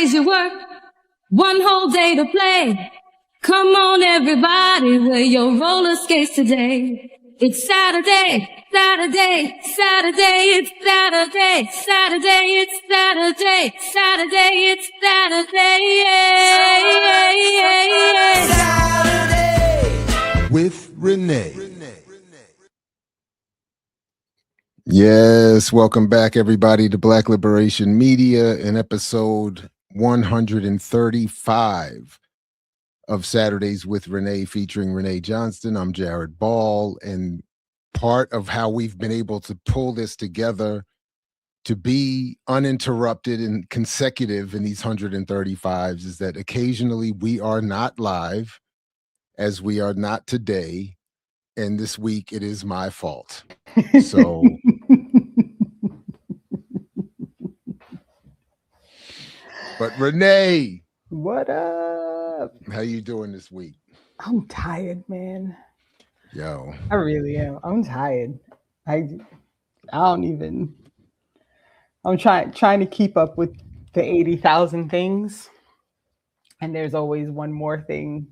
days you work, one whole day to play. Come on, everybody, wear your roller skates today. It's Saturday, Saturday, Saturday, it's Saturday, Saturday, it's Saturday, Saturday, it's Saturday, Saturday with Renee. Yes, welcome back, everybody, to Black Liberation Media in episode 135 of Saturdays with Renee, featuring Renee Johnston. I'm Jared Ball, and part of how we've been able to pull this together to be uninterrupted and consecutive in these 135s is that occasionally we are not live, as we are not today, and this week it is my fault. So but Renee, what up? How you doing this week? I'm tired, man. Yo, I really am. I'm tired. I don't even. I'm trying to keep up with the 80,000 things, and there's always one more thing.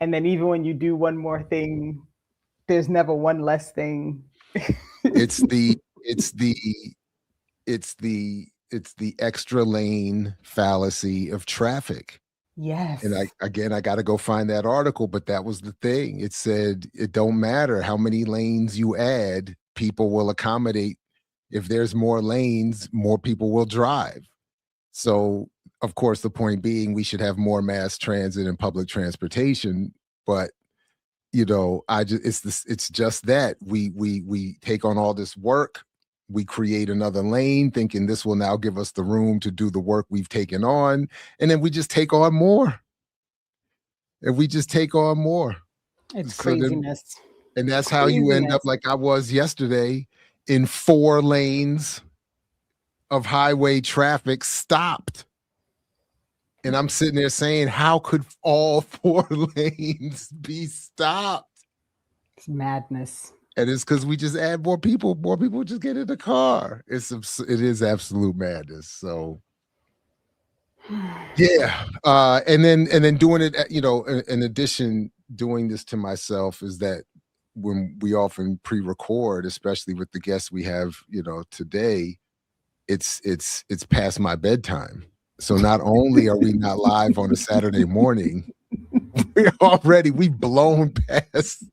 And then even when you do one more thing, there's never one less thing. it's the extra lane fallacy of traffic. Yes. And I got to go find that article, but that was the thing. It said it don't matter how many lanes you add, people will accommodate. If there's more lanes, more people will drive. So, of course, the point being we should have more mass transit and public transportation, but you know, it's just that we take on all this work, we create another lane thinking this will now give us the room to do the work we've taken on, and then we just take on more. And we just take on more. It's craziness. And that's how you end up like I was yesterday, in 4 lanes of highway traffic stopped. And I'm sitting there saying, how could all 4 lanes be stopped? It's madness. And it's because we just add more people just get in the car. It is absolute madness. So yeah. And then doing it, you know, in addition, doing this to myself is that when we often pre-record, especially with the guests we have, you know, today, it's past my bedtime. So not only are we not live on a Saturday morning, we've blown past.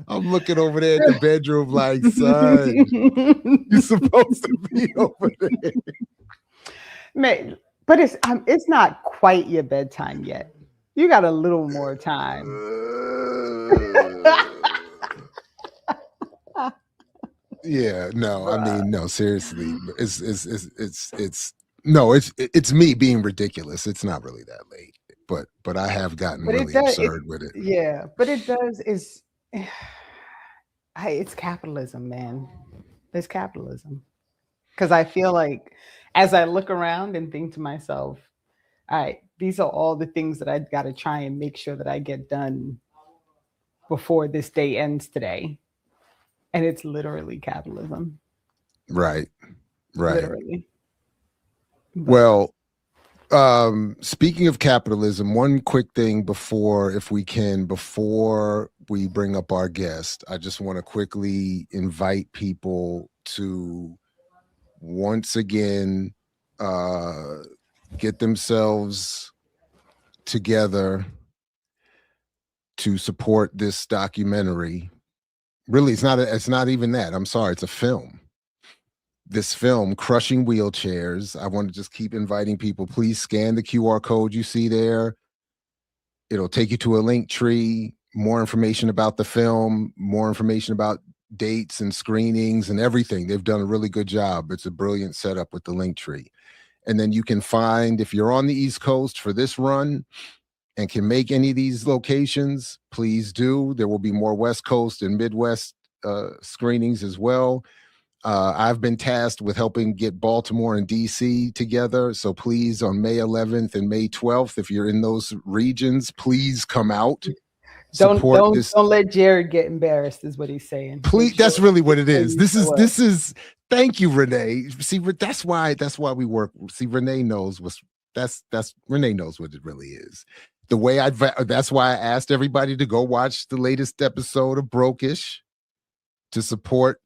I'm looking over there at the bedroom like, son, you're supposed to be over there. Man, but it's not quite your bedtime yet. You got a little more time. Yeah, no, I mean, no, seriously. It's me being ridiculous. It's not really that late, but I have gotten really absurd with it. Yeah, but it does it's capitalism, man. It's capitalism. Because I feel like as I look around and think to myself, all right, these are all the things that I got to try and make sure that I get done before this day ends today. And it's literally capitalism. Right. Literally. Well, speaking of capitalism, one quick thing before we bring up our guest, I just want to quickly invite people to once again get themselves together to support this documentary. Really, it's not even that. I'm sorry, it's a film. This film, Crushing Wheelchairs. I want to just keep inviting people. Please scan the QR code you see there. It'll take you to a link tree, more information about the film, more information about dates and screenings and everything. They've done a really good job. It's a brilliant setup with the link tree. And then you can find, if you're on the East Coast for this run and can make any of these locations, please do. There will be more West Coast and Midwest screenings as well. I've been tasked with helping get Baltimore and DC together. So please, on May 11th and May 12th, if you're in those regions, please come out. Don't let Jared get embarrassed, is what he's saying. Please, that's really what it is. This is Thank you, Renee. See, that's why we work. See, Renee knows Renee knows what it really is. The way that's why I asked everybody to go watch the latest episode of Brokish to support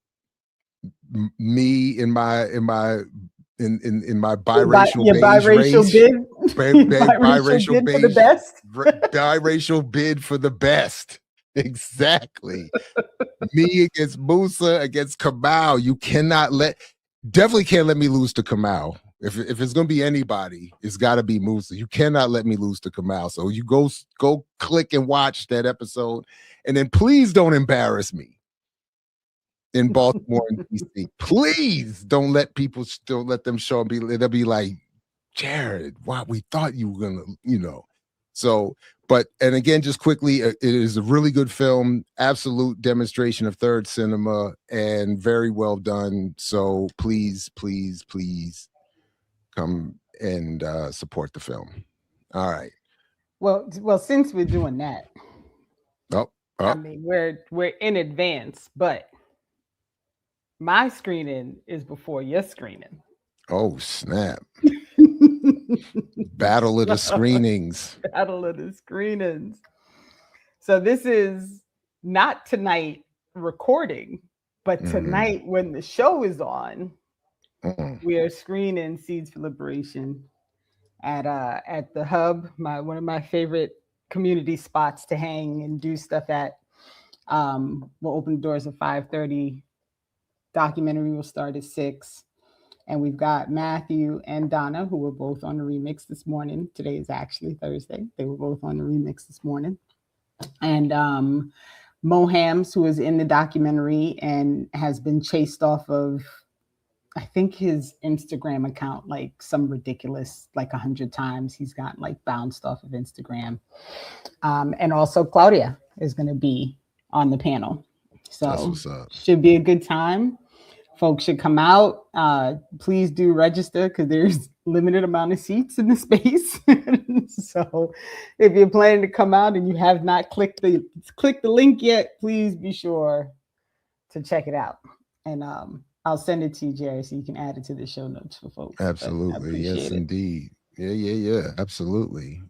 me in my biracial Your beige biracial race. bid. Biracial bid for the beige, best. biracial bid for the best. Exactly. Me against Musa against Kamau. You definitely can't let me lose to Kamau. If it's gonna be anybody, it's got to be Musa. You cannot let me lose to Kamau. So you go click and watch that episode, and then please don't embarrass me in Baltimore and DC. Please don't let them show and they'll be like, Jared, wow, we thought you were gonna, So, and again, just quickly, it is a really good film, absolute demonstration of third cinema, and very well done. So please, please, please come and support the film. All right. Well, since we're doing that, I mean, we're in advance, but my screening is before your screening. Oh, snap. Battle of the screenings. Battle of the screenings. So this is not tonight recording, but tonight when the show is on, we are screening Seeds for Liberation at the Hub, one of my favorite community spots to hang and do stuff at. We'll open the doors at 5:30. Documentary will start at 6. And we've got Matthew and Donna, who were both on the remix this morning. Today is actually Thursday. They were both on the remix this morning. And Mohams, who is in the documentary and has been chased off of, I think, his Instagram account, like some ridiculous, like 100 times. He's gotten like bounced off of Instagram. And also Claudia is going to be on the panel. So should be a good time. Folks should come out. Please do register because there's limited amount of seats in the space. So if you're planning to come out and you have not clicked the link yet, please be sure to check it out. And I'll send it to you, Jerry, so you can add it to the show notes for folks. Absolutely. Yes, indeed. Yeah. Absolutely.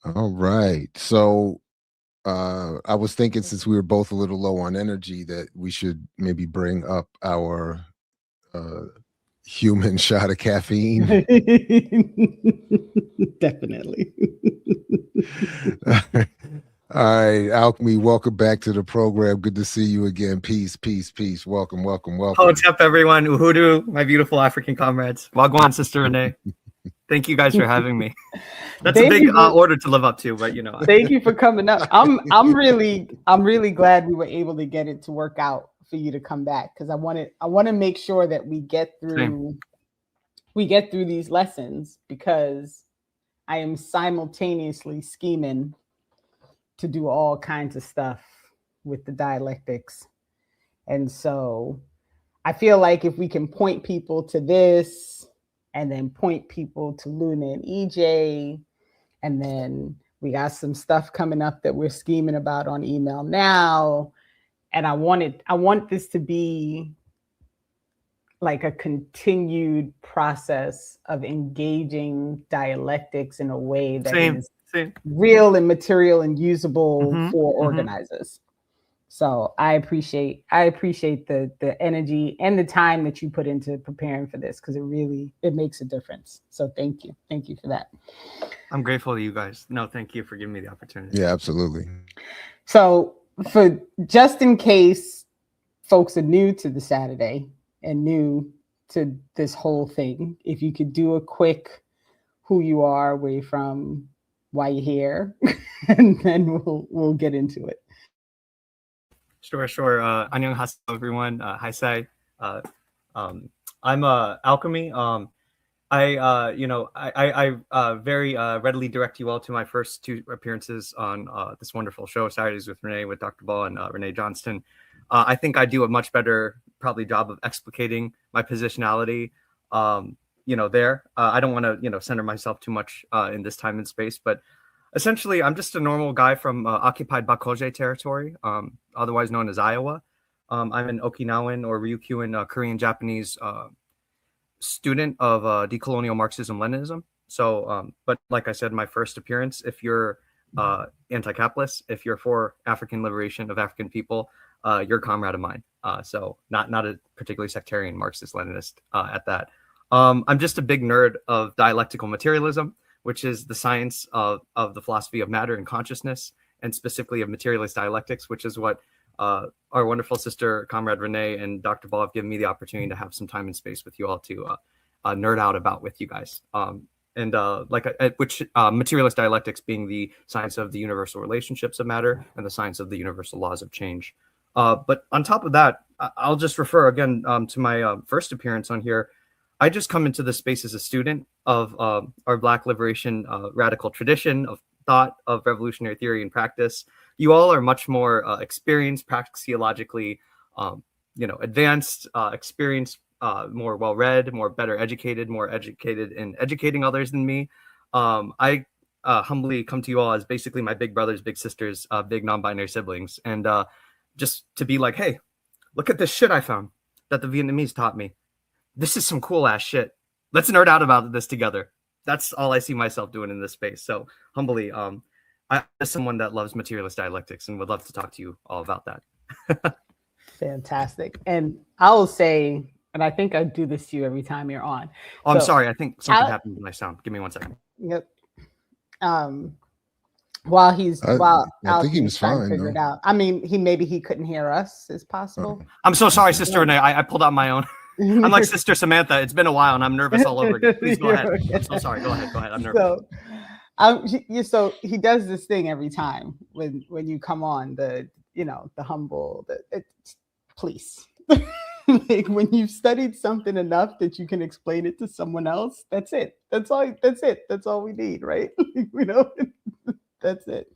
All right. So I was thinking, since we were both a little low on energy, that we should maybe bring up our human shot of caffeine. Definitely. All right, Alchemy, welcome back to the program. Good to see you again. Peace. Welcome. What's up, everyone? Uhudu, my beautiful African comrades. Wagwan, Sister Renee. Thank you guys for having me. That's a big order to live up to, but Thank you for coming up. I'm really glad we were able to get it to work out for you to come back, because I want to make sure that we get through these lessons, because I am simultaneously scheming to do all kinds of stuff with the dialectics. And so I feel like if we can point people to this, and then point people to Luna and EJ, and then we got some stuff coming up that we're scheming about on email now. And I want this to be like a continued process of engaging dialectics in a way that is real and material and usable for organizers. So I appreciate the energy and the time that you put into preparing for this, because it makes a difference. So thank you for that. I'm grateful to you guys. No, thank you for giving me the opportunity. Yeah, absolutely. So for just in case folks are new to the Saturday and new to this whole thing, if you could do a quick who you are, where you're from, why you're here, and then we'll get into it. Sure. Annyeonghaseyo, everyone. Hi, Sai. I'm Alchemy. I very readily direct you all to my first 2 appearances on this wonderful show, Saturdays with Renee, with Dr. Ball and Renee Johnston. I think I do a much better probably job of explicating my positionality. There. I don't want to center myself too much in this time and space, but essentially, I'm just a normal guy from occupied Bakoje territory, otherwise known as Iowa. I'm an Okinawan or Ryukyuan Korean Japanese student of decolonial Marxism Leninism. So, but like I said, my first appearance, if you're anti-capitalist, if you're for African liberation of African people, you're a comrade of mine. So not a particularly sectarian Marxist Leninist at that. I'm just a big nerd of dialectical materialism, which is the science of the philosophy of matter and consciousness, and specifically of materialist dialectics, which is what our wonderful sister, Comrade Renee, and Dr. Ball have given me the opportunity to have some time and space with you all to nerd out about with you guys. Materialist dialectics being the science of the universal relationships of matter and the science of the universal laws of change. But on top of that, I'll just refer again to my first appearance on here. I just come into this space as a student of our Black liberation radical tradition of thought, of revolutionary theory and practice. You all are much more experienced, praxeologically, advanced, experienced, more well-read, more educated in educating others than me. I humbly come to you all as basically my big brothers, big sisters, big non-binary siblings, and just to be like, hey, look at this shit I found that the Vietnamese taught me. This is some cool ass shit. Let's nerd out about this together. That's all I see myself doing in this space. So humbly, I'm someone that loves materialist dialectics and would love to talk to you all about that. Fantastic. And I will say, and I think I do this to you every time you're on. Oh, I'm sorry. I think something happened to my sound. Give me 1 second. Yep. While I think he was fine. Figure it out. I mean, maybe he couldn't hear us. Is possible. I'm so sorry, Sister Renee. I pulled out my own. I'm like Sister Samantha. It's been a while, and I'm nervous all over again. Please go ahead. Okay. I'm so sorry. Go ahead. I'm nervous. So he does this thing every time when you come on, the humble, please. Like when you've studied something enough that you can explain it to someone else, that's it. That's all we need, right? That's it.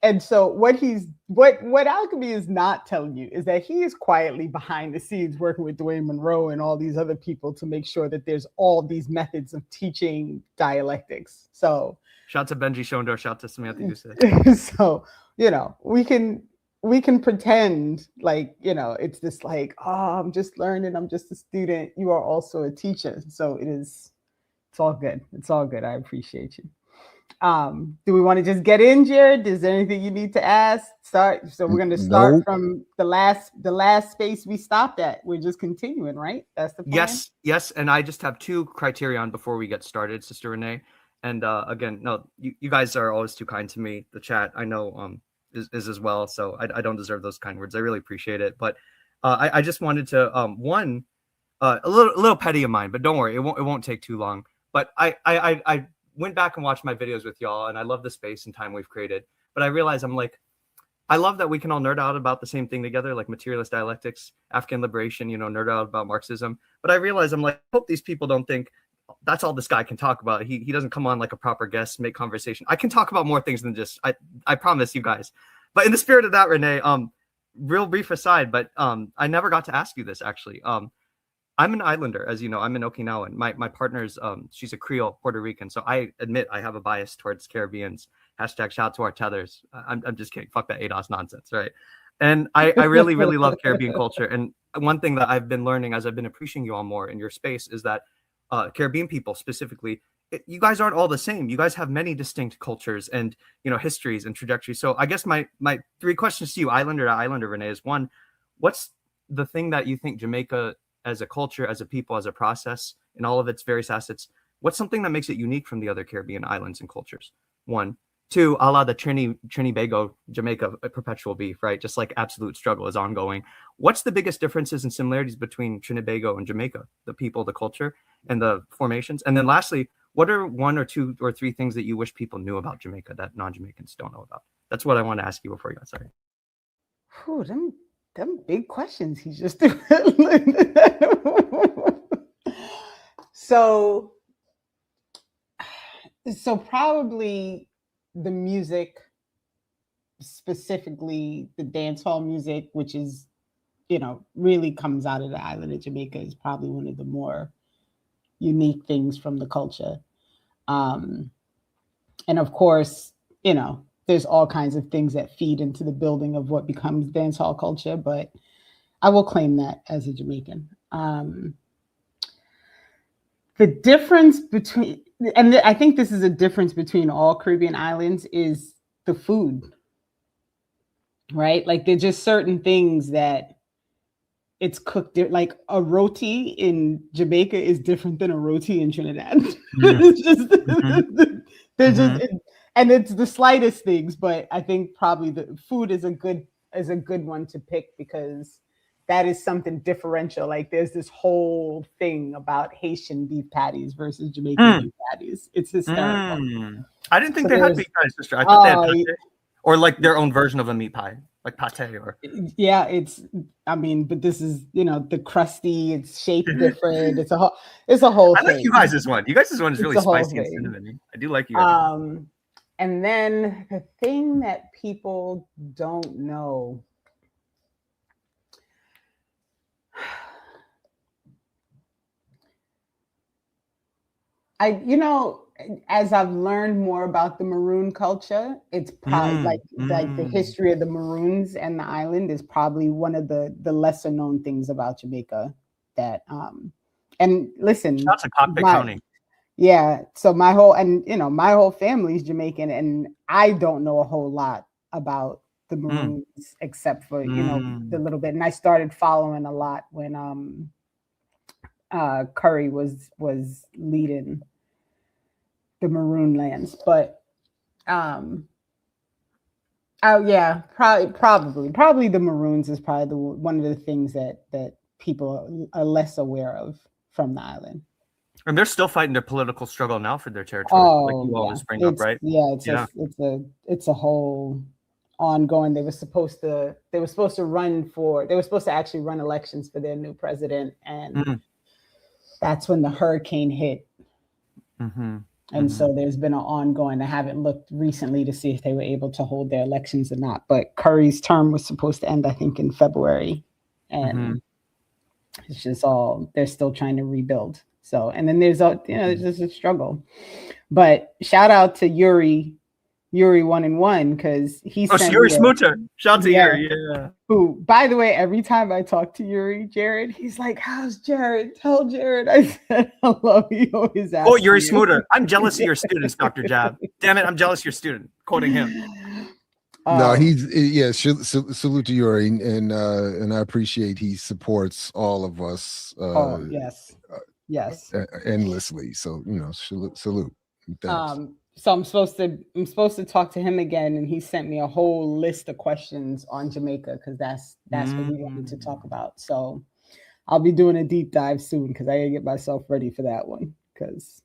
And so what Alchemy is not telling you is that he is quietly behind the scenes working with Dwayne Monroe and all these other people to make sure that there's all these methods of teaching dialectics. So shout to Benji Shondor, shout to Samantha Doucet. So, we can pretend like, it's this like, oh, I'm just learning, I'm just a student. You are also a teacher. So it's all good. It's all good. I appreciate you. Do we want to just get in, Jared? Is there anything you need to ask? Start. So we're going to start from the last space we stopped at. We're just continuing, right? That's the plan? Yes. And I just have 2 criterion before we get started, Sister Renee. And again, no, you guys are always too kind to me. The chat, I know, is as well. So I don't deserve those kind words. I really appreciate it. But I just wanted to a little petty of mine, but don't worry, it won't take too long. But I went back and watched my videos with y'all, and I love the space and time we've created. But I realized I love that we can all nerd out about the same thing together, like materialist dialectics, African liberation, nerd out about Marxism. But I realized I hope these people don't think that's all this guy can talk about. He doesn't come on like a proper guest, make conversation. I can talk about more things than just I promise you guys. But in the spirit of that, Renee, real brief aside, but I never got to ask you this actually. I'm an islander, as you know. I'm an Okinawan. My partner's she's a Creole Puerto Rican, so I admit I have a bias towards Caribbeans. Hashtag shout out to our tethers. I'm just kidding. Fuck that ADOS nonsense, right? And I really, really love Caribbean culture. And one thing that I've been learning as I've been appreciating you all more in your space is that Caribbean people specifically, you guys aren't all the same. You guys have many distinct cultures and histories and trajectories. So I guess my 3 questions to you, islander to islander, Renee, is 1, what's the thing that you think Jamaica as a culture, as a people, as a process, in all of its various assets, what's something that makes it unique from the other Caribbean islands and cultures? 1. 2, a la the Trinbago, Jamaica, perpetual beef, right? Just like absolute struggle is ongoing. What's the biggest differences and similarities between Trinbago and Jamaica, the people, the culture, and the formations? And then lastly, what are 1 or 2 or 3 things that you wish people knew about Jamaica that non-Jamaicans don't know about? That's what I want to ask you before you got started. Whew, them big questions he's just so probably the music, specifically the dancehall music, which is really comes out of the island of Jamaica, is probably one of the more unique things from the culture. And of course, there's all kinds of things that feed into the building of what becomes dancehall culture, but I will claim that as a Jamaican. The difference between, and I think this is a difference between all Caribbean islands, is the food, right? Like there's just certain things that it's cooked like a roti in Jamaica is different than a roti in Trinidad. It's just they're just and it's the slightest things, but I think probably the food is a good one to pick because that is something differential. Like there's this whole thing about Haitian beef patties versus Jamaican beef patties. It's hysterical. I didn't think So they had beef patties, sister. I thought they had pate, or like their own version of a meat pie, like pate or. Yeah, I mean, but this is, the crusty, it's shaped different. It's a whole I thing. like you guys' one. You guys' one is really spicy and cinnamony. I do like you guys. And then the thing that people don't know. As I've learned more about the Maroon culture, it's probably like the history of the Maroons and the island is probably one of the lesser known things about Jamaica. That and listen, that's a Cockpit County. Yeah, so my whole family's Jamaican, and I don't know a whole lot about the Maroons except for the little bit. And I started following a lot when Curry was leading the Maroon lands, but probably the Maroons is probably one of the things that people are less aware of from the island. And they're still fighting their political struggle now for their territory, like you always bring up, right? Yeah, it's a whole ongoing. They were supposed to actually run elections for their new president, and that's when the hurricane hit. And so there's been an ongoing. I haven't looked recently to see if they were able to hold their elections or not. But Curry's term was supposed to end, I think, in February, and it's just they're still trying to rebuild. So, and then there's just a struggle. But shout out to Yuri 1-in-1 because he's Yuri Smooter. Shout out to Yuri, yeah. Who, by the way, every time I talk to Yuri, Jared, he's like, "How's Jared? Tell Jared I said hello." He always asks. Oh, Yuri Smooter. I'm jealous of your students, Dr. Jab. Damn it, I'm jealous of your student. Quoting him. No, salute to Yuri, and I appreciate he supports all of us. Yes. Endlessly. So salute. Thanks. So I'm supposed to talk to him again, and he sent me a whole list of questions on Jamaica because that's what he wanted to talk about. So I'll be doing a deep dive soon because I gotta get myself ready for that one. Because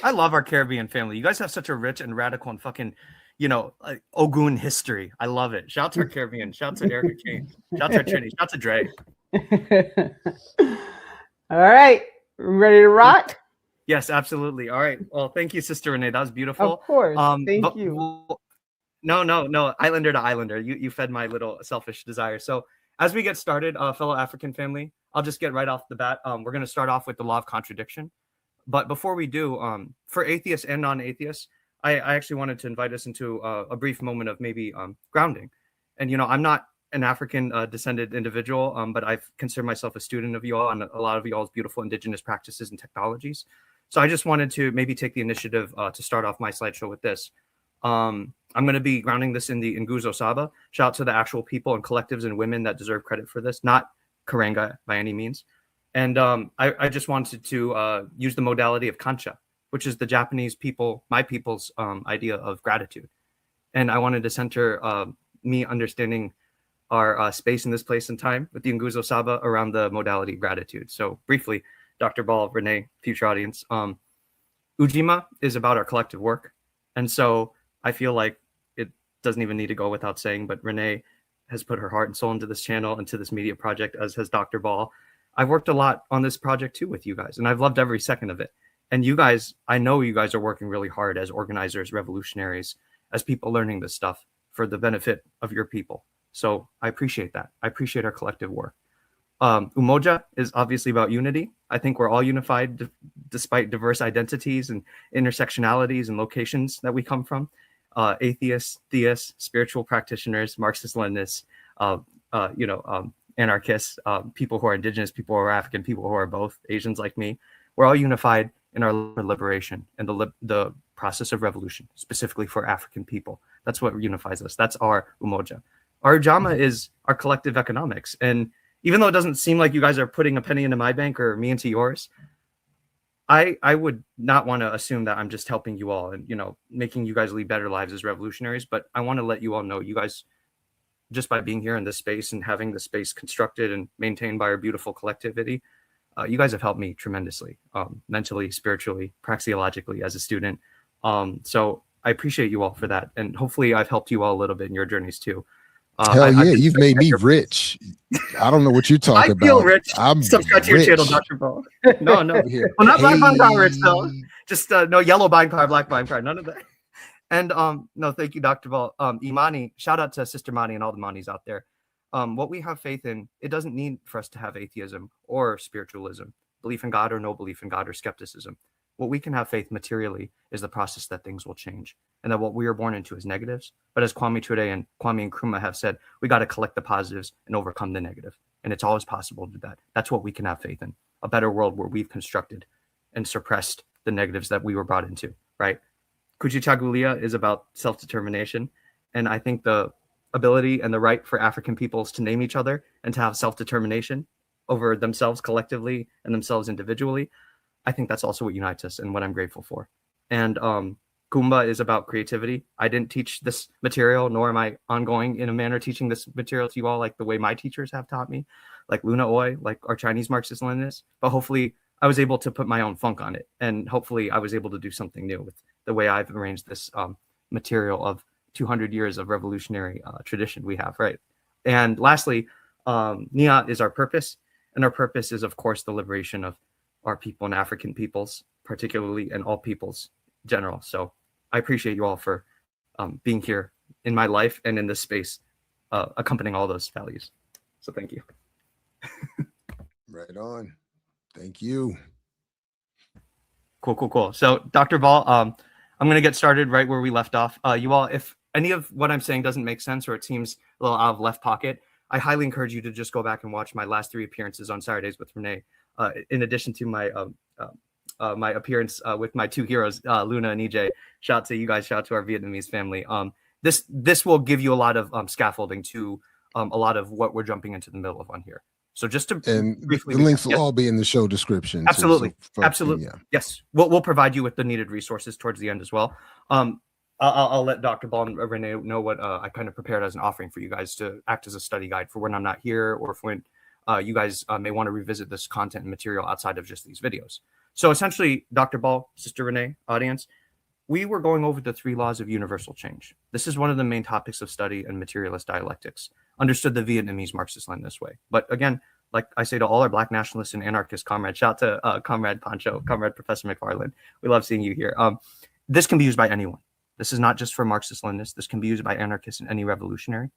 I love our Caribbean family. You guys have such a rich and radical and fucking, like Ogun history. I love it. Shout out to our Caribbean. Shout out to Erica Kane. Shout out to our Trinity. Shout out to Dre. All right. Ready to rock? Yes, absolutely. All right. Well, thank you, Sister Renee. That was beautiful. Of course. Thank you. No. Islander to Islander. You fed my little selfish desire. So as we get started, fellow African family, I'll just get right off the bat. We're going to start off with the law of contradiction. But before we do, for atheists and non-atheists, I actually wanted to invite us into a brief moment of maybe grounding. And, I'm not an African descended individual, but I've considered myself a student of you all and a lot of you all's beautiful indigenous practices and technologies. So I just wanted to maybe take the initiative to start off my slideshow with this. I'm going to be grounding this in the Nguzo Saba. Shout out to the actual people and collectives and women that deserve credit for this, not Karenga by any means. And I just wanted to use the modality of kancha, which is the Japanese people, my people's idea of gratitude. And I wanted to center me understanding our space in this place and time with the Nguzo Saba around the modality of gratitude. So briefly, Dr. Ball, Renee, future audience, Ujima is about our collective work. And so I feel like it doesn't even need to go without saying, but Renee has put her heart and soul into this channel, into this media project, as has Dr. Ball. I've worked a lot on this project too with you guys, and I've loved every second of it. And you guys, I know you guys are working really hard as organizers, revolutionaries, as people learning this stuff for the benefit of your people. So I appreciate that. I appreciate our collective work. Umoja is obviously about unity. I think we're all unified despite diverse identities and intersectionalities and locations that we come from. Atheists, theists, spiritual practitioners, Marxist-Leninists, anarchists, people who are indigenous, people who are African, people who are both Asians like me. We're all unified in our liberation and the process of revolution, specifically for African people. That's what unifies us. That's our umoja. Our Ujamaa is our collective economics. And even though it doesn't seem like you guys are putting a penny into my bank or me into yours, I would not want to assume that I'm just helping you all and, you know, making you guys lead better lives as revolutionaries. But I want to let you all know, you guys, just by being here in this space and having the space constructed and maintained by our beautiful collectivity, you guys have helped me tremendously, mentally, spiritually, praxeologically as a student. So I appreciate you all for that. And hopefully I've helped you all a little bit in your journeys too. Hell yeah, you've made me rich. I don't know what you're talking about. I feel rich. I'm Subscribe to your channel, Dr. Ball. No. Well, not black buying power rich though. Just no yellow buying power, black buying power, none of that. And no, thank you, Dr. Ball. Imani, shout out to Sister Mani and all the Manis out there. What we have faith in, it doesn't need for us to have atheism or spiritualism, belief in God or no belief in God or skepticism. What we can have faith materially is the process that things will change, and that what we are born into is negatives. But as Kwame Ture and Kwame Nkrumah have said, we got to collect the positives and overcome the negative. And it's always possible to do that. That's what we can have faith in, a better world where we've constructed and suppressed the negatives that we were brought into, right? Kujichagulia is about self-determination. And I think the ability and the right for African peoples to name each other and to have self-determination over themselves collectively and themselves individually, I think that's also what unites us and what I'm grateful for. And Kumba is about creativity. I didn't teach this material, nor am I ongoing in a manner teaching this material to you all like the way my teachers have taught me, like Luna Oy, like our Chinese Marxist-Leninists. But hopefully I was able to put my own funk on it. And hopefully I was able to do something new with the way I've arranged this material of 200 years of revolutionary tradition we have, right? And lastly, Nia is our purpose. And our purpose is, of course, the liberation of our people and African peoples, particularly, and all peoples in general. So I appreciate you all for being here in my life and in this space, accompanying all those values. So thank you. Right on. Thank you. Cool. So Dr. Ball, I'm going to get started right where we left off. You all, if any of what I'm saying doesn't make sense or it seems a little out of left pocket, I highly encourage you to just go back and watch my last 3 appearances on Saturdays with Renee. In addition to my my appearance with my 2 heroes, Luna and EJ. Shout out to you guys. Shout out to our Vietnamese family. This will give you a lot of scaffolding to a lot of what we're jumping into the middle of on here. So just to briefly, the links will all be in the show description. Absolutely, so absolutely. Yeah. Yes, we'll provide you with the needed resources towards the end as well. I'll let Dr. Ball and Renee know what I kind of prepared as an offering for you guys to act as a study guide for when I'm not here, or for when you guys may want to revisit this content and material outside of just these videos. So essentially, Dr. Ball, Sister Renee, audience, we were going over the 3 laws of universal change. This is one of the main topics of study in materialist dialectics, understood the Vietnamese Marxist-Leninist way. But again, like I say to all our Black nationalists and anarchist comrades, shout out to Comrade Pancho, Comrade Professor McFarland. We love seeing you here. This can be used by anyone. This is not just for Marxist-Leninists. This can be used by anarchists and any revolutionary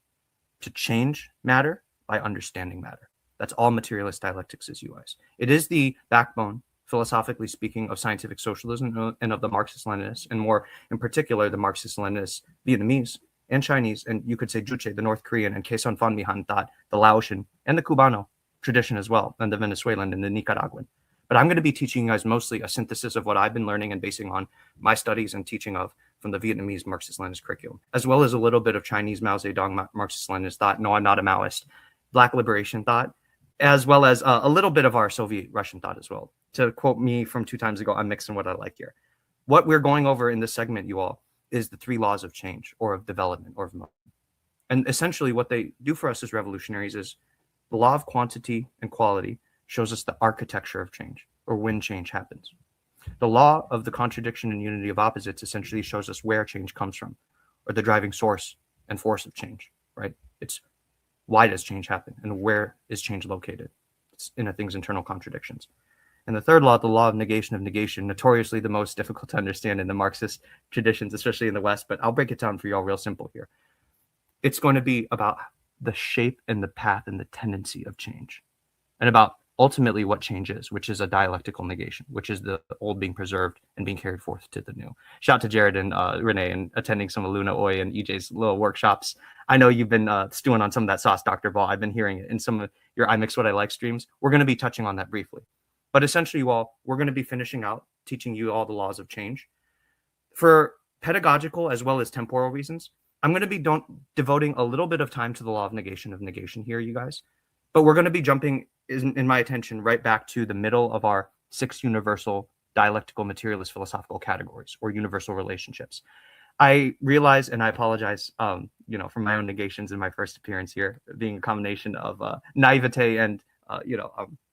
to change matter by understanding matter. That's all materialist dialectics is, you guys. It is the backbone, philosophically speaking, of scientific socialism and of the Marxist-Leninists, and more in particular, the Marxist-Leninists, Vietnamese and Chinese, and you could say Juche, the North Korean, and Quezon Phan Mihan Tat, the Laotian, and the Cubano tradition as well, and the Venezuelan and the Nicaraguan. But I'm going to be teaching you guys mostly a synthesis of what I've been learning and basing on my studies and teaching of from the Vietnamese Marxist-Leninist curriculum, as well as a little bit of Chinese Mao Zedong Marxist-Leninist thought. No, I'm not a Maoist. Black liberation thought, as well as a little bit of our Soviet Russian thought as well. To quote me from 2 times ago, I'm mixing what I like here. What we're going over in this segment, you all, is the 3 laws of change, or of development, or of movement. And essentially what they do for us as revolutionaries is the law of quantity and quality shows us the architecture of change, or when change happens. The law of the contradiction and unity of opposites essentially shows us where change comes from, or the driving source and force of change, right? It's why does change happen, and where is change located? It's in a thing's internal contradictions. And the third law, the law of negation, notoriously the most difficult to understand in the Marxist traditions, especially in the West, but I'll break it down for you all real simple here. It's going to be about the shape and the path and the tendency of change, and about ultimately what change is, which is a dialectical negation, which is the old being preserved and being carried forth to the new. Shout out to Jared and Renee and attending some of Luna Oy and EJ's little workshops. I know you've been stewing on some of that sauce, Dr. Ball. I've been hearing it in some of your I Mix What I Like streams. We're going to be touching on that briefly. But essentially, you all, we're going to be finishing out, teaching you all the laws of change. For pedagogical as well as temporal reasons, I'm going to be devoting a little bit of time to the law of negation here, you guys. But we're going to be jumping, in my attention, right back to the middle of our 6 universal dialectical materialist philosophical categories, or universal relationships. I realize, and I apologize, for my own negations in my first appearance here, being a combination of naivete and,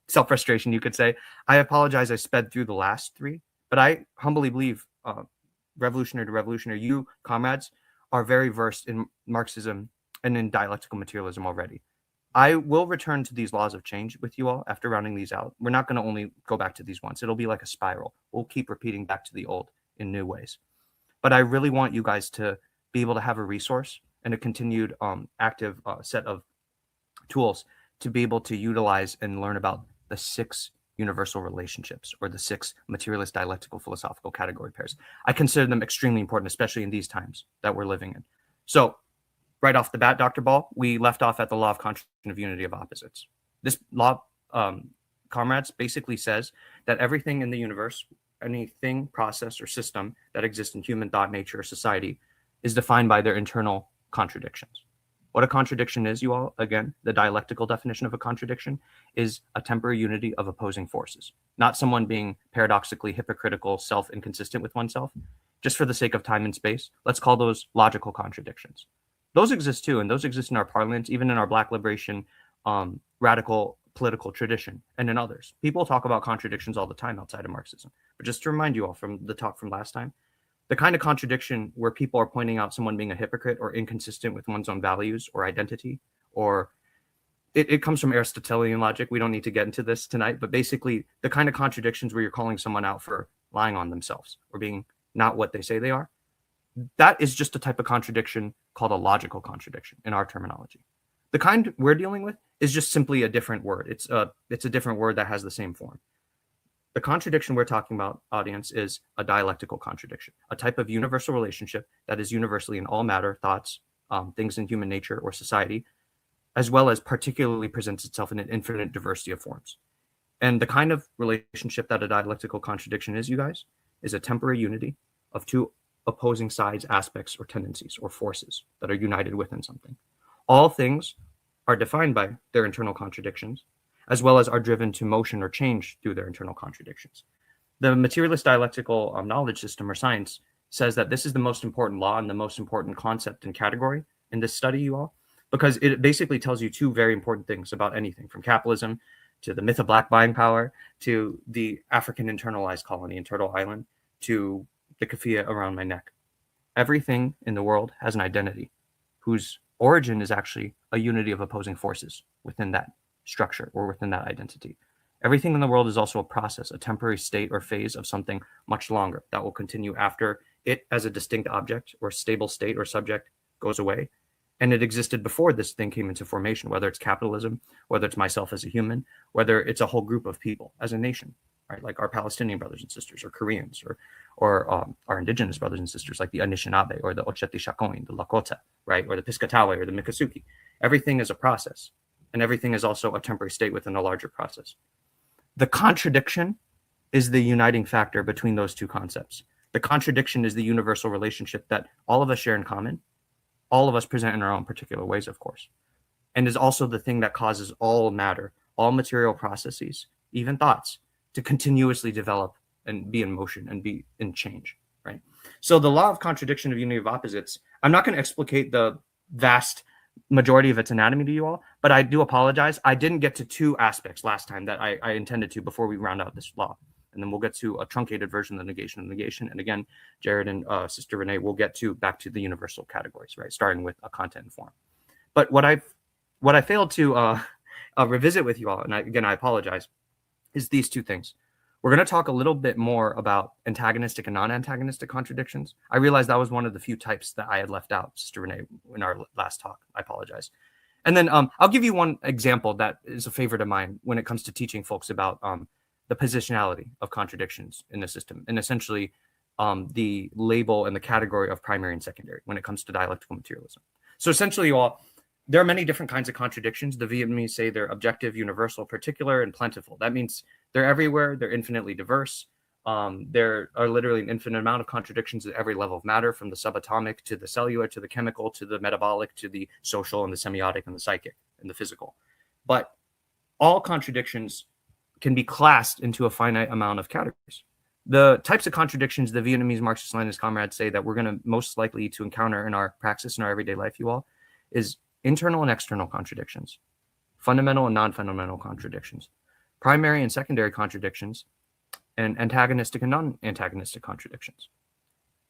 self-frustration, you could say. I apologize, I sped through the last 3, but I humbly believe, revolutionary to revolutionary, you, comrades, are very versed in Marxism and in dialectical materialism already. I will return to these laws of change with you all after rounding these out. We're not going to only go back to these once. It'll be like a spiral. We'll keep repeating back to the old in new ways. But I really want you guys to be able to have a resource and a continued active set of tools to be able to utilize and learn about the 6 universal relationships, or the 6 materialist dialectical philosophical category pairs. I consider them extremely important, especially in these times that we're living in. So right off the bat, Dr. Ball, we left off at the law of contradiction of unity of opposites. This law, comrades, basically says that everything in the universe, anything, process, or system that exists in human thought, nature, or society is defined by their internal contradictions. What a contradiction is, you all, again, the dialectical definition of a contradiction is a temporary unity of opposing forces, not someone being paradoxically hypocritical, self-inconsistent with oneself. Just for the sake of time and space, let's call those logical contradictions. Those exist too, and those exist in our parliaments, even in our Black liberation, radical political tradition, and in others. People talk about contradictions all the time outside of Marxism. But just to remind you all from the talk from last time, the kind of contradiction where people are pointing out someone being a hypocrite or inconsistent with one's own values or identity, or it comes from Aristotelian logic. We don't need to get into this tonight, but basically the kind of contradictions where you're calling someone out for lying on themselves or being not what they say they are, that is just a type of contradiction called a logical contradiction in our terminology. The kind we're dealing with is just simply a different word. It's a different word that has the same form. The contradiction we're talking about, audience, is a dialectical contradiction, a type of universal relationship that is universally in all matter, thoughts, things in human nature or society, as well as particularly presents itself in an infinite diversity of forms. And the kind of relationship that a dialectical contradiction is, you guys, is a temporary unity of 2 opposing sides, aspects, or tendencies, or forces that are united within something. All things are defined by their internal contradictions, as well as are driven to motion or change through their internal contradictions. The materialist dialectical knowledge system, or science, says that this is the most important law and the most important concept and category in this study, you all, because it basically tells you 2 very important things about anything, from capitalism to the myth of black buying power, to the African internalized colony in Turtle Island, to the kafia around my neck. Everything in the world has an identity whose origin is actually a unity of opposing forces within that structure or within that identity. Everything in the world is also a process, a temporary state or phase of something much longer that will continue after it as a distinct object or stable state or subject goes away. And it existed before this thing came into formation, whether it's capitalism, whether it's myself as a human, whether it's a whole group of people as a nation, right? Like our Palestinian brothers and sisters, or Koreans, or our indigenous brothers and sisters, like the Anishinaabe, or the Ocheti Shakoin, the Lakota, right? Or the Piscataway, or the Miccosukee. Everything is a process, and everything is also a temporary state within a larger process. The contradiction is the uniting factor between those 2 concepts. The contradiction is the universal relationship that all of us share in common, all of us present in our own particular ways, of course, and is also the thing that causes all matter, all material processes, even thoughts, to continuously develop and be in motion and be in change, right? So the law of contradiction of unity of opposites, I'm not going to explicate the vast majority of its anatomy to you all, but I do apologize. I didn't get to 2 aspects last time that I intended to before we round out this law. And then we'll get to a truncated version of the negation of negation. And again, Jared and Sister Renee will get to back to the universal categories, right? Starting with a content and form. But what I failed to revisit with you all, and I apologize, is these 2 things. We're going to talk a little bit more about antagonistic and non-antagonistic contradictions. I realized that was one of the few types that I had left out, Sister Renee, in our last talk. I apologize. And then I'll give you one example that is a favorite of mine when it comes to teaching folks about the positionality of contradictions in the system, and essentially the label and the category of primary and secondary when it comes to dialectical materialism. So essentially, there are many different kinds of contradictions. The Vietnamese say they're objective, universal, particular, and plentiful. That means they're everywhere. They're infinitely diverse. There are literally an infinite amount of contradictions at every level of matter, from the subatomic to the cellular to the chemical to the metabolic to the social and the semiotic and the psychic and the physical. But all contradictions can be classed into a finite amount of categories. The types of contradictions the Vietnamese Marxist-Leninist comrades say that we're going to most likely to encounter in our praxis in our everyday life, you all, is internal and external contradictions, fundamental and non-fundamental contradictions, primary and secondary contradictions, and antagonistic and non-antagonistic contradictions.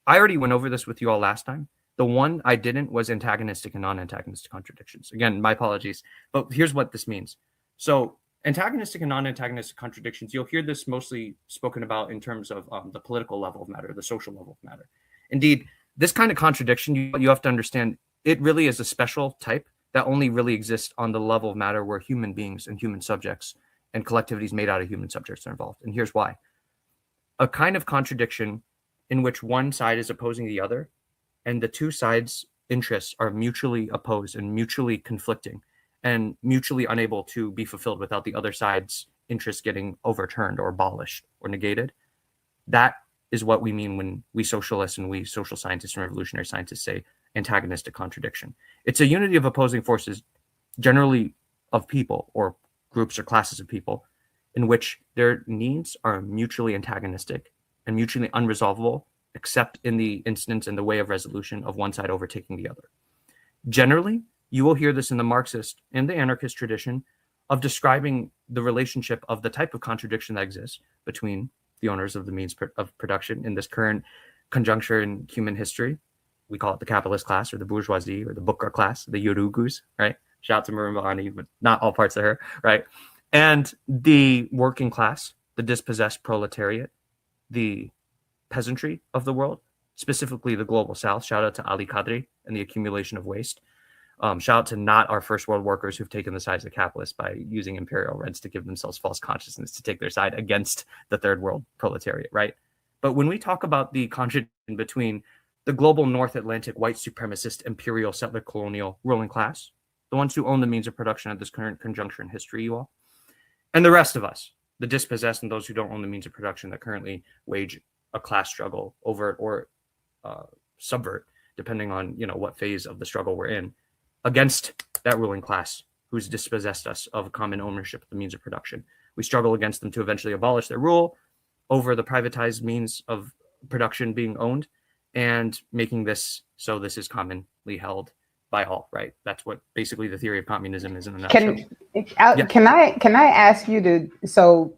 I already went over this with you all last time. The one I didn't was antagonistic and non-antagonistic contradictions. Again, my apologies, but here's what this means. So antagonistic and non-antagonistic contradictions, you'll hear this mostly spoken about in terms of the political level of matter, the social level of matter. Indeed, this kind of contradiction, you have to understand, it really is a special type that only really exists on the level of matter where human beings and human subjects and collectivities made out of human subjects are involved. And here's why. A kind of contradiction in which one side is opposing the other, and the two sides' interests are mutually opposed and mutually conflicting and mutually unable to be fulfilled without the other side's interests getting overturned or abolished or negated. That is what we mean when we socialists and we social scientists and revolutionary scientists say antagonistic contradiction. It's a unity of opposing forces, generally of people or groups or classes of people, in which their needs are mutually antagonistic and mutually unresolvable, except in the instance and the way of resolution of one side overtaking the other. Generally, you will hear this in the Marxist and the anarchist tradition of describing the relationship of the type of contradiction that exists between the owners of the means of production in this current conjuncture in human history. We call it the capitalist class or the bourgeoisie or the bukra class, the yorugus, right? Shout out to Marimba Ani, but not all parts of her, right? And the working class, the dispossessed proletariat, the peasantry of the world, specifically the global south. Shout out to Ali Kadri and the accumulation of waste. Shout out to not our first world workers who've taken the side of the capitalists by using imperial rents to give themselves false consciousness to take their side against the third world proletariat, right? But when we talk about the contradiction between the global North Atlantic white supremacist imperial settler colonial ruling class, the ones who own the means of production at this current conjuncture in history, you all, and the rest of us, the dispossessed and those who don't own the means of production that currently wage a class struggle, overt or subvert, depending on what phase of the struggle we're in, against that ruling class who's dispossessed us of common ownership of the means of production. We struggle against them to eventually abolish their rule over the privatized means of production being owned and making this so this is commonly held by all, right? That's what basically the theory of communism is in a nutshell. Can I ask you to, so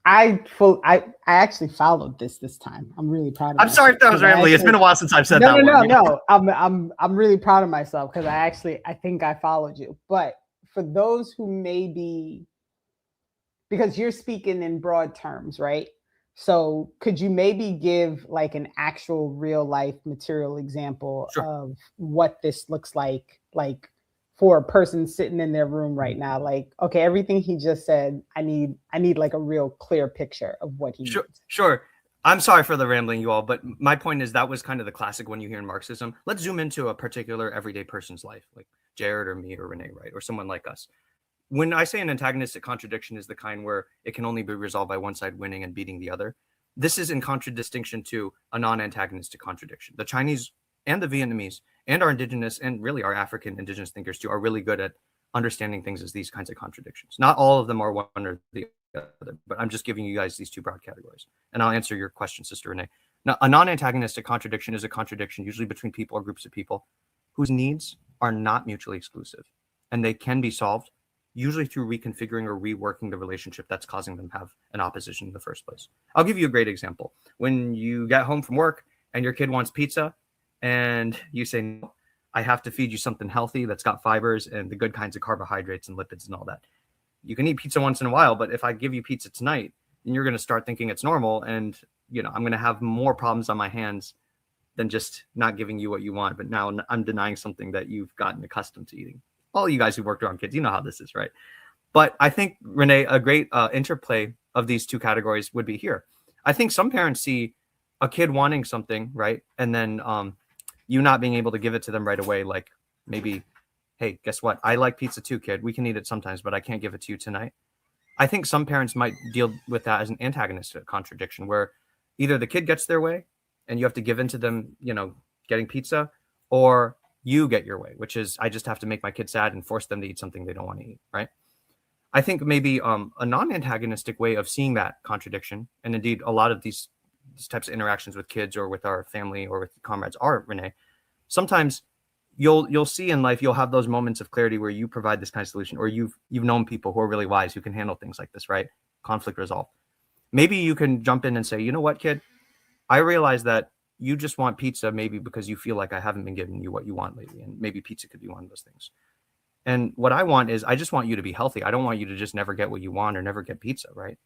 I actually followed this time. I'm really proud of myself. I'm sorry if that was rambling. It's been a while since I've said that. No. I'm really proud of myself because I think I followed you. But for those who may be, because you're speaking in broad terms, right? So could you maybe give like an actual real life material example of what this looks like for a person sitting in their room right now? Like, okay, everything he just said, I need like a real clear picture of what he means. Sure. I'm sorry for the rambling, you all, but my point is that was kind of the classic one you hear in Marxism. Let's zoom into a particular everyday person's life, like Jared or me or Renee, right? Or someone like us. When I say an antagonistic contradiction is the kind where it can only be resolved by one side winning and beating the other, this is in contradistinction to a non-antagonistic contradiction. The Chinese and the Vietnamese and our indigenous and really our African indigenous thinkers too are really good at understanding things as these kinds of contradictions. Not all of them are one or the other, but I'm just giving you guys these two broad categories. And I'll answer your question, Sister Renee. Now, a non-antagonistic contradiction is a contradiction usually between people or groups of people whose needs are not mutually exclusive, and they can be solved usually through reconfiguring or reworking the relationship that's causing them to have an opposition in the first place. I'll give you a great example. When you get home from work and your kid wants pizza and you say, no, I have to feed you something healthy that's got fibers and the good kinds of carbohydrates and lipids and all that. You can eat pizza once in a while, but if I give you pizza tonight, then you're going to start thinking it's normal. And, I'm going to have more problems on my hands than just not giving you what you want. But now I'm denying something that you've gotten accustomed to eating. all you guys who worked around kids, you know how this is, right? But I think, Renee, a great interplay of these two categories would be here. I think some parents see a kid wanting something, right? And then you not being able to give it to them right away. Like maybe, hey, guess what? I like pizza too, kid. We can eat it sometimes, but I can't give it to you tonight. I think some parents might deal with that as an antagonistic contradiction where either the kid gets their way and you have to give in to them, you know, getting pizza, or you get your way, which is I just have to make my kid sad and force them to eat something they don't want to eat, right? I think maybe a non-antagonistic way of seeing that contradiction, and indeed a lot of these types of interactions with kids or with our family or with comrades are, Renee, sometimes you'll see in life, you'll have those moments of clarity where you provide this kind of solution, or you've known people who are really wise, who can handle things like this, right? Conflict resolve. Maybe you can jump in and say, you know what, kid, I realize that you just want pizza maybe because you feel like I haven't been giving you what you want lately, and maybe pizza could be one of those things. And what I want is I just want you to be healthy. I don't want you to just never get what you want or never get pizza, right?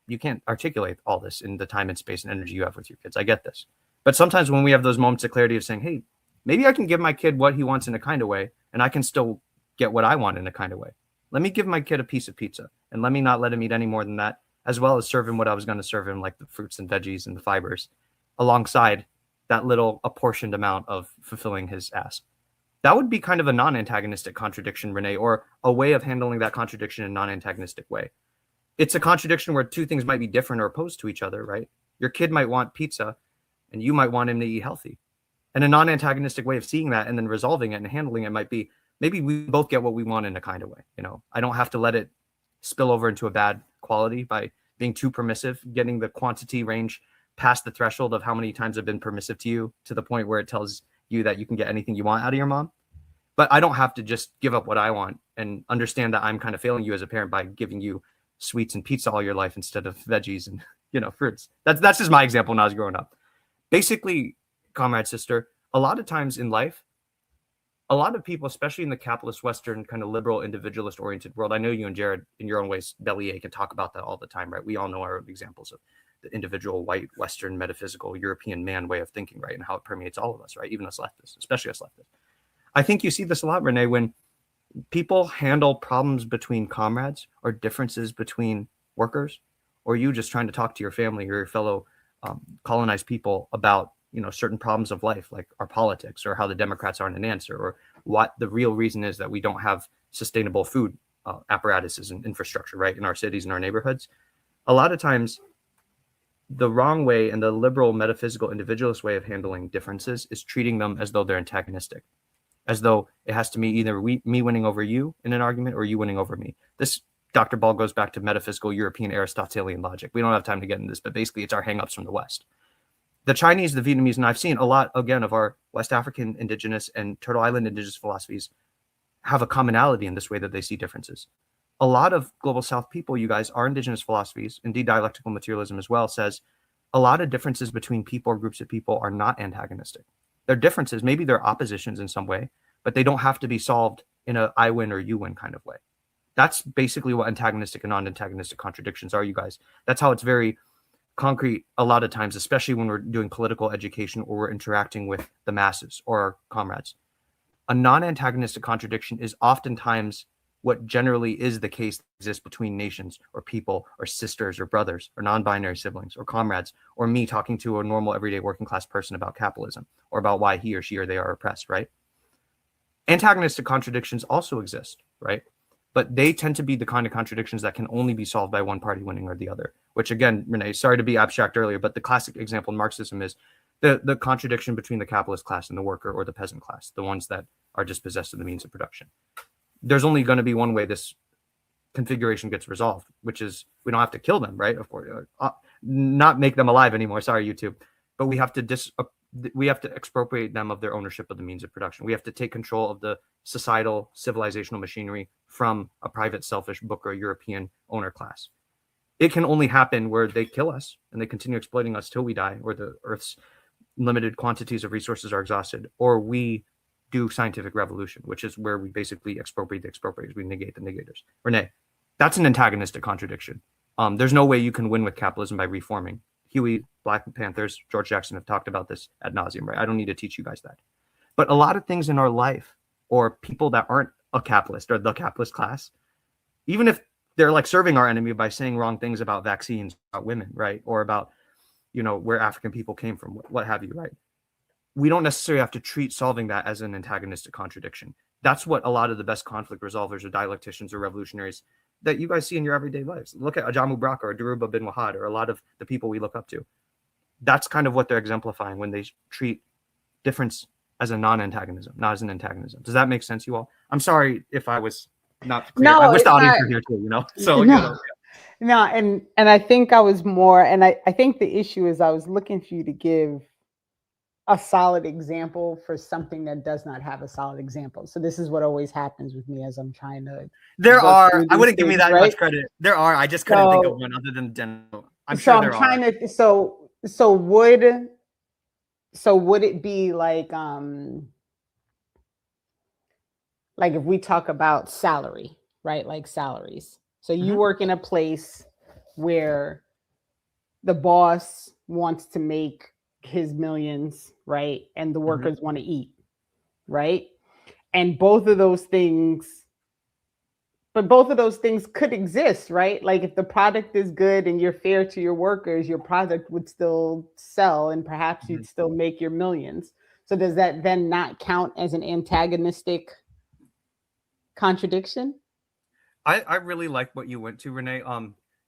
You can't articulate all this in the time and space and energy you have with your kids. I get this. But sometimes when we have those moments of clarity of saying, hey, maybe I can give my kid what he wants in a kind of way, and I can still get what I want in a kind of way. Let me give my kid a piece of pizza, and let me not let him eat any more than that, as well as serve him what I was going to serve him, like the fruits and veggies and the fibers, alongside that little apportioned amount of fulfilling his ask. That would be kind of a non-antagonistic contradiction, Renee, or a way of handling that contradiction in a non-antagonistic way. It's a contradiction where two things might be different or opposed to each other, right? Your kid might want pizza and you might want him to eat healthy. And a non-antagonistic way of seeing that and then resolving it and handling it might be, maybe we both get what we want in a kind of way. You know, I don't have to let it spill over into a bad quality by being too permissive, getting the quantity range past the threshold of how many times I've been permissive to you, to the point where it tells you that you can get anything you want out of your mom. But I don't have to just give up what I want and understand that I'm kind of failing you as a parent by giving you sweets and pizza all your life instead of veggies and, you know, fruits. That's just my example when I was growing up. Basically, comrade sister, a lot of times in life, a lot of people, especially in the capitalist, Western, kind of liberal, individualist oriented world, I know you and Jared in your own ways bellyache and talk about that all the time, right? We all know our examples of the individual white, Western, metaphysical, European man way of thinking, right? And how it permeates all of us, right? Even us leftists, especially us leftists. I think you see this a lot, Renee, when people handle problems between comrades or differences between workers, or you just trying to talk to your family or your fellow colonized people about, you know, certain problems of life, like our politics or how the Democrats aren't an answer, or what the real reason is that we don't have sustainable food apparatuses and infrastructure, right, in our cities and our neighborhoods. A lot of times, the wrong way and the liberal, metaphysical, individualist way of handling differences is treating them as though they're antagonistic, as though it has to be either me winning over you in an argument or you winning over me. This, Dr. Ball, goes back to metaphysical European Aristotelian logic. We don't have time to get into this, but basically it's our hangups from the West. The Chinese, the Vietnamese, and I've seen a lot, again, of our West African indigenous and Turtle Island indigenous philosophies have a commonality in this way that they see differences. A lot of Global South people, you guys, are indigenous philosophies, indeed dialectical materialism as well, says a lot of differences between people or groups of people are not antagonistic. They're differences, maybe they're oppositions in some way, but they don't have to be solved in a I win or you win kind of way. That's basically what antagonistic and non-antagonistic contradictions are, you guys. That's how it's very concrete a lot of times, especially when we're doing political education or we're interacting with the masses or our comrades. A non-antagonistic contradiction is oftentimes what generally is the case that exists between nations or people or sisters or brothers or non-binary siblings or comrades, or me talking to a normal everyday working class person about capitalism or about why he or she or they are oppressed, right? Antagonistic contradictions also exist, right? But they tend to be the kind of contradictions that can only be solved by one party winning or the other, which again, Renee, sorry to be abstract earlier, but the classic example in Marxism is the contradiction between the capitalist class and the worker or the peasant class, the ones that are dispossessed of the means of production. There's only going to be one way this configuration gets resolved, which is we don't have to kill them, right? Of course, not make them alive anymore. Sorry, YouTube, but we have to expropriate them of their ownership of the means of production. We have to take control of the societal civilizational machinery from a private, selfish Booker European owner class. It can only happen where they kill us and they continue exploiting us till we die, or the Earth's limited quantities of resources are exhausted, or we do scientific revolution, which is where we basically expropriate the expropriators, we negate the negators. Renee, that's an antagonistic contradiction. There's no way you can win with capitalism by reforming. Huey, Black Panthers, George Jackson have talked about this ad nauseum, right? I don't need to teach you guys that. But a lot of things in our life, or people that aren't a capitalist or the capitalist class, even if they're like serving our enemy by saying wrong things about vaccines, about women, right? Or about, where African people came from, what have you, right? We don't necessarily have to treat solving that as an antagonistic contradiction. That's what a lot of the best conflict resolvers or dialecticians or revolutionaries that you guys see in your everyday lives. Look at Ajamu Braka or Daruba bin Wahad or a lot of the people we look up to. That's kind of what they're exemplifying when they treat difference as a non-antagonism, not as an antagonism. Does that make sense, you all? I'm sorry if I was not clear. No, I wish the audience not, were here too, So, no, and I think I was more, and I think the issue is I was looking for you to give a solid example for something that does not have a solid example. So this is what always happens with me as I'm trying to. I wouldn't give me that much credit. There are. I just couldn't think of one other than general. I'm sure there are. So would it be like if we talk about salary, right? Like salaries. So you work in a place where the boss wants to make his millions, right? And the workers want to eat, right? And both of those things could exist, right? Like if the product is good and you're fair to your workers, your product would still sell and perhaps you'd still make your millions. So does that then not count as an antagonistic contradiction? I really like what you went to, Renee.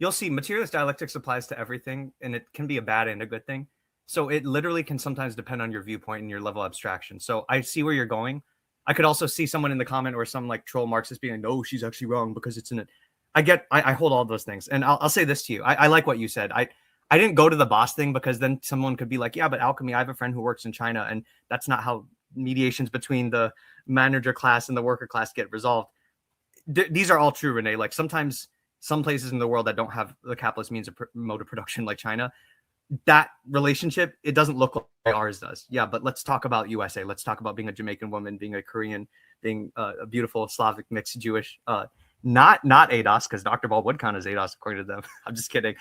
You'll see materialist dialectics applies to everything, and it can be a bad and a good thing. So it literally can sometimes depend on your viewpoint and your level of abstraction. So I see where you're going. I could also see someone in the comment or some like troll Marxist being like, no, she's actually wrong because it's in it. I hold all those things. And I'll say this to you. I like what you said. I didn't go to the boss thing because then someone could be like, yeah, but Alchemy, I have a friend who works in China, and that's not how mediations between the manager class and the worker class get resolved. These are all true, Renee. Like sometimes some places in the world that don't have the capitalist means of mode of production like China, that relationship, it doesn't look like ours does. Yeah, but let's talk about USA. Let's talk about being a Jamaican woman, being a Korean, being a beautiful Slavic mixed Jewish, not ADOS, because Dr. Ball would count as ADOS according to them. I'm just kidding.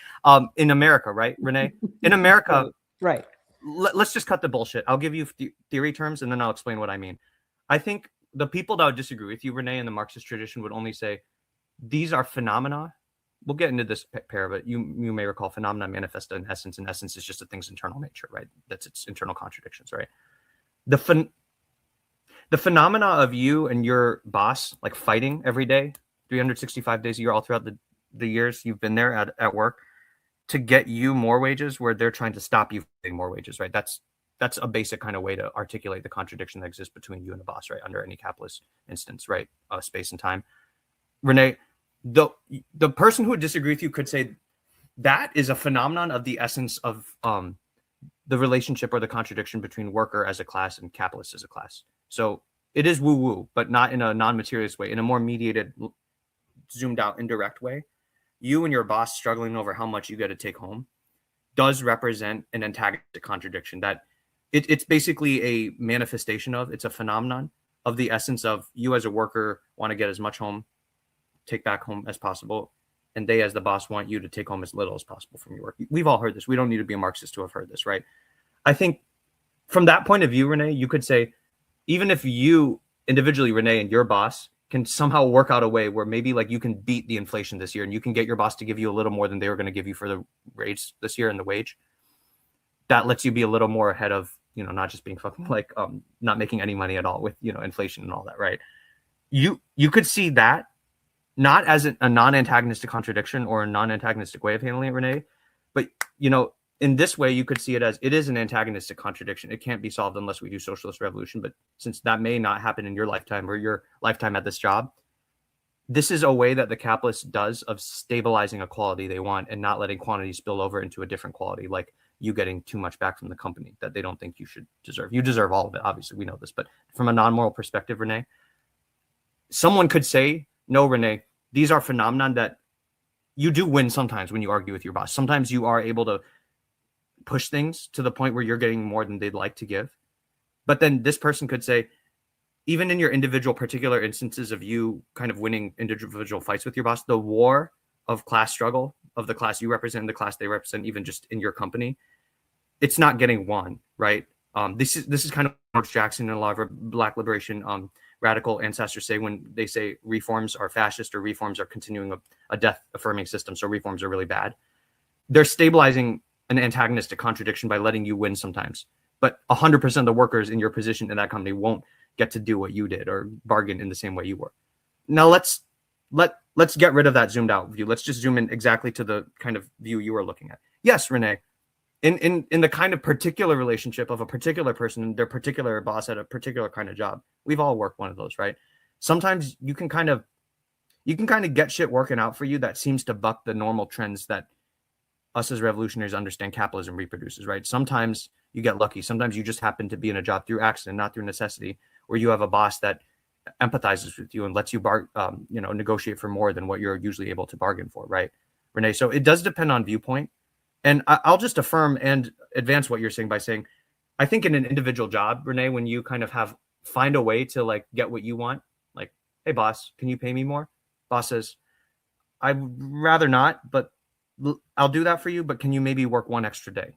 In America, right, Renee? In America, right. Let's just cut the bullshit. I'll give you theory terms and then I'll explain what I mean. I think the people that would disagree with you, Renee, in the Marxist tradition would only say these are phenomena. We'll get into this pair, but you may recall phenomena manifest in essence, and essence is just a thing's internal nature, right? That's its internal contradictions, right? The phenomena of you and your boss like fighting every day, 365 days a year, all throughout the years you've been there at work to get you more wages, where they're trying to stop you from getting more wages, right? That's a basic kind of way to articulate the contradiction that exists between you and the boss, right? Under any capitalist instance, right? Space and time. Renee, the person who would disagree with you could say that is a phenomenon of the essence of the relationship or the contradiction between worker as a class and capitalist as a class. So it is woo-woo, but not in a non-materialist way, in a more mediated, zoomed out, indirect way. You and your boss struggling over how much you get to take home does represent an antagonistic contradiction that it's basically a manifestation of, it's a phenomenon of the essence of you as a worker want to get as much home, take back home as possible, and they as the boss want you to take home as little as possible from your work. We've all heard this. We don't need to be a Marxist to have heard this, right? I think from that point of view, Renee, you could say, even if you individually, Renee, and your boss can somehow work out a way where maybe like you can beat the inflation this year and you can get your boss to give you a little more than they were going to give you for the raise this year and the wage, that lets you be a little more ahead of, not just being fucking like not making any money at all with, inflation and all that, right? You could see that not as a non-antagonistic contradiction or a non-antagonistic way of handling it, Renee, but, in this way, you could see it as it is an antagonistic contradiction. It can't be solved unless we do socialist revolution. But since that may not happen in your lifetime or your lifetime at this job, this is a way that the capitalist does of stabilizing a quality they want and not letting quantity spill over into a different quality, like you getting too much back from the company that they don't think you should deserve. You deserve all of it. Obviously, we know this. But from a non-moral perspective, Renee, someone could say, no, Renee, these are phenomenon that you do win sometimes when you argue with your boss. Sometimes you are able to push things to the point where you're getting more than they'd like to give. But then this person could say, even in your individual particular instances of you kind of winning individual fights with your boss, the war of class struggle of the class you represent, the class they represent, even just in your company, it's not getting won, right? This is kind of George Jackson and a lot of Black liberation radical ancestors say when they say reforms are fascist or reforms are continuing a death-affirming system, so reforms are really bad. They're stabilizing an antagonistic contradiction by letting you win sometimes. But 100% of the workers in your position in that company won't get to do what you did or bargain in the same way you were. Now let's get rid of that zoomed out view. Let's just zoom in exactly to the kind of view you are looking at. Yes, Renee, in the kind of particular relationship of a particular person and their particular boss at a particular kind of job, we've all worked one of those, right? Sometimes you can kind of get shit working out for you that seems to buck the normal trends that us as revolutionaries understand capitalism reproduces, right? Sometimes you get lucky. Sometimes you just happen to be in a job through accident, not through necessity, where you have a boss that empathizes with you and lets you negotiate for more than what you're usually able to bargain for, right, Renee? So it does depend on viewpoint. And I'll just affirm and advance what you're saying by saying, I think in an individual job, Renee, when you kind of find a way to like get what you want, like, hey boss, can you pay me more? Boss says, I'd rather not, but I'll do that for you, but can you maybe work one extra day,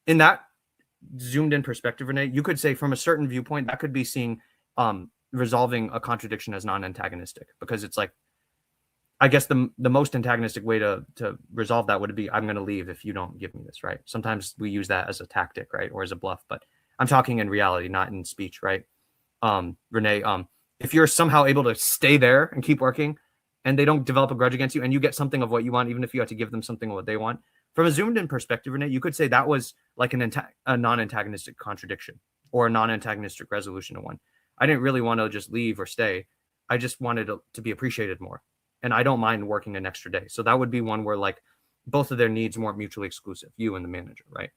In that zoomed in perspective, Renee, you could say from a certain viewpoint, that could be seeing resolving a contradiction as non-antagonistic, because it's like, I guess the most antagonistic way to resolve that would be, I'm going to leave if you don't give me this, right? Sometimes we use that as a tactic, right? Or as a bluff, but I'm talking in reality, not in speech, right? Renee, if you're somehow able to stay there and keep working and they don't develop a grudge against you and you get something of what you want, even if you have to give them something of what they want, from a zoomed in perspective, Renee, you could say that was like a non-antagonistic contradiction or a non-antagonistic resolution to one. I didn't really want to just leave or stay. I just wanted to be appreciated more. And I don't mind working an extra day. So that would be one where like both of their needs weren't mutually exclusive, you and the manager, right?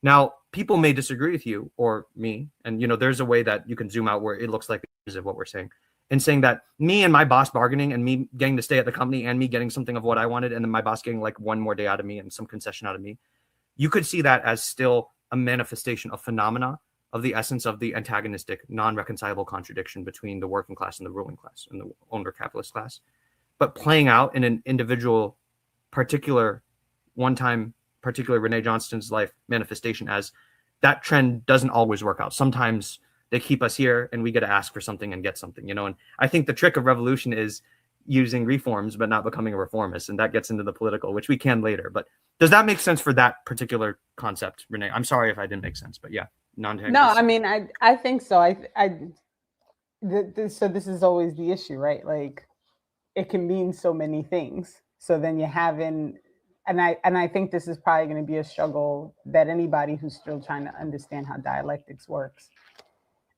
Now, people may disagree with you or me. And, there's a way that you can zoom out where it looks like the opposite of what we're saying. And saying that me and my boss bargaining and me getting to stay at the company and me getting something of what I wanted and then my boss getting like one more day out of me and some concession out of me, you could see that as still a manifestation of phenomena of the essence of the antagonistic, non-reconcilable contradiction between the working class and the ruling class and the owner capitalist class. But playing out in an individual, particular, one-time, particular Renee Johnston's life manifestation as that trend doesn't always work out. Sometimes they keep us here and we get to ask for something and get something, And I think the trick of revolution is using reforms, but not becoming a reformist. And that gets into the political, which we can later. But does that make sense for that particular concept, Renee? I'm sorry if I didn't make sense, but yeah. No, I mean, I think so. So this is always the issue, right? Like, it can mean so many things. So then you have and I think this is probably going to be a struggle that anybody who's still trying to understand how dialectics works.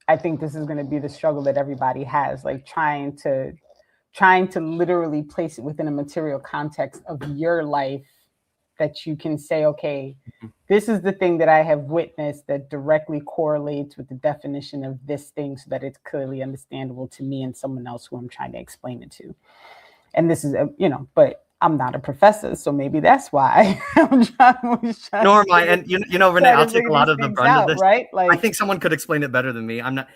I think this is going to be the struggle that everybody has, like trying to literally place it within a material context of your life that you can say, okay, this is the thing that I have witnessed that directly correlates with the definition of this thing so that it's clearly understandable to me and someone else who I'm trying to explain it to. And this is, but I'm not a professor, so maybe that's why I'm trying. Nor am I. And Renee, I'll take a lot of the brunt of this. Right? Like, I think someone could explain it better than me. I'm not.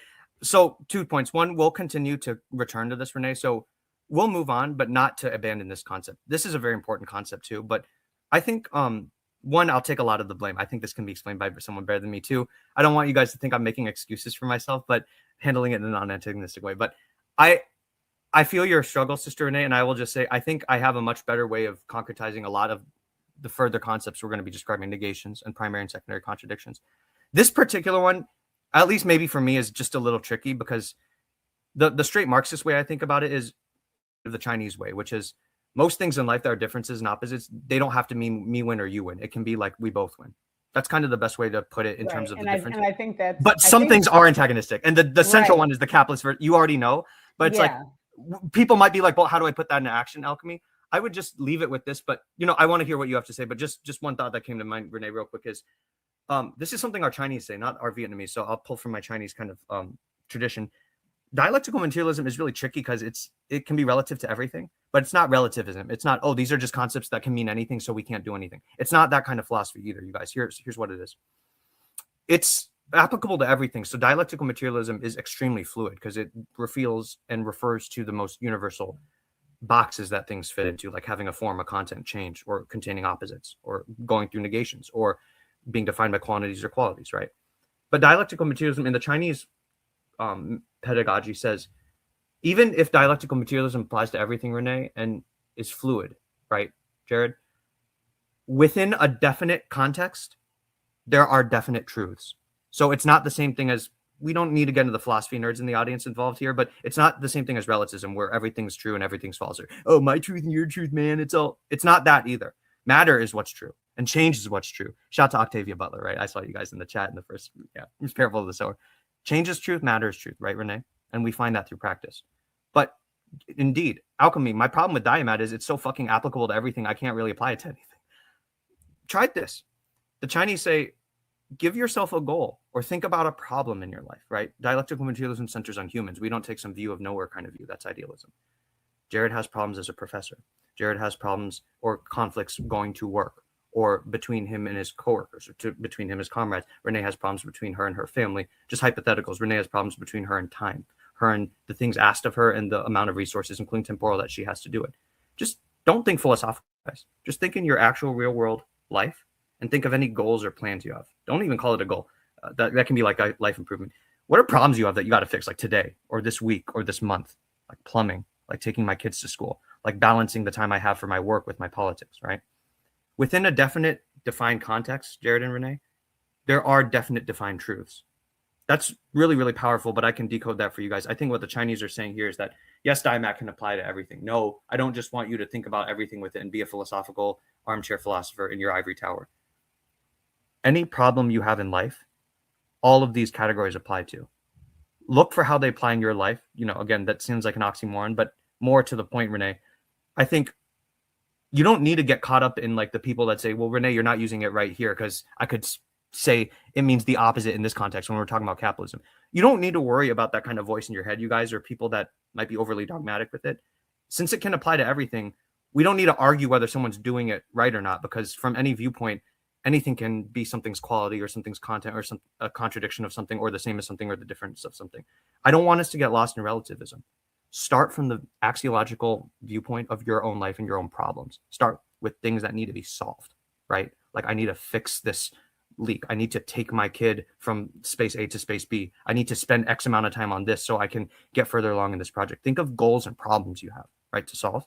So 2 points. One, we'll continue to return to this, Renee. So we'll move on, but not to abandon this concept. This is a very important concept too. But I think one, I'll take a lot of the blame. I think this can be explained by someone better than me too. I don't want you guys to think I'm making excuses for myself, but handling it in a non-antagonistic way. But I feel your struggle, Sister Renee, and I will just say, I think I have a much better way of concretizing a lot of the further concepts we're going to be describing, negations and primary and secondary contradictions. This particular one, at least maybe for me, is just a little tricky because the straight Marxist way I think about it is the Chinese way, which is most things in life that are differences and opposites, they don't have to mean me win or you win. It can be like we both win. That's kind of the best way to put it in terms of the difference. And I think that's. But some things are antagonistic, and the central one is the capitalist. You already know, but it's like people might be like, well, how do I put that into action, Alchemy? I would just leave it with this, but I want to hear what you have to say. But just one thought that came to mind, Renee, real quick is this is something our Chinese say, not our Vietnamese. So I'll pull from my Chinese kind of tradition. Dialectical materialism is really tricky because it can be relative to everything, but it's not relativism. It's not, oh, these are just concepts that can mean anything, so we can't do anything. It's not that kind of philosophy either, you guys. Here's what it is. It's applicable to everything. So dialectical materialism is extremely fluid because it reveals and refers to the most universal boxes that things fit into, like having a form, a content, change, or containing opposites, or going through negations, or being defined by quantities or qualities, right? But dialectical materialism in the Chinese pedagogy says, even if dialectical materialism applies to everything, Renee, and is fluid, right, Jared? Within a definite context, there are definite truths. So it's not the same thing as, we don't need to get into the philosophy nerds in the audience involved here, but it's not the same thing as relativism where everything's true and everything's false. Or, oh, my truth and your truth, man. It's not that either. Matter is what's true and change is what's true. Shout out to Octavia Butler, right? I saw you guys in the chat in the first, it was Parable of the Sower. Change is truth, matter is truth, right, Renee? And we find that through practice. But indeed, alchemy, my problem with Diamat is it's so fucking applicable to everything, I can't really apply it to anything. Try this. The Chinese say, give yourself a goal or think about a problem in your life, right? Dialectical materialism centers on humans. We don't take some view of nowhere kind of view. That's idealism. Jared has problems as a professor. Jared has problems or conflicts going to work or between him and his coworkers or between him and his comrades. Renee has problems between her and her family. Just hypotheticals. Renee has problems between her and time, her and the things asked of her and the amount of resources, including temporal, that she has to do it. Just don't think philosophical, guys. Just think in your actual real world life and think of any goals or plans you have. Don't even call it a goal. That can be like a life improvement. What are problems you have that you got to fix, like today or this week or this month? Like plumbing, like taking my kids to school, like balancing the time I have for my work with my politics, right? Within a definite defined context, Jared and Renee, there are definite defined truths. That's really, really powerful, but I can decode that for you guys. I think what the Chinese are saying here is that, yes, Diamat can apply to everything. No, I don't just want you to think about everything with it and be a philosophical armchair philosopher in your ivory tower. Any problem you have in life, all of these categories apply to. Look for how they apply in your life. You know, again, that seems like an oxymoron, but more to the point, Renee, I think you don't need to get caught up in like the people that say, well, Renee, you're not using it right here because I could say it means the opposite in this context when we're talking about capitalism. You don't need to worry about that kind of voice in your head, you guys, or people that might be overly dogmatic with it. Since it can apply to everything, we don't need to argue whether someone's doing it right or not, because from any viewpoint, anything can be something's quality or something's content or a contradiction of something or the same as something or the difference of something. I don't want us to get lost in relativism. Start from the axiological viewpoint of your own life and your own problems. Start with things that need to be solved, right? Like, I need to fix this leak. I need to take my kid from space A to space B. I need to spend X amount of time on this so I can get further along in this project. Think of goals and problems you have, right, to solve.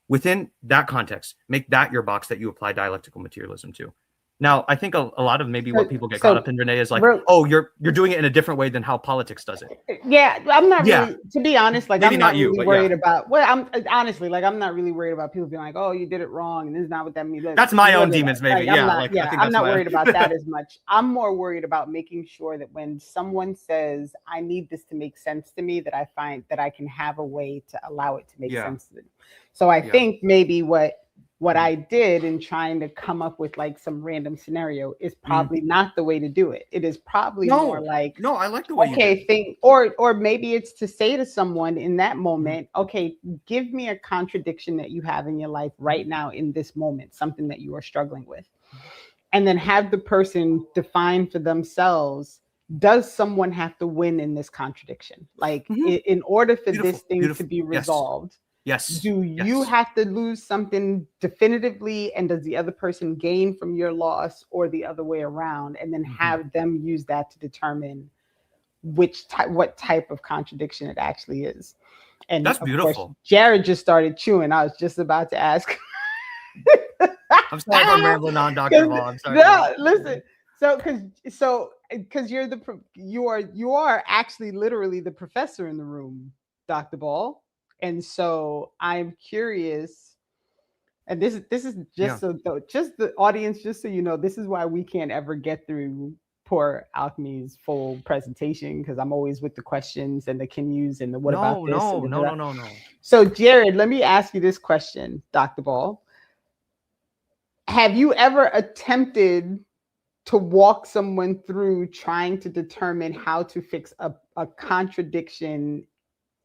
Within that context, make that your box that you apply dialectical materialism to. Now, I think a lot of maybe what people get caught up in, Renee, is like, oh, you're doing it in a different way than how politics does it. Yeah, I'm not really, to be honest, like, maybe I'm not you, really worried about, well, I'm honestly, like, I'm not really worried about people being like, oh, you did it wrong, and this is not what that means. That's my own demons, maybe. Like, I'm not worried about that as much. I'm more worried about making sure that when someone says, I need this to make sense to me, that I find that I can have a way to allow it to make sense to me. So I think maybe what I did in trying to come up with like some random scenario is probably not the way to do it. It is probably more like, no, I like the way you think, or maybe it's to say to someone in that moment, okay, give me a contradiction that you have in your life right now in this moment, something that you are struggling with. And then have the person define for themselves, does someone have to win in this contradiction? Like in order for this thing to be resolved, do you have to lose something definitively, and does the other person gain from your loss, or the other way around? And then have them use that to determine what type of contradiction it actually is. And that's beautiful. Course, Jared just started chewing. I was just about to ask. I'm sorry if I'm rambling on, Dr. Ball. I'm sorry. No, listen. Because you are actually literally the professor in the room, Dr. Ball. And so I'm curious, and this is just just the audience, just so you know, this is why we can't ever get through poor Alchemy's full presentation, because I'm always with the questions and the can use and the what about this. No. So Jared, let me ask you this question, Dr. Ball. Have you ever attempted to walk someone through trying to determine how to fix a contradiction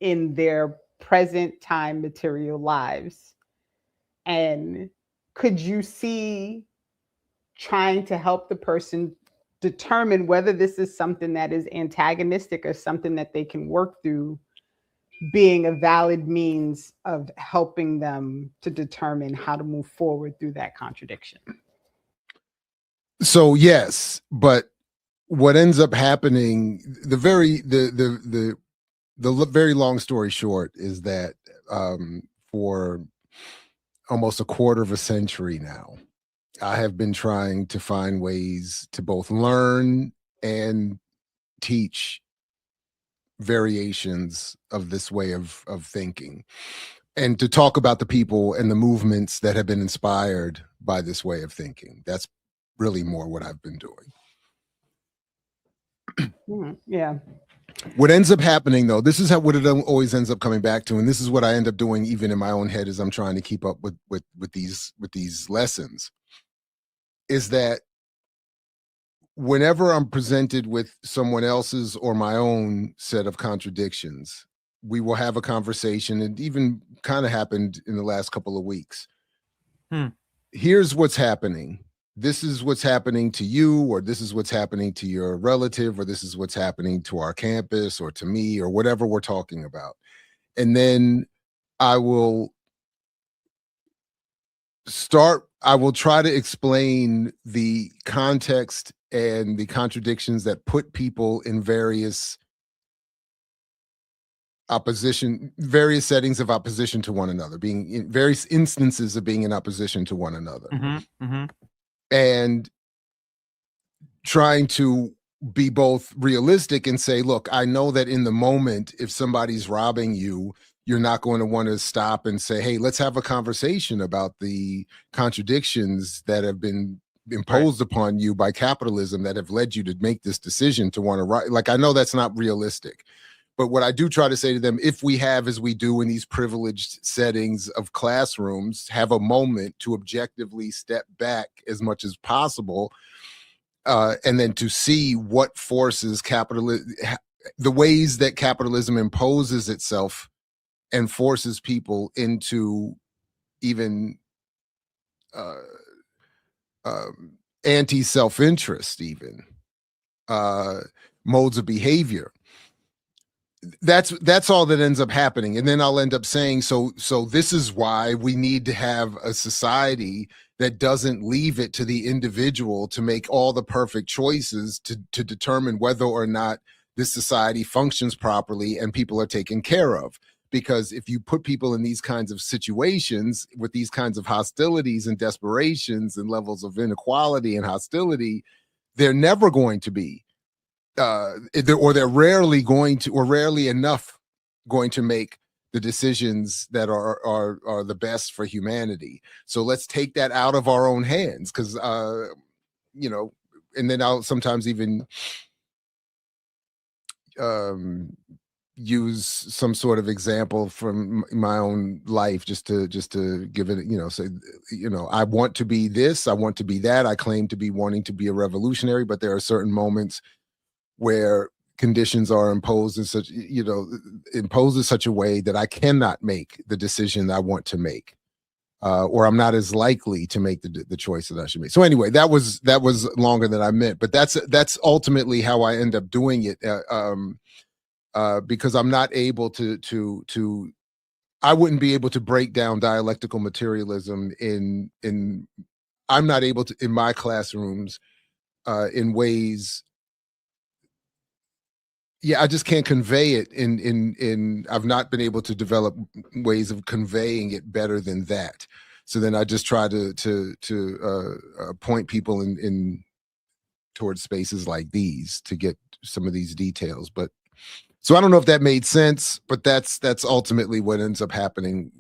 in their present time material lives? And could you see trying to help the person determine whether this is something that is antagonistic or something that they can work through, being a valid means of helping them to determine how to move forward through that contradiction? So yes, but what ends up happening, the very long story short is that for almost a quarter of a century now, I have been trying to find ways to both learn and teach variations of this way of thinking, and to talk about the people and the movements that have been inspired by this way of thinking. That's really more what I've been doing. Yeah. What ends up happening, though, this is what it always ends up coming back to, and this is what I end up doing even in my own head as I'm trying to keep up with these lessons, is that whenever I'm presented with someone else's or my own set of contradictions, we will have a conversation. It even kind of happened in the last couple of weeks. Here's what's happening. This is what's happening to you, or this is what's happening to your relative, or this is what's happening to our campus or to me, or whatever we're talking about. And then I will try to explain the context and the contradictions that put people in various settings of opposition to one another, being in various instances of being in opposition to one another. And trying to be both realistic and say, look, I know that in the moment, if somebody's robbing you, you're not going to want to stop and say, hey, let's have a conversation about the contradictions that have been imposed upon you by capitalism that have led you to make this decision to want to write. Like, I know that's not realistic. But what I do try to say to them, if we have, as we do in these privileged settings of classrooms, have a moment to objectively step back as much as possible, and then to see what forces the ways that capitalism imposes itself and forces people into even anti-self-interest, even modes of behavior. That's all that ends up happening. And then I'll end up saying, so this is why we need to have a society that doesn't leave it to the individual to make all the perfect choices to determine whether or not this society functions properly and people are taken care of. Because if you put people in these kinds of situations with these kinds of hostilities and desperations and levels of inequality and hostility, they're never going to be they're rarely going to, or rarely enough going to make the decisions that are the best for humanity. So let's take that out of our own hands, because and then I'll sometimes even use some sort of example from my own life just to give it, say, I want to be this, I want to be that, I claim to be wanting to be a revolutionary, but there are certain moments where conditions are imposed in such a way that I cannot make the decision I want to make, or I'm not as likely to make the choice that I should make. So anyway, that was longer than I meant, but that's ultimately how I end up doing it, because I'm not able to I wouldn't be able to break down dialectical materialism I'm not able to in my classrooms in ways. Yeah, I just can't convey it I've not been able to develop ways of conveying it better than that. So then I just try to point people in towards spaces like these to get some of these details. But so I don't know if that made sense, but that's ultimately what ends up happening.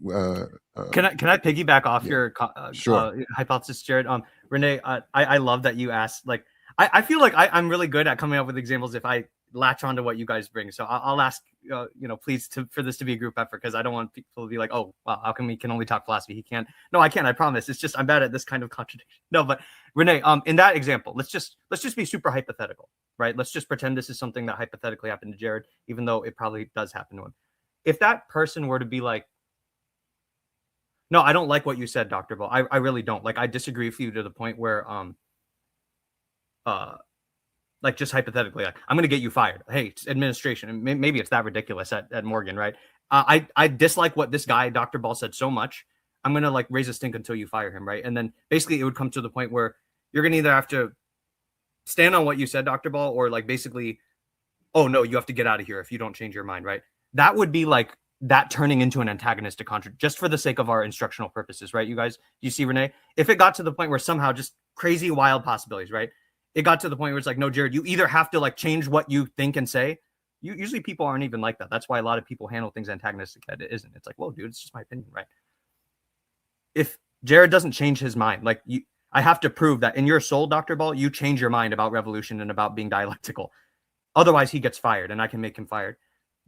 Can I piggyback off your sure. Hypothesis, Jared? Renee, I love that you asked. Like, I feel like I'm really good at coming up with examples if I latch on to what you guys bring. So I'll ask, please for this to be a group effort, because I don't want people to be like, oh, wow, Alchemy can only talk philosophy. He can't. No, I can't. I promise. It's just I'm bad at this kind of contradiction. No, but Renee, in that example, let's just be super hypothetical, right? Let's just pretend this is something that hypothetically happened to Jared, even though it probably does happen to him. If that person were to be like, no, I don't like what you said, Dr. Ball. I really don't. Like, I disagree with you to the point where like, just hypothetically, like, I'm going to get you fired. Hey, it's administration. And maybe it's that ridiculous at Morgan, right? I dislike what this guy, Dr. Ball, said so much. I'm going to like raise a stink until you fire him, right? And then basically it would come to the point where you're going to either have to stand on what you said, Dr. Ball, or like basically, oh no, you have to get out of here if you don't change your mind, right? That would be like that turning into an antagonistic contradiction, just for the sake of our instructional purposes, right? You guys, you see, Renee, if it got to the point where somehow just crazy, wild possibilities, right? It got to the point where it's like, no, Jared, you either have to like change what you think and say. Usually people aren't even like that. That's why a lot of people handle things antagonistic. It isn't. It's like, whoa, dude, it's just my opinion, right? If Jared doesn't change his mind, like I have to prove that in your soul, Dr. Ball, you change your mind about revolution and about being dialectical. Otherwise, he gets fired, and I can make him fired.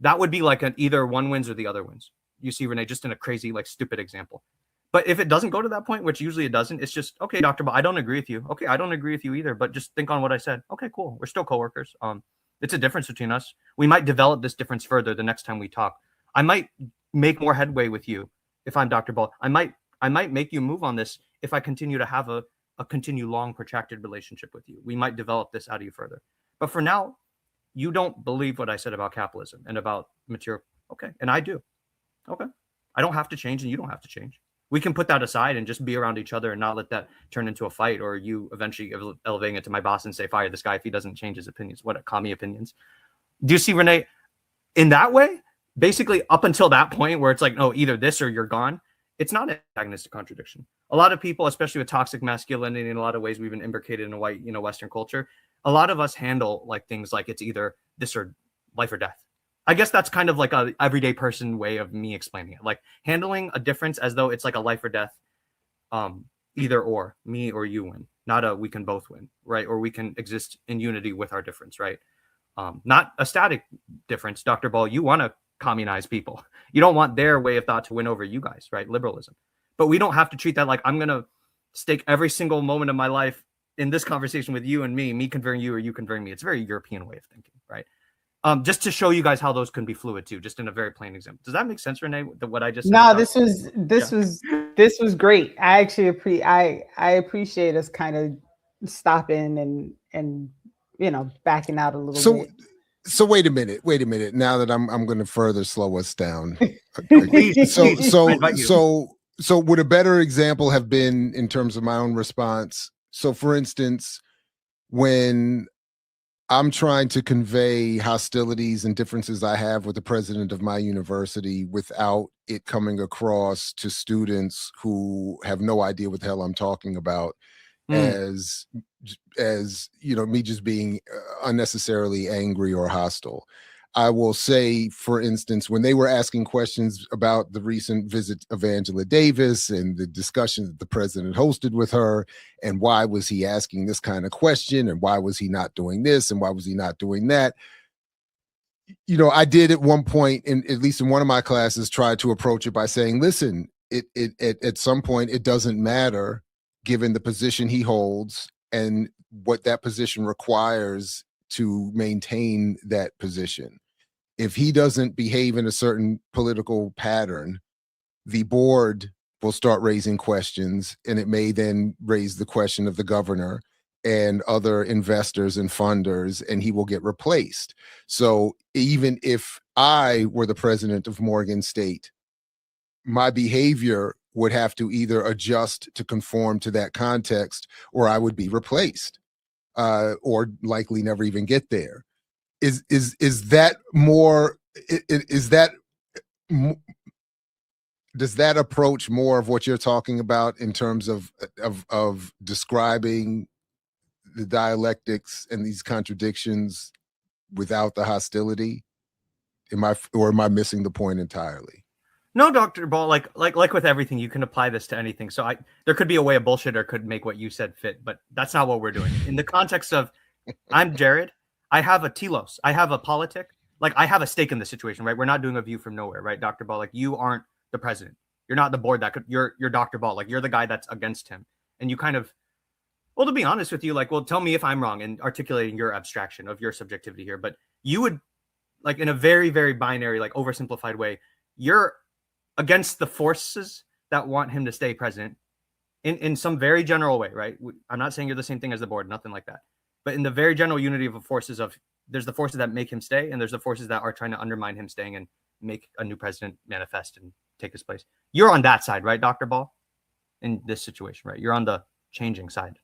That would be like an either one wins or the other wins. You see, Renee, just in a crazy, like stupid example. But if it doesn't go to that point, which usually it doesn't, it's just, okay, Dr. Ball, I don't agree with you. Okay, I don't agree with you either, but just think on what I said. Okay, cool. We're still coworkers. It's a difference between us. We might develop this difference further the next time we talk. I might make more headway with you if I'm Dr. Ball. I might make you move on this if I continue to have a continue long, protracted relationship with you. We might develop this out of you further. But for now, you don't believe what I said about capitalism and about material. Okay, and I do. Okay, I don't have to change, and you don't have to change. We can put that aside and just be around each other and not let that turn into a fight, or you eventually elevating it to my boss and say, fire this guy if he doesn't change his opinions. What commie opinions? Do you see, Renee? In that way, basically up until that point where it's like, no, either this or you're gone, it's not an antagonistic contradiction. A lot of people, especially with toxic masculinity, in a lot of ways we've been imbricated in a white, Western culture. A lot of us handle like things like it's either this or life or death. I guess that's kind of like a everyday person way of me explaining it. Like handling a difference as though it's like a life or death, either or, me or you win, not a we can both win, right? Or we can exist in unity with our difference, right? Not a static difference. Dr. Ball, you want to communize people. You don't want their way of thought to win over you guys, right? Liberalism. But we don't have to treat that like I'm going to stake every single moment of my life in this conversation with you and me converting you or you converting me. It's a very European way of thinking, right? Just to show you guys how those can be fluid too, just in a very plain example. Does that make sense, Renee? What I just said? No, this was great. I actually I appreciate us kind of stopping and backing out a little bit. So wait a minute. Now that I'm going to further slow us down. Please, So would a better example have been in terms of my own response? So for instance, when I'm trying to convey hostilities and differences I have with the president of my university without it coming across to students who have no idea what the hell I'm talking about as me just being unnecessarily angry or hostile. I will say, for instance, when they were asking questions about the recent visit of Angela Davis and the discussion that the president hosted with her, and why was he asking this kind of question, and why was he not doing this, and why was he not doing that? I did at one point, at least in one of my classes, try to approach it by saying, listen, at some point, it doesn't matter, given the position he holds and what that position requires to maintain that position. If he doesn't behave in a certain political pattern, the board will start raising questions, and it may then raise the question of the governor and other investors and funders, and he will get replaced. So even if I were the president of Morgan State, my behavior would have to either adjust to conform to that context, or I would be replaced, or likely never even get there. Is that more? Does that approach more of what you're talking about in terms of describing the dialectics and these contradictions without the hostility? Am I missing the point entirely? No, Dr. Ball, like with everything, you can apply this to anything. So there could be a way a bullshitter could make what you said fit, but that's not what we're doing. In the context of, I'm Jared, I have a telos, I have a politic, like I have a stake in the situation, right? We're not doing a view from nowhere, right, Dr. Ball? Like you aren't the president. You're not the board you're Dr. Ball. Like you're the guy that's against him. And you kind of, well, to be honest with you, like, well, tell me if I'm wrong in articulating your abstraction of your subjectivity here. But you would, like in a very, very binary, like oversimplified way, you're against the forces that want him to stay president in some very general way, right? I'm not saying you're the same thing as the board, nothing like that. But in the very general unity of the forces of, there's the forces that make him stay, and there's the forces that are trying to undermine him staying and make a new president manifest and take his place. You're on that side, right, Dr. Ball? In this situation, right? You're on the changing side.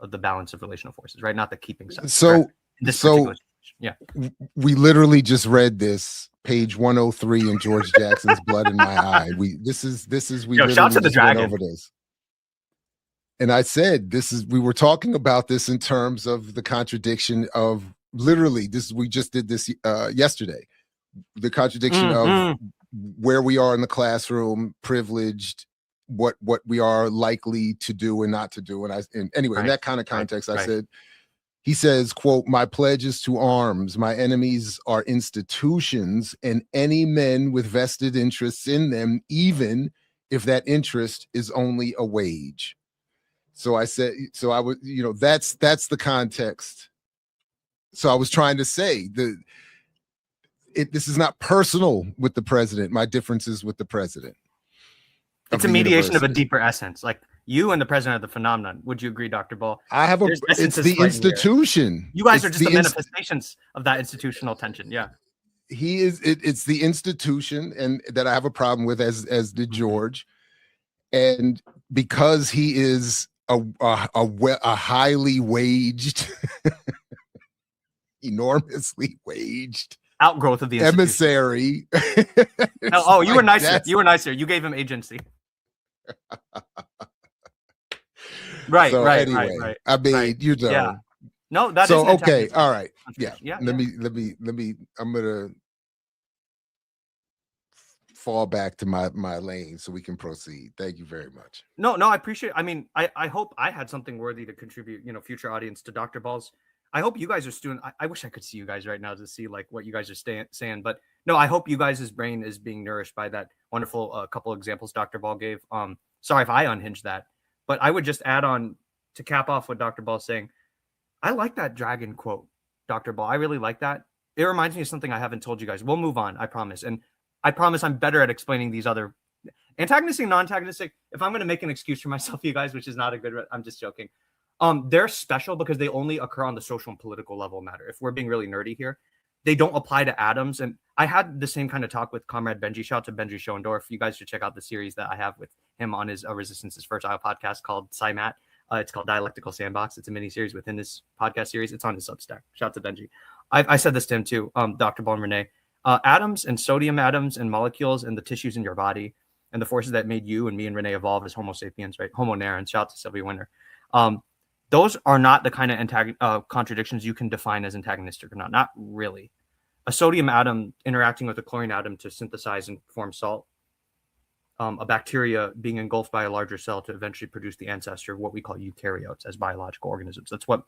of the balance of relational forces, right? Not the keeping side. So, correct? In this particular situation. Yeah. We literally just read this, page 103 in George Jackson's Blood in My Eye. We Yo, shout to the just went dragon. over this. And I said, we were talking about this in terms of the contradiction of literally we just did this yesterday. The contradiction of where we are in the classroom, privileged, what we are likely to do and not to do. And anyway, in that kind of context, I said, he says, quote, "My pledge is to arms. My enemies are institutions and any men with vested interests in them, even if that interest is only a wage." So I said, so I would, that's the context. So I was trying to say this is not personal with the president. My differences with the president. It's a mediation of a deeper essence. Like you and the president are the phenomenon. Would you agree, Dr. Ball? It's the institution. You guys are just the manifestations of that institutional tension. Yeah. He is. It's the institution, and that I have a problem with, as did George, and because he is a highly waged, enormously waged outgrowth of the emissary. Oh, you were nicer. You were nicer. You gave him agency. Right. I mean, you know. Yeah. No, that is so okay. All right. Yeah. Let me. I'm gonna fall back to my lane so we can proceed. Thank you very much. No, I appreciate. I mean, I hope I had something worthy to contribute. Future audience to Dr. Ball's. I hope you guys are student. I wish I could see you guys right now to see like what you guys are saying. But no, I hope you guys' brain is being nourished by that wonderful couple examples Dr. Ball gave. Sorry if I unhinged that, but I would just add on to cap off what Dr. Ball's saying. I like that dragon quote, Dr. Ball. I really like that. It reminds me of something I haven't told you guys. We'll move on, I promise. And I promise I'm better at explaining these other antagonistic, non-antagonistic. If I'm going to make an excuse for myself, you guys, which is not a good, I'm just joking. They're special because they only occur on the social and political level matter. If we're being really nerdy here, they don't apply to atoms. And I had the same kind of talk with Comrade Benji. Shout out to Benji Schoendorf. You guys should check out the series that I have with him on his Resistance's Fertile podcast called SciMat. It's called Dialectical Sandbox. It's a mini series within this podcast series. It's on his Substack. Shout out to Benji. I said this to him too, Dr. Ball and Renee. Atoms and sodium atoms and molecules and the tissues in your body and the forces that made you and me and Renee evolve as Homo sapiens, right? Homo narrans. Shout out to Sylvia Winter. Those are not the kind of contradictions you can define as antagonistic or not. Not really. A sodium atom interacting with a chlorine atom to synthesize and form salt. A bacteria being engulfed by a larger cell to eventually produce the ancestor of what we call eukaryotes as biological organisms. That's what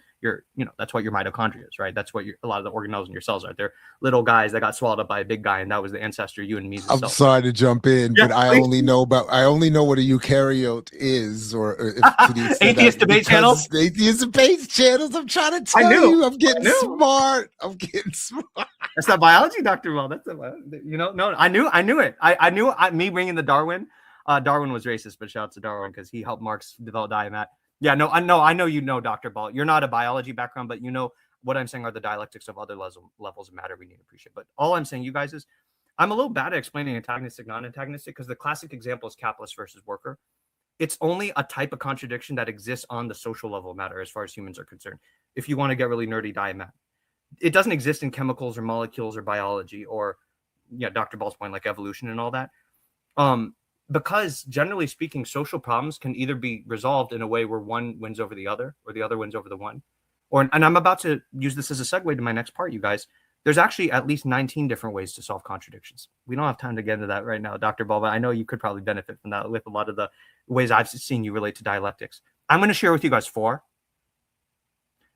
that's what your mitochondria is, right? That's what a lot of the organelles in your cells are. They're little guys that got swallowed up by a big guy, and that was the ancestor you and me. I'm sorry to jump in, but I only know what a eukaryote is, or if to the atheist debate channels. Atheist debate channels. I'm trying to tell you, I'm getting smart. That's not biology, Dr. Ball. That's no. I knew it. I knew me bringing the Darwin. Darwin was racist, but shout out to Darwin because he helped Marx develop diamat. Yeah, no, I know you know, Dr. Ball. You're not a biology background, but you know what I'm saying are the dialectics of other levels of matter we need to appreciate. But all I'm saying, you guys, is I'm a little bad at explaining antagonistic, non-antagonistic because the classic example is capitalist versus worker. It's only a type of contradiction that exists on the social level of matter as far as humans are concerned. If you want to get really nerdy, diamat. It doesn't exist in chemicals or molecules or biology or, Dr. Ball's point, like evolution and all that. Because generally speaking, social problems can either be resolved in a way where one wins over the other or the other wins over the one. And I'm about to use this as a segue to my next part, you guys. There's actually at least 19 different ways to solve contradictions. We don't have time to get into that right now, Dr. Ball, but I know you could probably benefit from that with a lot of the ways I've seen you relate to dialectics. I'm going to share with you guys 4.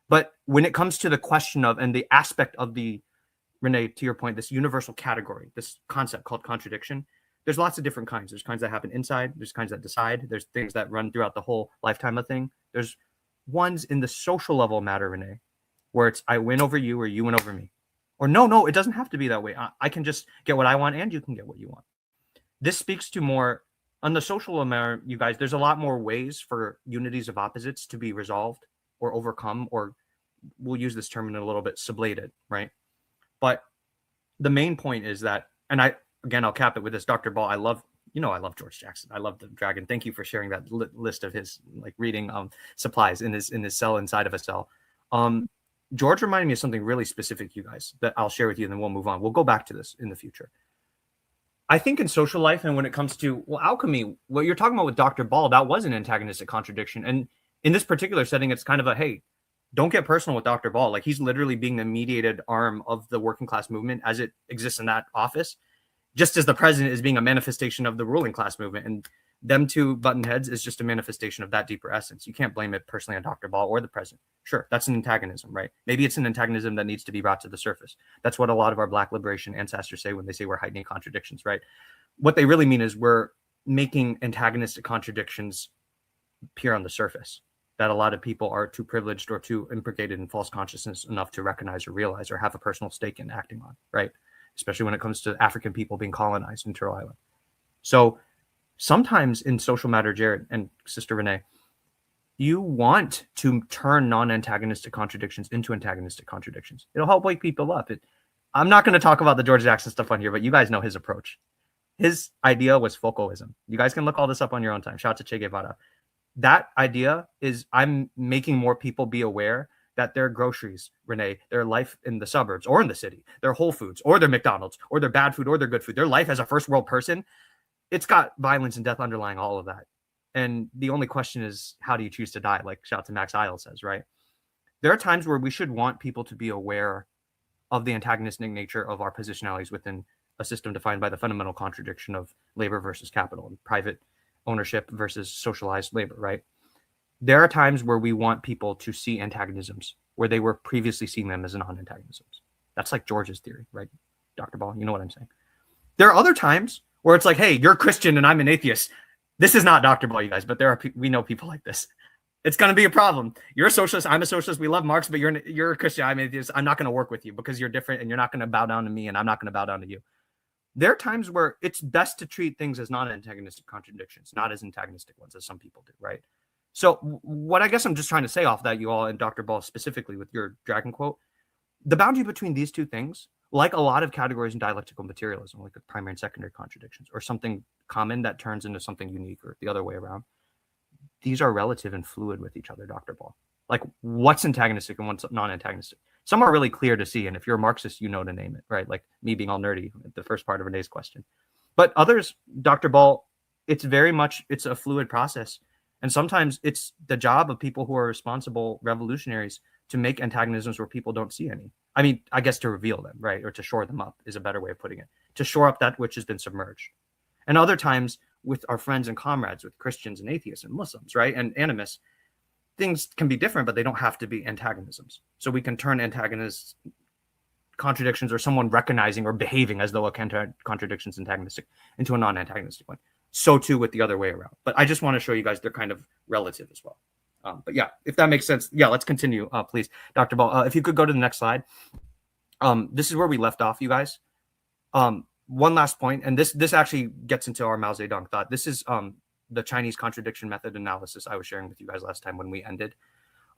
But when it comes to the question of and the aspect of the, Renee, to your point, this universal category, this concept called contradiction, there's lots of different kinds. There's kinds that happen inside. There's kinds that decide. There's things that run throughout the whole lifetime of thing. There's ones in the social level matter, Renee, where it's I win over you or you win over me. Or no, it doesn't have to be that way. I can just get what I want and you can get what you want. This speaks to more on the social matter, you guys. There's a lot more ways for unities of opposites to be resolved or overcome, or we'll use this term in a little bit, sublated, right? But the main point is that, and I'll cap it with this, Dr. Ball, I love you know I love George Jackson. I love the Dragon. Thank you for sharing that list of his like reading supplies in his cell inside of a cell. George reminded me of something really specific, you guys, that I'll share with you, and then we'll move on. We'll go back to this in the future. I think in social life, and when it comes to alchemy, what you're talking about with Dr. Ball, that was an antagonistic contradiction. And in this particular setting, it's kind of a, hey, don't get personal with Dr. Ball. Like, he's literally being the mediated arm of the working class movement as it exists in that office, just as the president is being a manifestation of the ruling class movement. And them two button heads is just a manifestation of that deeper essence. You can't blame it personally on Dr. Ball or the president. Sure, that's an antagonism, right? Maybe it's an antagonism that needs to be brought to the surface. That's what a lot of our Black liberation ancestors say when they say we're heightening contradictions, right? What they really mean is we're making antagonistic contradictions appear on the surface that a lot of people are too privileged or too implicated in false consciousness enough to recognize or realize or have a personal stake in acting on, right? Especially when it comes to African people being colonized in Turtle Island. So sometimes in social matter, Jared and Sister Renee, you want to turn non-antagonistic contradictions into antagonistic contradictions. It'll help wake people up. I'm not going to talk about the George Jackson stuff on here, but you guys know his approach. His idea was focalism. You guys can look all this up on your own time. Shout out to Che Guevara. That idea is I'm making more people be aware that their groceries, Renee, their life in the suburbs or in the city, their Whole Foods or their McDonald's or their bad food or their good food, their life as a first world person, it's got violence and death underlying all of that. And the only question is, how do you choose to die? Like shout out to Max Isle says, right? There are times where we should want people to be aware of the antagonistic nature of our positionalities within a system defined by the fundamental contradiction of labor versus capital and private ownership versus socialized labor, right? There are times where we want people to see antagonisms where they were previously seeing them as non-antagonisms. That's like George's theory, right? Dr. Ball, you know what I'm saying? There are other times where it's like, hey, you're a Christian and I'm an atheist. This is not Dr. Ball, you guys, but we know people like this. It's going to be a problem. You're a socialist. I'm a socialist. We love Marx, but you're a Christian. I'm an atheist. I'm not going to work with you because you're different and you're not going to bow down to me and I'm not going to bow down to you. There are times where it's best to treat things as non-antagonistic contradictions, not as antagonistic ones, as some people do, right? So what I guess I'm just trying to say off that, you all, and Dr. Ball specifically with your Dragon quote, the boundary between these two things, like a lot of categories in dialectical materialism, like primary and secondary contradictions, or something common that turns into something unique or the other way around, these are relative and fluid with each other, Dr. Ball. Like what's antagonistic and what's non-antagonistic. Some are really clear to see, and if you're a Marxist, you know to name it, right? Like me being all nerdy at the first part of Renee's question. But others, Dr. Ball, it's a fluid process. And sometimes it's the job of people who are responsible revolutionaries to make antagonisms where people don't see any. I mean, I guess to reveal them, right? Or to shore them up is a better way of putting it. To shore up that which has been submerged. And other times with our friends and comrades, with Christians and atheists and Muslims, right? And animists, things can be different, but they don't have to be antagonisms. So we can turn antagonists, contradictions, or someone recognizing or behaving as though a contradiction is antagonistic into a non-antagonistic one. So too with the other way around. But I just want to show you guys they're kind of relative as well. But yeah, if that makes sense. Yeah, let's continue, please. Dr. Ball, if you could go to the next slide. This is where we left off, you guys. One last point, and this actually gets into our Mao Zedong thought. This is the Chinese contradiction method analysis I was sharing with you guys last time when we ended.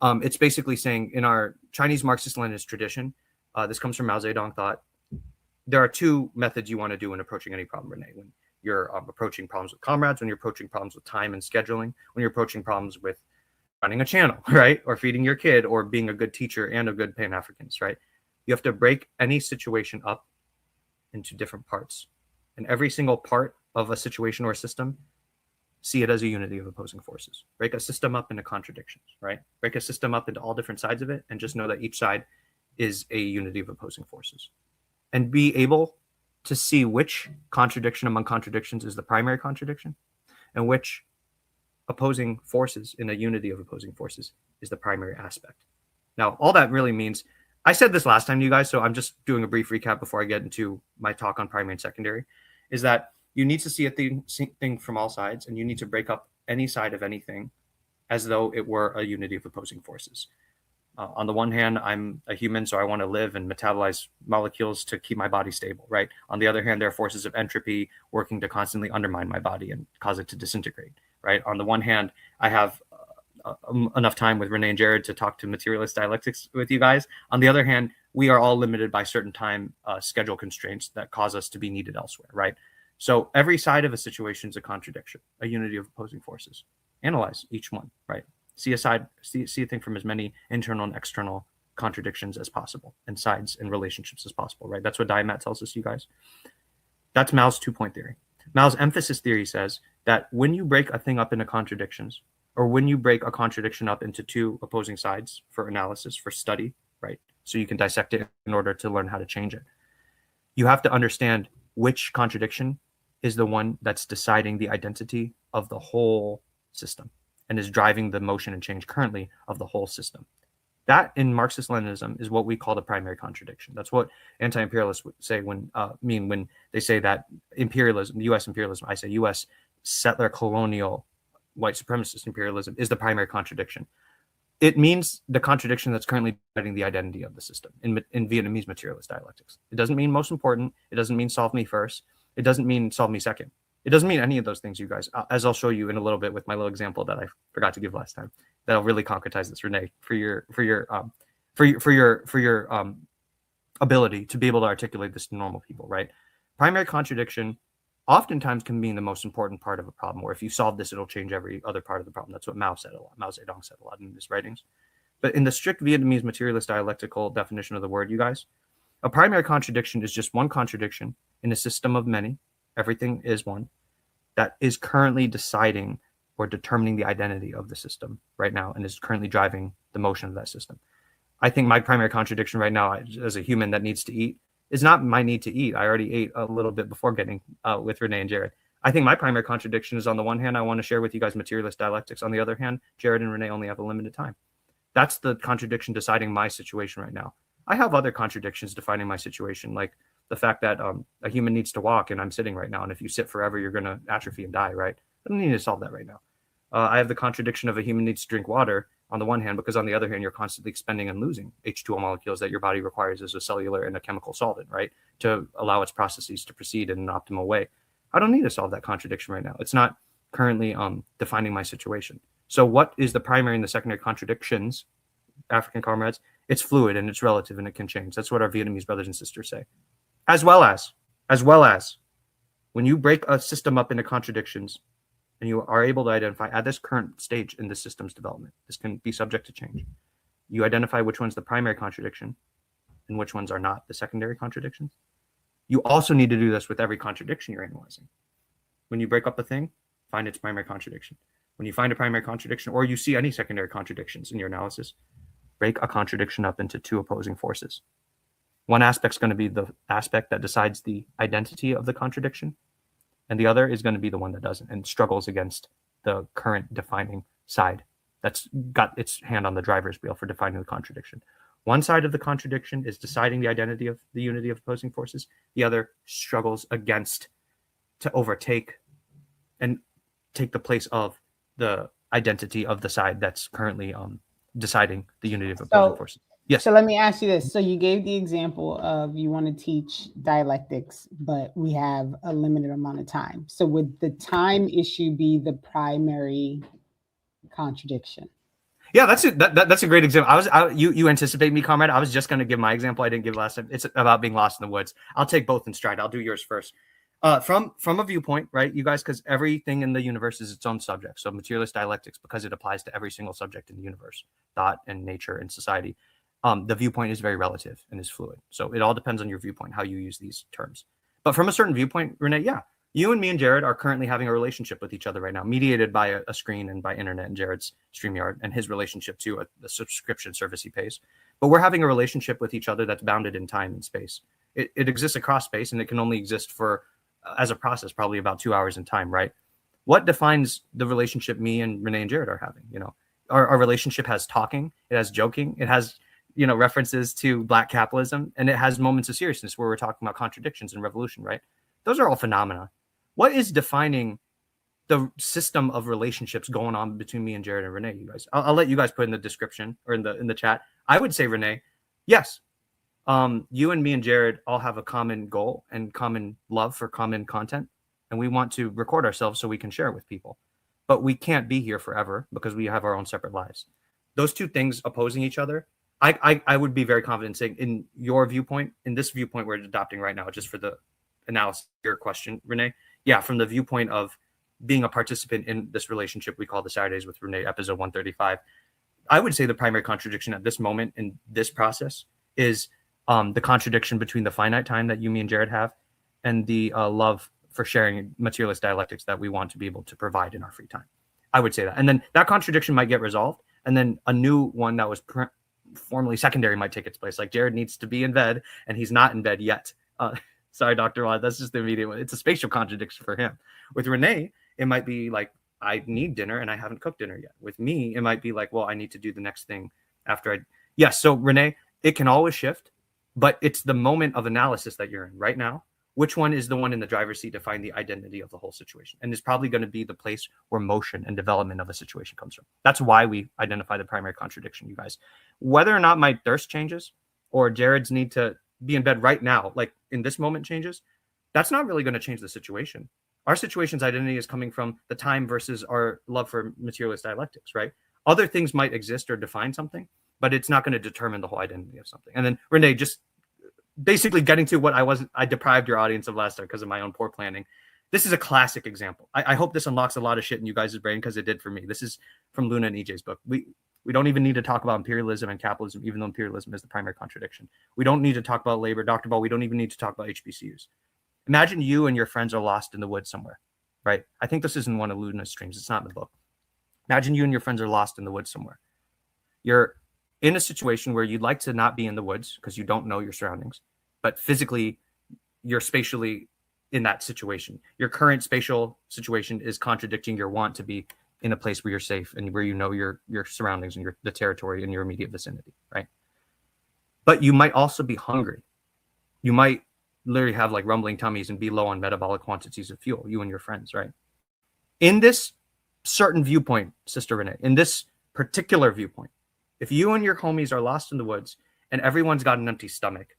It's basically saying in our Chinese Marxist-Leninist tradition, this comes from Mao Zedong thought, there are two methods you want to do when approaching any problem, Renee. When you're approaching problems with comrades, when you're approaching problems with time and scheduling, when you're approaching problems with running a channel, right? Or feeding your kid, or being a good teacher and a good Pan-Africanist, right? You have to break any situation up into different parts. And every single part of a situation or a system, see it as a unity of opposing forces. Break a system up into contradictions, right? Break a system up into all different sides of it and just know that each side is a unity of opposing forces. And be able to see which contradiction among contradictions is the primary contradiction and which opposing forces in a unity of opposing forces is the primary aspect. Now, all that really means, I said this last time to you guys, so I'm just doing a brief recap before I get into my talk on primary and secondary, is that you need to see a thing from all sides, and you need to break up any side of anything as though it were a unity of opposing forces. On the one hand, I'm a human, so I want to live and metabolize molecules to keep my body stable, right? On the other hand, there are forces of entropy working to constantly undermine my body and cause it to disintegrate, right? On the one hand, I have enough time with Renee and Jared to talk to materialist dialectics with you guys. On the other hand, we are all limited by certain time schedule constraints that cause us to be needed elsewhere, right? So every side of a situation is a contradiction, a unity of opposing forces. Analyze each one, right? See a thing from as many internal and external contradictions as possible, and sides and relationships as possible, right? That's what Diamat tells us, you guys. That's Mao's 2-point theory. Mao's emphasis theory says that when you break a thing up into contradictions, or when you break a contradiction up into two opposing sides for analysis, for study, right? So you can dissect it in order to learn how to change it. You have to understand which contradiction is the one that's deciding the identity of the whole system and is driving the motion and change currently of the whole system. That in Marxist-Leninism is what we call the primary contradiction. That's what anti-imperialists would say when they say that imperialism, U.S. imperialism, I say U.S. settler colonial white supremacist imperialism is the primary contradiction. It means the contradiction that's currently driving the identity of the system in Vietnamese materialist dialectics. It doesn't mean most important. It doesn't mean solve me first. It doesn't mean solve me second. It doesn't mean any of those things, you guys, as I'll show you in a little bit with my little example that I forgot to give last time. That'll really concretize this, Renee, for your ability to be able to articulate this to normal people, right? Primary contradiction oftentimes can mean the most important part of a problem, or if you solve this, it'll change every other part of the problem. That's what Mao said a lot. Mao Zedong said a lot in his writings. But in the strict Vietnamese materialist dialectical definition of the word, you guys, a primary contradiction is just one contradiction in a system of many. Everything is one that is currently deciding or determining the identity of the system right now and is currently driving the motion of that system. I think my primary contradiction right now as a human that needs to eat is not my need to eat. I already ate a little bit before getting with Renee and Jared. I think my primary contradiction is, on the one hand, I want to share with you guys materialist dialectics. On the other hand, Jared and Renee only have a limited time. That's the contradiction deciding my situation right now. I have other contradictions defining my situation, like the fact that a human needs to walk and I'm sitting right now. And if you sit forever, you're going to atrophy and die, right? I don't need to solve that right now. I have the contradiction of a human needs to drink water on the one hand, because on the other hand, you're constantly expending and losing H2O molecules that your body requires as a cellular and a chemical solvent, right? To allow its processes to proceed in an optimal way. I don't need to solve that contradiction right now. It's not currently defining my situation. So what is the primary and the secondary contradictions, African comrades? It's fluid and it's relative and it can change. That's what our Vietnamese brothers and sisters say. As well as when you break a system up into contradictions, and you are able to identify at this current stage in the system's development, this can be subject to change. You identify which one's the primary contradiction and which ones are not the secondary contradictions. You also need to do this with every contradiction you're analyzing. When you break up a thing, find its primary contradiction. When you find a primary contradiction, or you see any secondary contradictions in your analysis, break a contradiction up into two opposing forces. One aspect's going to be the aspect that decides the identity of the contradiction, and the other is going to be the one that doesn't and struggles against the current defining side that's got its hand on the driver's wheel for defining the contradiction. One side of the contradiction is deciding the identity of the unity of opposing forces. The other struggles against to overtake and take the place of the identity of the side that's currently deciding the unity of opposing forces. Yes. So let me ask you this. So you gave the example of you want to teach dialectics, but we have a limited amount of time. So would the time issue be the primary contradiction? Yeah, that's a great example. You anticipate me, comrade. I was just going to give my example. I didn't give last time. It's about being lost in the woods. I'll take both in stride. I'll do yours first. From a viewpoint, right, you guys, because everything in the universe is its own subject. So materialist dialectics, because it applies to every single subject in the universe, thought and nature and society. The viewpoint is very relative and is fluid. So it all depends on your viewpoint, how you use these terms. But from a certain viewpoint, Renee, yeah, you and me and Jared are currently having a relationship with each other right now, mediated by a screen and by internet and Jared's StreamYard and his relationship to the subscription service he pays. But we're having a relationship with each other that's bounded in time and space. It exists across space, and it can only exist for, as a process, probably about 2 hours in time, right? What defines the relationship me and Renee and Jared are having? You know, our relationship has talking, it has joking, it has references to Black capitalism, and it has moments of seriousness where we're talking about contradictions and revolution, right? Those are all phenomena. What is defining the system of relationships going on between me and Jared and Renee, you guys? I'll let you guys put in the description or in the chat. I would say, Renee, yes. You and me and Jared all have a common goal and common love for common content, and we want to record ourselves so we can share it with people. But we can't be here forever because we have our own separate lives. Those two things opposing each other, I would be very confident saying, in your viewpoint, in this viewpoint we're adopting right now, just for the analysis of your question, Renee, yeah, from the viewpoint of being a participant in this relationship we call the Saturdays with Renee, episode 135, I would say the primary contradiction at this moment in this process is the contradiction between the finite time that you, me, and Jared have and the love for sharing materialist dialectics that we want to be able to provide in our free time. I would say that. And then that contradiction might get resolved. And then a new one that was formerly secondary might take its place. Like Jared needs to be in bed and he's not in bed yet. Sorry, Dr. Watt, that's just the immediate one. It's a spatial contradiction for him. With Renee, it might be like, I need dinner and I haven't cooked dinner yet. With me, it might be like, well, I need to do the next thing after I. Yes. So Renee, it can always shift, but it's the moment of analysis that you're in right now. Which one is the one in the driver's seat to find the identity of the whole situation? And it's probably going to be the place where motion and development of a situation comes from. That's why we identify the primary contradiction, you guys. Whether or not my thirst changes or Jared's need to be in bed right now, like in this moment changes, that's not really going to change the situation. Our situation's identity is coming from the time versus our love for materialist dialectics, right? Other things might exist or define something, but it's not going to determine the whole identity of something. And then Renee, just basically getting to what I deprived your audience of last time because of my own poor planning. This is a classic example. I hope this unlocks a lot of shit in you guys' brain because it did for me. This is from Luna and EJ's book. We don't even need to talk about imperialism and capitalism, even though imperialism is the primary contradiction. We don't need to talk about labor. Dr. Ball, we don't even need to talk about HBCUs. Imagine you and your friends are lost in the woods somewhere, right? I think this is in one of Luna's streams. It's not in the book. Imagine you and your friends are lost in the woods somewhere. You're in a situation where you'd like to not be in the woods because you don't know your surroundings, but physically you're spatially in that situation. Your current spatial situation is contradicting your want to be in a place where you're safe and where you know your surroundings and the territory in your immediate vicinity, right? But you might also be hungry. You might literally have like rumbling tummies and be low on metabolic quantities of fuel, you and your friends, right? In this certain viewpoint, Sister Renee, in this particular viewpoint, if you and your homies are lost in the woods and everyone's got an empty stomach,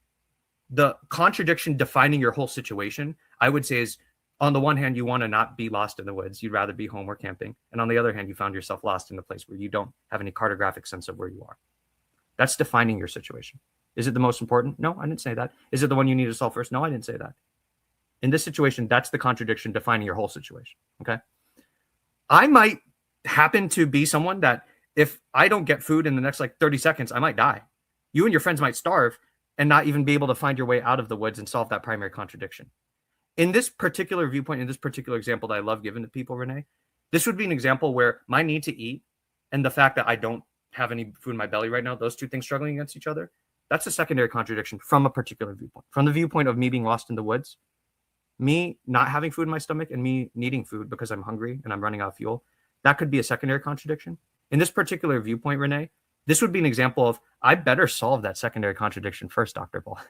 the contradiction defining your whole situation, I would say, is on the one hand, you want to not be lost in the woods. You'd rather be home or camping. And on the other hand, you found yourself lost in a place where you don't have any cartographic sense of where you are. That's defining your situation. Is it the most important? No, I didn't say that. Is it the one you need to solve first? No, I didn't say that. In this situation, that's the contradiction defining your whole situation. Okay. I might happen to be someone that if I don't get food in the next like 30 seconds, I might die. You and your friends might starve and not even be able to find your way out of the woods and solve that primary contradiction. In this particular viewpoint, in this particular example that I love giving to people, Renee, this would be an example where my need to eat and the fact that I don't have any food in my belly right now, those two things struggling against each other, that's a secondary contradiction from a particular viewpoint. From the viewpoint of me being lost in the woods, me not having food in my stomach and me needing food because I'm hungry and I'm running out of fuel, that could be a secondary contradiction. In this particular viewpoint, Renee, this would be an example of I better solve that secondary contradiction first, Dr. Ball.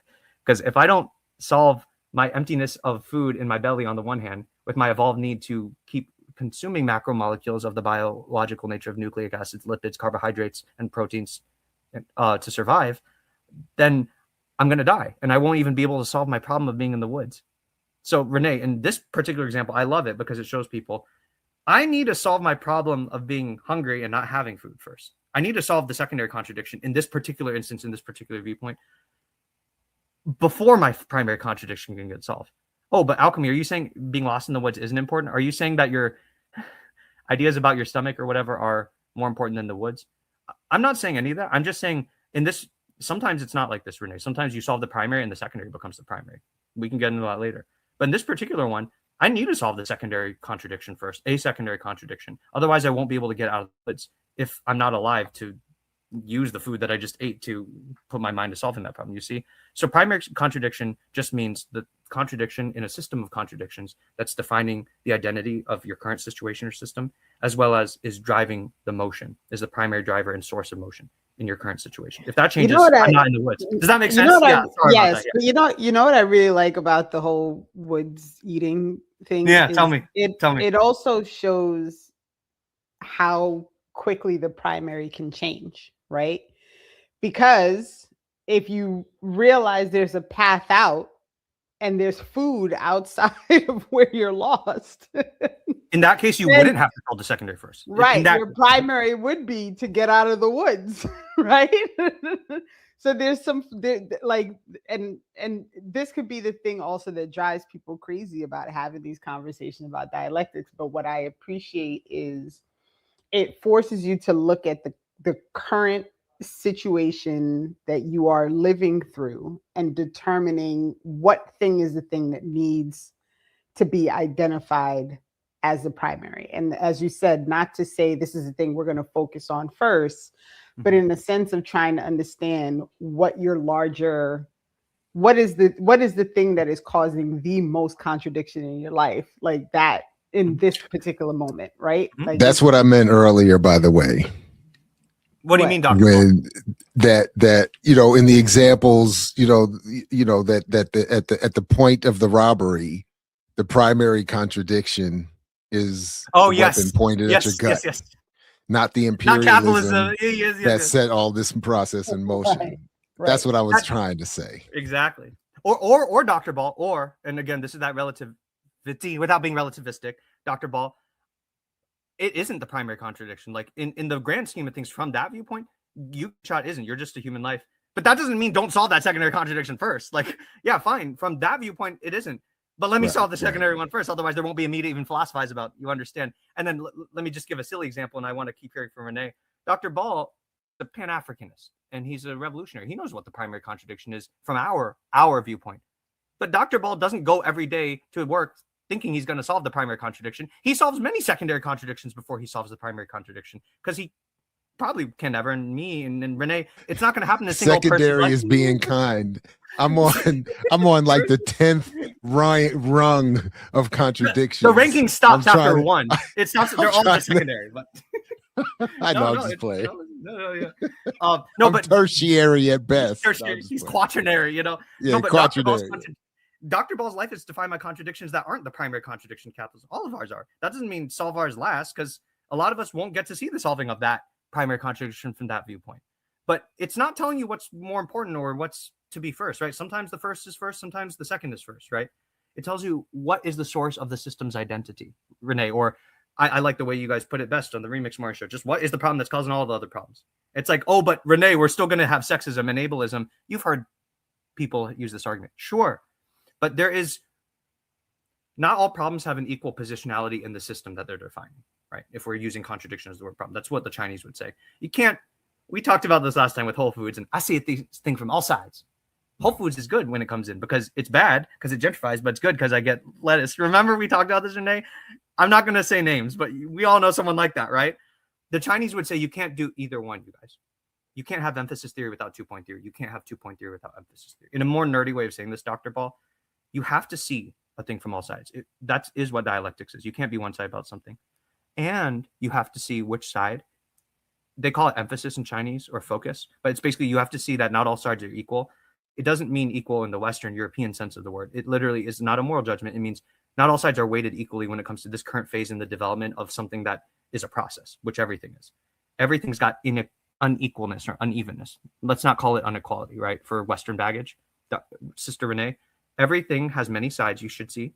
Because if I don't solve my emptiness of food in my belly on the one hand, with my evolved need to keep consuming macromolecules of the biological nature of nucleic acids, lipids, carbohydrates, and proteins to survive, then I'm going to die. And I won't even be able to solve my problem of being in the woods. So Renee, in this particular example, I love it because it shows people I need to solve my problem of being hungry and not having food first. I need to solve the secondary contradiction in this particular instance, in this particular viewpoint, before my primary contradiction can get solved. Oh, but Alchemy, are you saying being lost in the woods isn't important? Are you saying that your ideas about your stomach or whatever are more important than the woods? I'm not saying any of that. I'm just saying in this, sometimes it's not like this, Renee. Sometimes you solve the primary and the secondary becomes the primary. We can get into that later. But in this particular one, I need to solve the secondary contradiction first, a secondary contradiction. Otherwise, I won't be able to get out of the woods if I'm not alive to use the food that I just ate to put my mind to solving that problem, you see? So primary contradiction just means the contradiction in a system of contradictions that's defining the identity of your current situation or system, as well as is driving the motion, is the primary driver and source of motion in your current situation. If that changes, I'm not in the woods. Does that make sense? Yeah, yes. But you know what I really like about the whole woods eating thing? Yeah, tell me. It also shows how quickly the primary can change, right? Because if you realize there's a path out and there's food outside of where you're lost, in that case, you wouldn't have to solve the secondary first. Right. Your primary would be to get out of the woods, right? So there's some like, and this could be the thing also that drives people crazy about having these conversations about dialectics. But what I appreciate is it forces you to look at the current situation that you are living through and determining what thing is the thing that needs to be identified as the primary. And as you said, not to say this is the thing we're going to focus on first, but in the sense of trying to understand what your larger, what is the thing that is causing the most contradiction in your life, like that in this particular moment, right? Like That's what I meant earlier, by the way. What do you mean, Dr. When that you know, in the examples, you know that at the point of the robbery, the primary contradiction is the weapon pointed at your gut. Yes. Not the Not imperialism capitalism. that set all this process in motion. Right. That's what I was trying to say. Exactly. Or Dr. Ball, and again, this is that relativity without being relativistic, Dr. Ball. It isn't the primary contradiction. Like in the grand scheme of things, from that viewpoint, you shot isn't. You're just a human life. But that doesn't mean don't solve that secondary contradiction first. Like, yeah, fine. From that viewpoint, it isn't. But let me solve the secondary one first. Otherwise, there won't be a need to even philosophize about. You understand? And then let me just give a silly example, and I want to keep hearing from Renee. Dr. Ball, the Pan-Africanist, and he's a revolutionary. He knows what the primary contradiction is from our viewpoint. But Dr. Ball doesn't go every day to work thinking he's going to solve the primary contradiction. He solves many secondary contradictions before he solves the primary contradiction, because he probably can never. And me and Renee, it's not going to happen in a single secondary is being kind. I'm on like the 10th rung of contradictions. The ranking stops after one. It stops. They're all just secondary, but I know, I'm just playing. But tertiary at best. Tertiary, he's quaternary, you know. Yeah, quaternary. Dr. Ball's life is defined by contradictions that aren't the primary contradiction capitalism. All of ours are. That doesn't mean solve ours last, because a lot of us won't get to see the solving of that primary contradiction from that viewpoint. But it's not telling you what's more important or what's to be first, right? Sometimes the first is first, sometimes the second is first, right? It tells you what is the source of the system's identity, Renee, or I like the way you guys put it best on the Remix Mars show. Just what is the problem that's causing all the other problems? It's like, oh, but Renee, we're still going to have sexism and ableism. You've heard people use this argument. Sure. But there is not all problems have an equal positionality in the system that they're defining, right? If we're using contradiction as the word problem, that's what the Chinese would say. You can't, we talked about this last time with Whole Foods, and I see this thing from all sides. Whole Foods is good when it comes in because it's bad because it gentrifies, but it's good because I get lettuce. Remember we talked about this, Renee? I'm not going to say names, but we all know someone like that, right? The Chinese would say you can't do either one, you guys. You can't have emphasis theory without two-point theory. You can't have two-point theory without emphasis theory. In a more nerdy way of saying this, Dr. Ball, you have to see a thing from all sides. That is what dialectics is. You can't be one side about something. And you have to see which side. They call it emphasis in Chinese or focus, but it's basically you have to see that not all sides are equal. It doesn't mean equal in the Western European sense of the word. It literally is not a moral judgment. It means not all sides are weighted equally when it comes to this current phase in the development of something that is a process, which everything is. Everything's got unequalness or unevenness. Let's not call it inequality, right? For Western baggage, Sister Renee, everything has many sides you should see,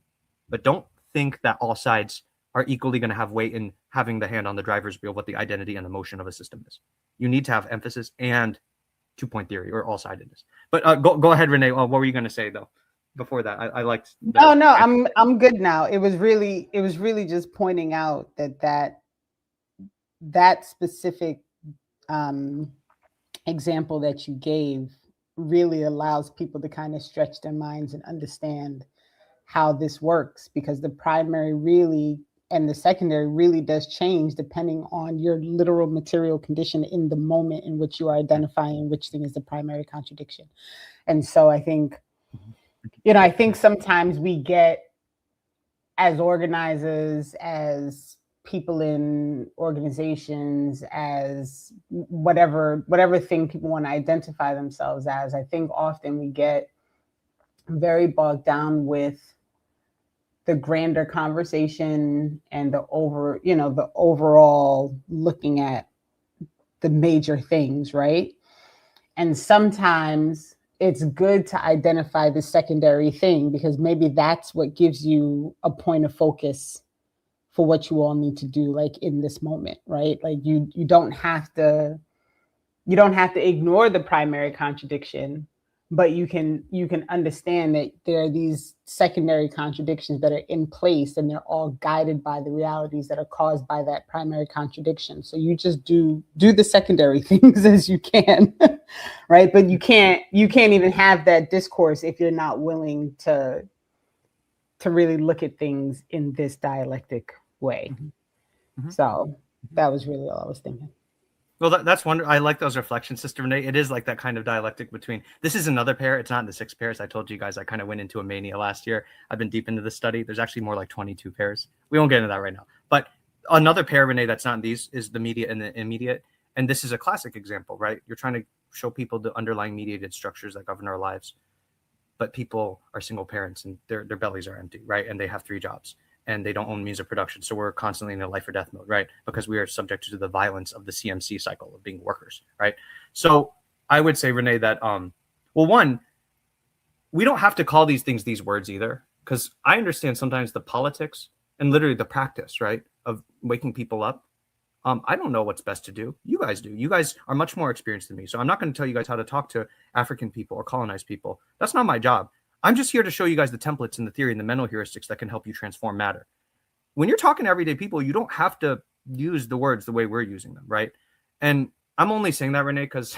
but don't think that all sides are equally going to have weight in having the hand on the driver's wheel, what the identity and the motion of a system is. You need to have emphasis and two-point theory or all-sidedness. But go ahead, Renee. What were you going to say though? Before that, I liked. No, I'm good now. It was really just pointing out that specific example that you gave really allows people to kind of stretch their minds and understand how this works, because the primary really and the secondary really does change depending on your literal material condition in the moment in which you are identifying which thing is the primary contradiction. And so I think, I think sometimes we get, as organizers, as people in organizations, as whatever thing people want to identify themselves as, I think often we get very bogged down with the grander conversation and the overall looking at the major things, right? And sometimes it's good to identify the secondary thing, because maybe that's what gives you a point of focus for what you all need to do, like in this moment, right? Like you don't have to you don't have to ignore the primary contradiction, but you can understand that there are these secondary contradictions that are in place, and they're all guided by the realities that are caused by that primary contradiction. So you just do the secondary things as you can, right? But you can't even have that discourse if you're not willing to really look at things in this dialectic way. So that was really all I was thinking. Well, that's wonderful. I like those reflections, Sister Renee. It is like that kind of dialectic between, this is another pair. It's not in the 6 pairs. I told you guys I kind of went into a mania last year. I've been deep into this study. There's actually more like 22 pairs. We won't get into that right now. But another pair, Renee, that's not in these is the mediate and the immediate. And this is a classic example, right? You're trying to show people the underlying mediated structures that govern our lives. But people are single parents and their bellies are empty, right? And they have 3 jobs. And they don't own means of production. So we're constantly in a life or death mode, right? Because we are subject to the violence of the CMC cycle of being workers, right? So I would say, Renee, that, well, one, we don't have to call these things these words either, because I understand sometimes the politics and literally the practice, right, of waking people up. I don't know what's best to do. You guys do. You guys are much more experienced than me. So I'm not going to tell you guys how to talk to African people or colonized people. That's not my job. I'm just here to show you guys the templates and the theory and the mental heuristics that can help you transform matter. When you're talking to everyday people, you don't have to use the words the way we're using them, right? And I'm only saying that, Renee, because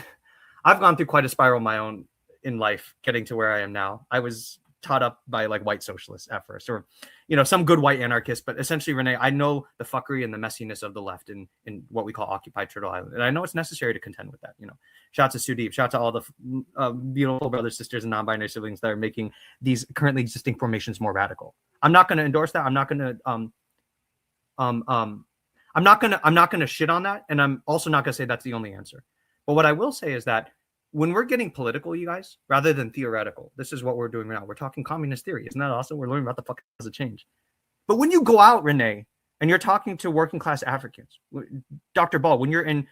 I've gone through quite a spiral of my own in life, getting to where I am now. I was taught up by like white socialists at first, or, you know, some good white anarchists. But essentially, Renee, I know the fuckery and the messiness of the left in what we call Occupy Turtle Island. And I know it's necessary to contend with that. You know, shout out to Sudeep, shout out to all the beautiful brothers, sisters, and non-binary siblings that are making these currently existing formations more radical. I'm not going to endorse that. I'm not going to shit on that. And I'm also not going to say that's the only answer. But what I will say is that when we're getting political, you guys, rather than theoretical, this is what we're doing right now. We're talking communist theory. Isn't that awesome? We're learning about the fuck as a change. But when you go out, Renee, and you're talking to working class Africans, Dr. Ball, when you're in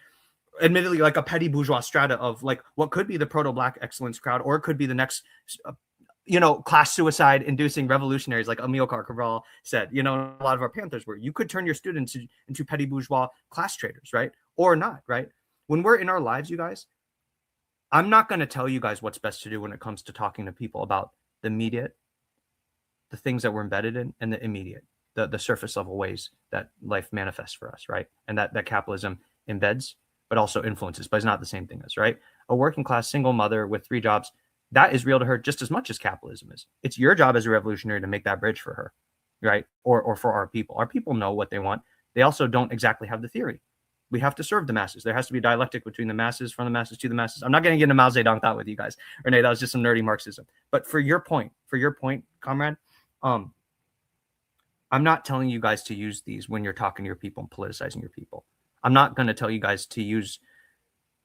admittedly like a petty bourgeois strata of like what could be the proto-black excellence crowd, or it could be the next, class suicide inducing revolutionaries like Amilcar Cabral said, a lot of our Panthers were, you could turn your students into petty bourgeois class traders, right? Or not, right? When we're in our lives, you guys, I'm not going to tell you guys what's best to do when it comes to talking to people about the immediate, the things that we're embedded in, and the immediate, the surface level ways that life manifests for us, right? And that capitalism embeds, but also influences, but it's not the same thing as, right? A working class single mother with 3 jobs, that is real to her just as much as capitalism is. It's your job as a revolutionary to make that bridge for her, right? Or for our people. Our people know what they want. They also don't exactly have the theory. We have to serve the masses. There has to be a dialectic between the masses, from the masses to the masses. I'm not going to get into Mao Zedong thought with you guys. Renee, that was just some nerdy Marxism. But for your point, comrade, I'm not telling you guys to use these when you're talking to your people and politicizing your people. I'm not going to tell you guys to use,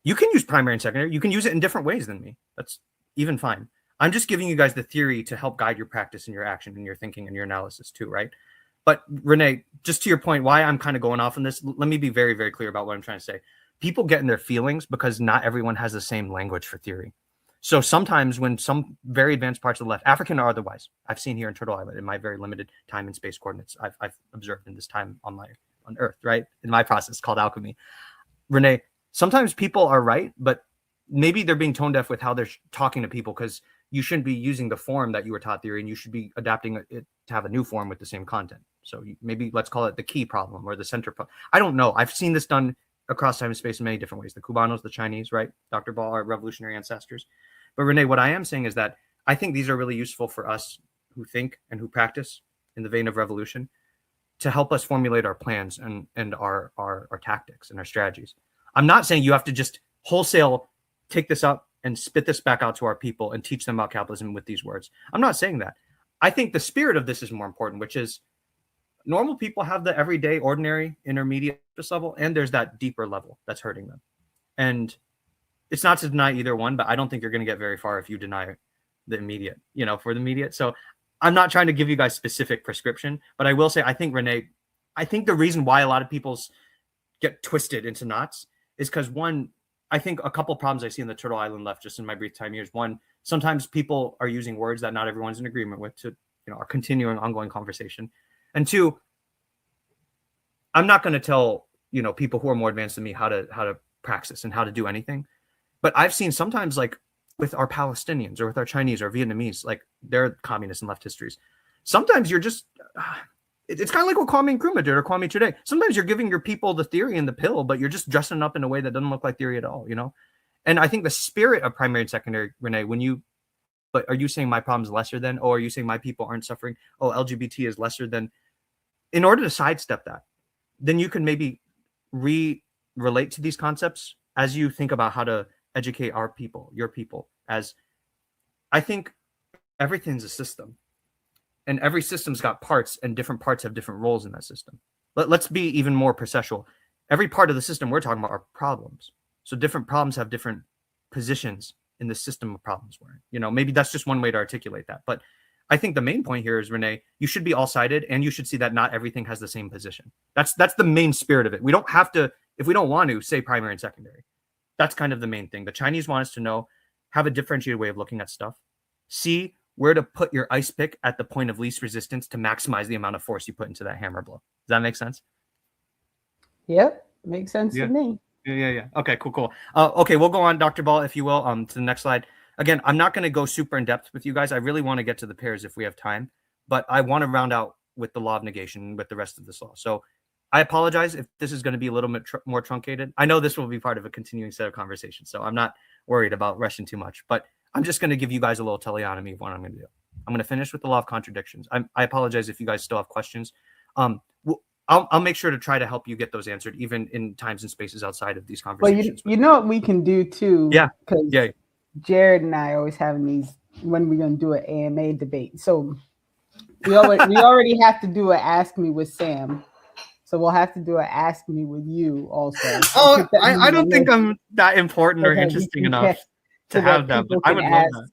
you can use primary and secondary. You can use it in different ways than me. That's even fine. I'm just giving you guys the theory to help guide your practice and your action and your thinking and your analysis too, right? But Renee, just to your point, why I'm kind of going off on this, let me be very, very clear about what I'm trying to say. People get in their feelings because not everyone has the same language for theory. So sometimes when some very advanced parts of the left, African or otherwise, I've seen here in Turtle Island in my very limited time and space coordinates I've observed in this time on Earth, right? In my process called Alchemy. Renee, sometimes people are right, but maybe they're being tone deaf with how they're talking to people, because you shouldn't be using the form that you were taught theory, and you should be adapting it to have a new form with the same content. So maybe let's call it the key problem or the center problem. I don't know. I've seen this done across time and space in many different ways. The Cubanos, the Chinese, right? Dr. Ball, our revolutionary ancestors. But Renee, what I am saying is that I think these are really useful for us who think and who practice in the vein of revolution to help us formulate our plans and our tactics and our strategies. I'm not saying you have to just wholesale take this up and spit this back out to our people and teach them about capitalism with these words. I'm not saying that. I think the spirit of this is more important, which is normal people have the everyday, ordinary, intermediate level, and there's that deeper level that's hurting them. And it's not to deny either one, but I don't think you're going to get very far if you deny the immediate, for the immediate. So I'm not trying to give you guys specific prescription, but I will say, I think, Renee, I think the reason why a lot of people get twisted into knots is because, one, I think a couple problems I see in the Turtle Island left just in my brief time here is, one, sometimes people are using words that not everyone's in agreement with to, our continuing ongoing conversation. And two, I'm not going to tell, people who are more advanced than me how to practice and how to do anything. But I've seen sometimes, like with our Palestinians or with our Chinese or Vietnamese, like they're communist and left histories. Sometimes you're just, it's kind of like what Kwame Nkrumah did or Kwame today. Sometimes you're giving your people the theory and the pill, but you're just dressing up in a way that doesn't look like theory at all, you know? And I think the spirit of primary and secondary, Renee, but are you saying my problem is lesser than, or are you saying my people aren't suffering? Oh, LGBT is lesser than. In order to sidestep that, then you can maybe relate to these concepts as you think about how to educate our people, your people. As I think everything's a system, and every system's got parts, and different parts have different roles in that system. Let's be even more processual. Every part of the system we're talking about are problems. So different problems have different positions in the system of problems we're in. You know, maybe that's just one way to articulate that. But I think the main point here is, Renee, you should be all-sided, and you should see that not everything has the same position. That's the main spirit of it. We don't have to, if we don't want to, say primary and secondary. That's kind of the main thing. The Chinese want us to know, have a differentiated way of looking at stuff. See where to put your ice pick at the point of least resistance to maximize the amount of force you put into that hammer blow. Does that make sense? Yep, makes sense to me. Yeah. Okay, cool. Okay, we'll go on, Dr. Ball, if you will, to the next slide. Again, I'm not going to go super in depth with you guys. I really want to get to the pairs if we have time, but I want to round out with the law of negation with the rest of this law. So I apologize if this is going to be a little bit more truncated. I know this will be part of a continuing set of conversations, so I'm not worried about rushing too much, but I'm just going to give you guys a little teleonomy of what I'm going to do. I'm going to finish with the law of contradictions. I apologize if you guys still have questions. I'll make sure to try to help you get those answered, even in times and spaces outside of these conversations. Well, you know what we can do too? Yeah. Jared and I always having these when we're gonna do an AMA debate. So we already have to do an Ask Me with Sam. So we'll have to do an Ask Me with you also. Oh, I don't think I'm that important or interesting enough to have that. But I would love that.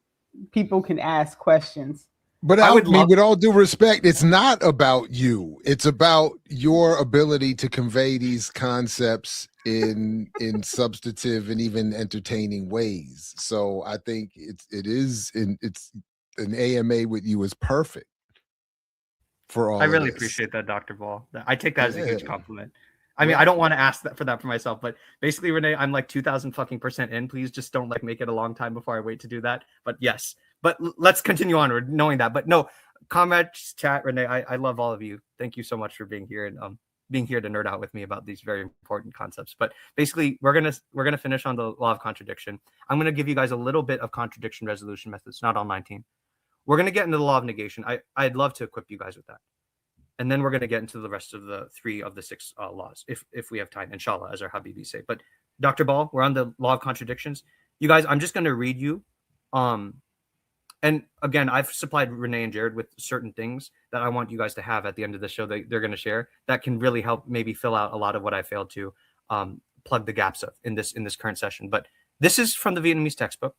People can ask questions. But with all due respect, it's not about you. It's about your ability to convey these concepts in substantive and even entertaining ways. So I think it's an AMA with you is perfect for all. I really appreciate that, Dr. Ball. I take that as a huge compliment. I mean, I don't want to ask that for myself, but basically, Renee, I'm like 2,000% in. Please just don't make it a long time before I wait to do that. But yes. But let's continue onward, knowing that. But no, comrades, chat, Renee, I love all of you. Thank you so much for being here and being here to nerd out with me about these very important concepts. But basically, we're gonna finish on the law of contradiction. I'm gonna give you guys a little bit of contradiction resolution methods, not all 19. We're gonna get into the law of negation. I'd love to equip you guys with that, and then we're gonna get into the rest of the 3 of the 6 laws, if we have time, inshallah, as our Habibis say. But Dr. Ball, we're on the law of contradictions. You guys, I'm just gonna read you. And again, I've supplied Renee and Jared with certain things that I want you guys to have at the end of the show that they're going to share that can really help maybe fill out a lot of what I failed to plug the gaps of in this current session. But this is from the Vietnamese textbook.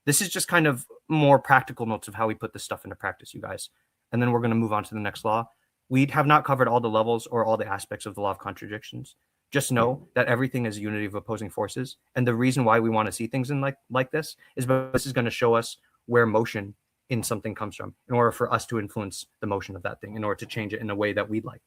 This is just kind of more practical notes of how we put this stuff into practice, you guys. And then we're going to move on to the next law. We have not covered all the levels or all the aspects of the law of contradictions. Just know that everything is a unity of opposing forces. And the reason why we want to see things in like this is because this is going to show us where motion in something comes from in order for us to influence the motion of that thing, in order to change it in a way that we'd like.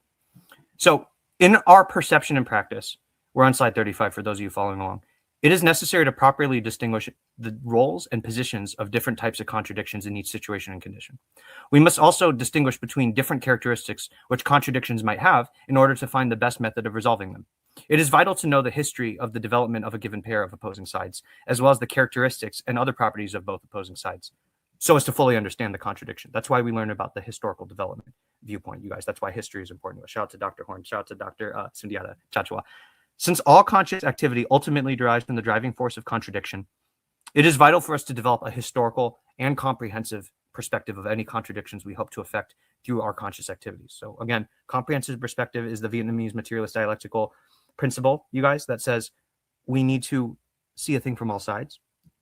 So in our perception and practice, we're on slide 35 for those of you following along. It is necessary to properly distinguish the roles and positions of different types of contradictions in each situation and condition. We must also distinguish between different characteristics which contradictions might have in order to find the best method of resolving them. It is vital to know the history of the development of a given pair of opposing sides, as well as the characteristics and other properties of both opposing sides, so as to fully understand the contradiction. That's why we learn about the historical development viewpoint, you guys. That's why history is important. Shout out to Dr. Horn. Shout out to Dr. Sundiata Chachwa. Since all conscious activity ultimately derives from the driving force of contradiction, it is vital for us to develop a historical and comprehensive perspective of any contradictions we hope to affect through our conscious activities. So again, comprehensive perspective is the Vietnamese materialist dialectical principle, you guys, that says we need to see a thing from all sides.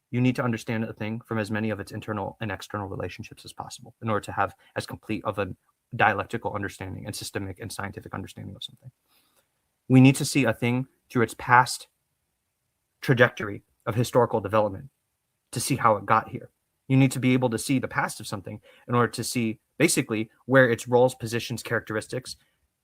You need to understand a thing from as many of its internal and external relationships as possible in order to have as complete of a dialectical understanding and systemic and scientific understanding of something. We need to see a thing through its past trajectory of historical development to see how it got here. You need to be able to see the past of something in order to see basically where its roles, positions, characteristics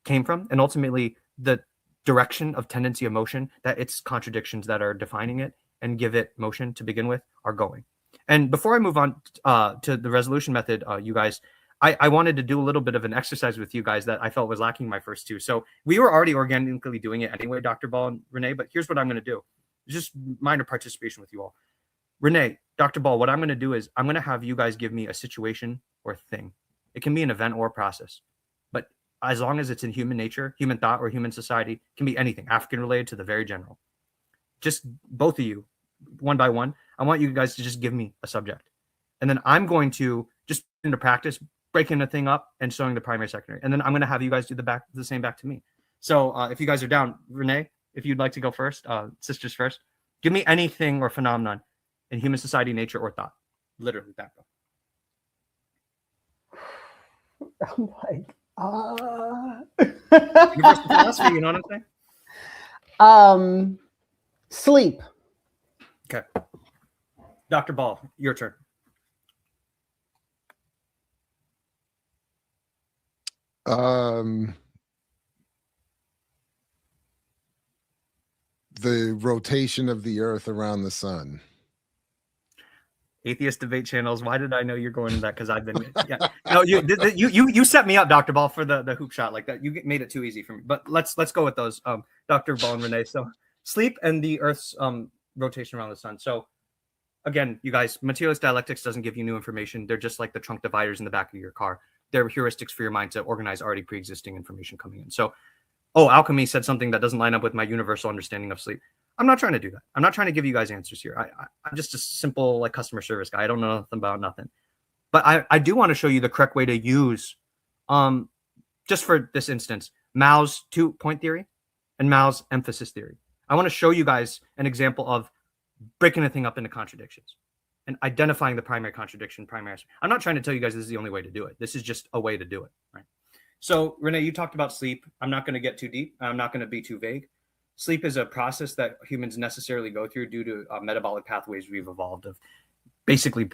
came from, and ultimately the direction of tendency of motion that its contradictions that are defining it and give it motion to begin with are going. And before I move on to the resolution method, you guys, I wanted to do a little bit of an exercise with you guys that I felt was lacking my first two. So we were already organically doing it anyway, Dr. Ball and Renee, but here's what I'm going to do. Just minor participation with you all. Renee, Dr. Ball, what I'm going to do is I'm going to have you guys give me a situation or thing. It can be an event or a process, but as long as it's in human nature, human thought, or human society, it can be anything, African related to the very general. Just both of you, one by one, I want you guys to just give me a subject. And then I'm going to just into practice, breaking the thing up and showing the primary, secondary. And then I'm going to have you guys do the same back to me. So if you guys are down, Renee, if you'd like to go first, sisters first, give me anything or phenomenon in human society, nature, or thought. Literally, back up. I'm like, Universal philosophy, you know what I'm saying? Sleep. Okay. Dr. Ball, your turn. The rotation of the earth around the sun. Atheist debate channels. Why did I know you're going to that? Because I've been, yeah. No, you set me up, Dr. Ball, for the hoop shot like that. You made it too easy for me. But let's go with those, Dr. Ball and Renee. So sleep and the Earth's rotation around the sun. So again, you guys, materialist dialectics doesn't give you new information. They're just like the trunk dividers in the back of your car. They're heuristics for your mind to organize already pre-existing information coming in. So, Alchemy said something that doesn't line up with my universal understanding of sleep. I'm not trying to do that. I'm not trying to give you guys answers here. I'm just a simple like customer service guy. I don't know nothing about nothing. But I do want to show you the correct way to use, just for this instance, Mao's 2-point theory and Mao's emphasis theory. I want to show you guys an example of breaking a thing up into contradictions and identifying the primary contradiction, primary aspect. I'm not trying to tell you guys this is the only way to do it. This is just a way to do it, right? So, Renee, you talked about sleep. I'm not going to get too deep. I'm not going to be too vague. Sleep is a process that humans necessarily go through due to metabolic pathways we've evolved of basically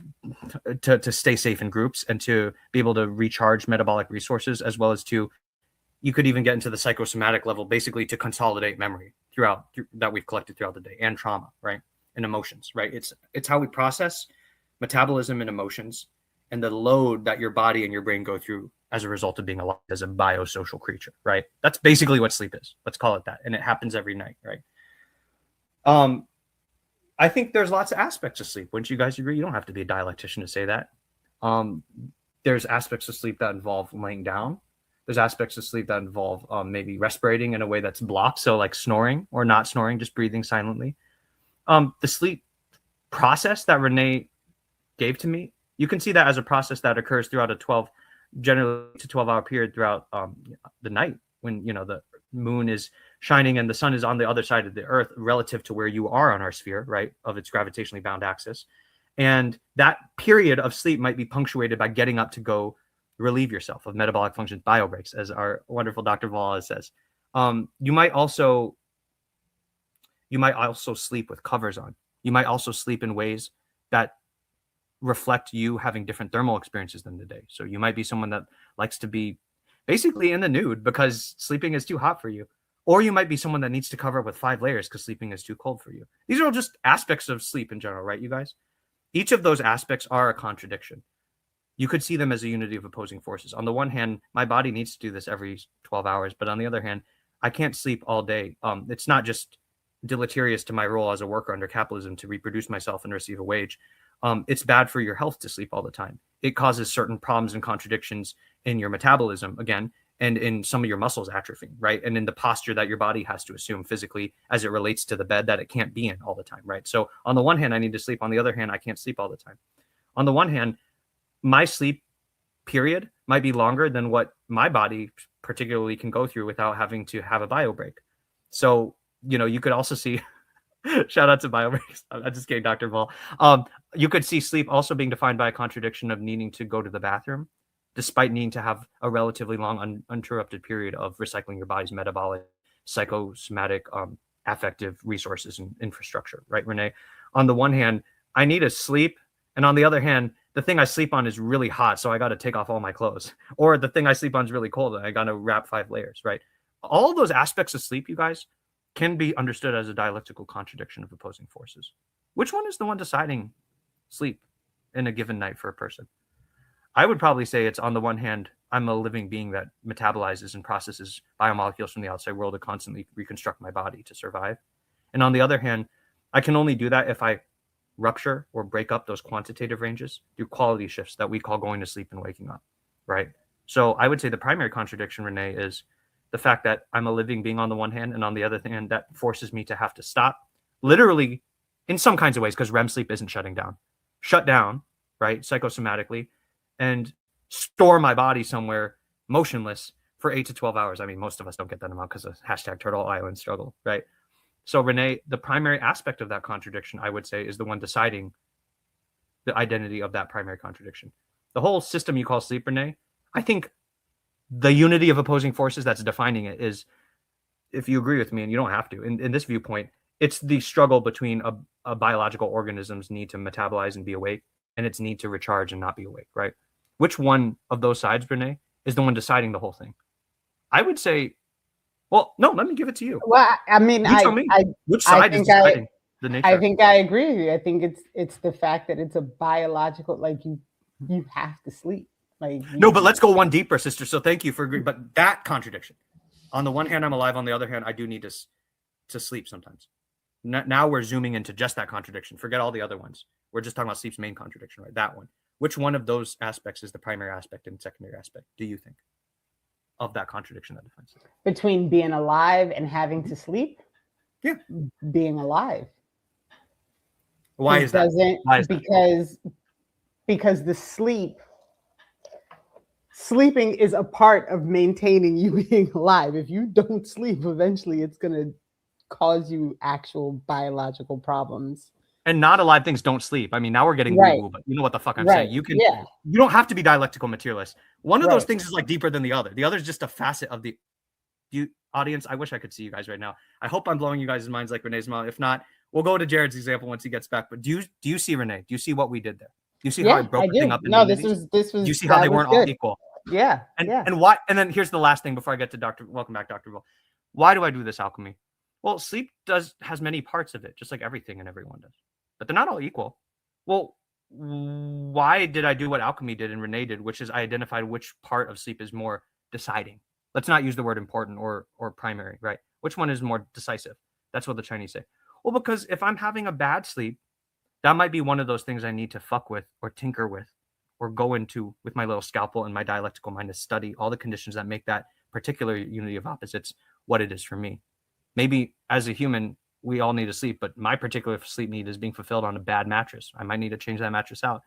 to stay safe in groups and to be able to recharge metabolic resources, as well as to, you could even get into the psychosomatic level, basically to consolidate memory that we've collected throughout the day, and trauma, right? And emotions, right? It's how we process metabolism and emotions and the load that your body and your brain go through as a result of being alive as a biosocial creature, right? That's basically what sleep is. Let's call it that. And it happens every night, right? I think there's lots of aspects of sleep. Wouldn't you guys agree? You don't have to be a dialectician to say that. There's aspects of sleep that involve laying down. There's aspects of sleep that involve maybe respirating in a way that's blocked. So like snoring or not snoring, just breathing silently. The sleep process that Renee gave to me, you can see that as a process that occurs throughout generally to 12-hour period throughout the night, when the moon is shining and the sun is on the other side of the earth relative to where you are on our sphere, right, of its gravitationally bound axis. And that period of sleep might be punctuated by getting up to go relieve yourself of metabolic functions, bio breaks, as our wonderful Dr. Wallace says. You might also sleep with covers on. You might also sleep in ways that reflect you having different thermal experiences than the day. So you might be someone that likes to be basically in the nude because sleeping is too hot for you. Or you might be someone that needs to cover up with 5 layers because sleeping is too cold for you. These are all just aspects of sleep in general, right, you guys? Each of those aspects are a contradiction. You could see them as a unity of opposing forces. On the one hand, my body needs to do this every 12 hours. But on the other hand, I can't sleep all day. It's not just deleterious to my role as a worker under capitalism to reproduce myself and receive a wage. It's bad for your health to sleep all the time. It causes certain problems and contradictions in your metabolism, again, and in some of your muscles atrophying, right? And in the posture that your body has to assume physically as it relates to the bed that it can't be in all the time, right? So on the one hand, I need to sleep. On the other hand, I can't sleep all the time. On the one hand, my sleep period might be longer than what my body particularly can go through without having to have a bio break. So, you could also see... Shout out to BioBreaks. I'm just kidding, Dr. Ball. You could see sleep also being defined by a contradiction of needing to go to the bathroom, despite needing to have a relatively long, uninterrupted period of recycling your body's metabolic, psychosomatic, affective resources and infrastructure, right, Renee? On the one hand, I need to sleep. And on the other hand, the thing I sleep on is really hot, so I got to take off all my clothes. Or the thing I sleep on is really cold, and I got to wrap 5 layers, right? All those aspects of sleep, you guys, can be understood as a dialectical contradiction of opposing forces. Which one is the one deciding sleep in a given night for a person? I would probably say it's, on the one hand, I'm a living being that metabolizes and processes biomolecules from the outside world to constantly reconstruct my body to survive. And on the other hand, I can only do that if I rupture or break up those quantitative ranges through quality shifts that we call going to sleep and waking up, right? So I would say the primary contradiction, Renee, is the fact that I'm a living being on the one hand, and on the other hand, that forces me to have to stop, literally, in some kinds of ways, because REM sleep isn't shutting down. Shut down, right, psychosomatically, and store my body somewhere motionless for 8 to 12 hours. I mean, most of us don't get that amount because of hashtag Turtle Island struggle, right? So Renee, the primary aspect of that contradiction, I would say, is the one deciding the identity of that primary contradiction. The whole system you call sleep, Renee, I think the unity of opposing forces that's defining it is, if you agree with me, and you don't have to, in this viewpoint, it's the struggle between a biological organism's need to metabolize and be awake and its need to recharge and not be awake, right? Which one of those sides, Renee, is the one deciding the whole thing? I would say, well, no, let me give it to you. Well, I mean, You tell me. Which side is deciding the nature? I think I agree with you. I think it's the fact that it's a biological, like you have to sleep. Like no, but let's go one deeper, sister. So thank you for agreeing. But that contradiction, on the one hand, I'm alive. On the other hand, I do need to sleep sometimes. Now we're zooming into just that contradiction. Forget all the other ones. We're just talking about sleep's main contradiction, right? That one. Which one of those aspects is the primary aspect and secondary aspect, do you think, of that contradiction that defines it? Between being alive and having to sleep? Yeah. Being alive. Why is that? Why is because the sleeping is a part of maintaining you being alive. If you don't sleep, eventually it's going to cause you actual biological problems. And not alive things don't sleep. I mean, now we're getting woo-woo, but you know what the fuck I'm saying. You don't have to be dialectical materialist. One of those things is like deeper than the other. The other is just a facet of the audience. I wish I could see you guys right now. I hope I'm blowing you guys' minds like Renee's mind. If not, we'll go to Jared's example once he gets back. But do you see, Renee? Do you see what we did there? Do you see how I broke the thing up? No, this was. Do you see how they weren't all equal? Yeah. And why? And then here's the last thing before I get to Dr. Welcome back, Dr. Bull. Why do I do this, Alchemy? Well, sleep has many parts of it, just like everything and everyone does. But they're not all equal. Well, why did I do what Alchemy did and Renee did, which is I identified which part of sleep is more deciding. Let's not use the word important or primary, right? Which one is more decisive? That's what the Chinese say. Well, because if I'm having a bad sleep, that might be one of those things I need to fuck with or tinker with or go into with my little scalpel and my dialectical mind to study all the conditions that make that particular unity of opposites what it is for me. Maybe as a human, we all need to sleep, but my particular sleep need is being fulfilled on a bad mattress. I might need to change that mattress out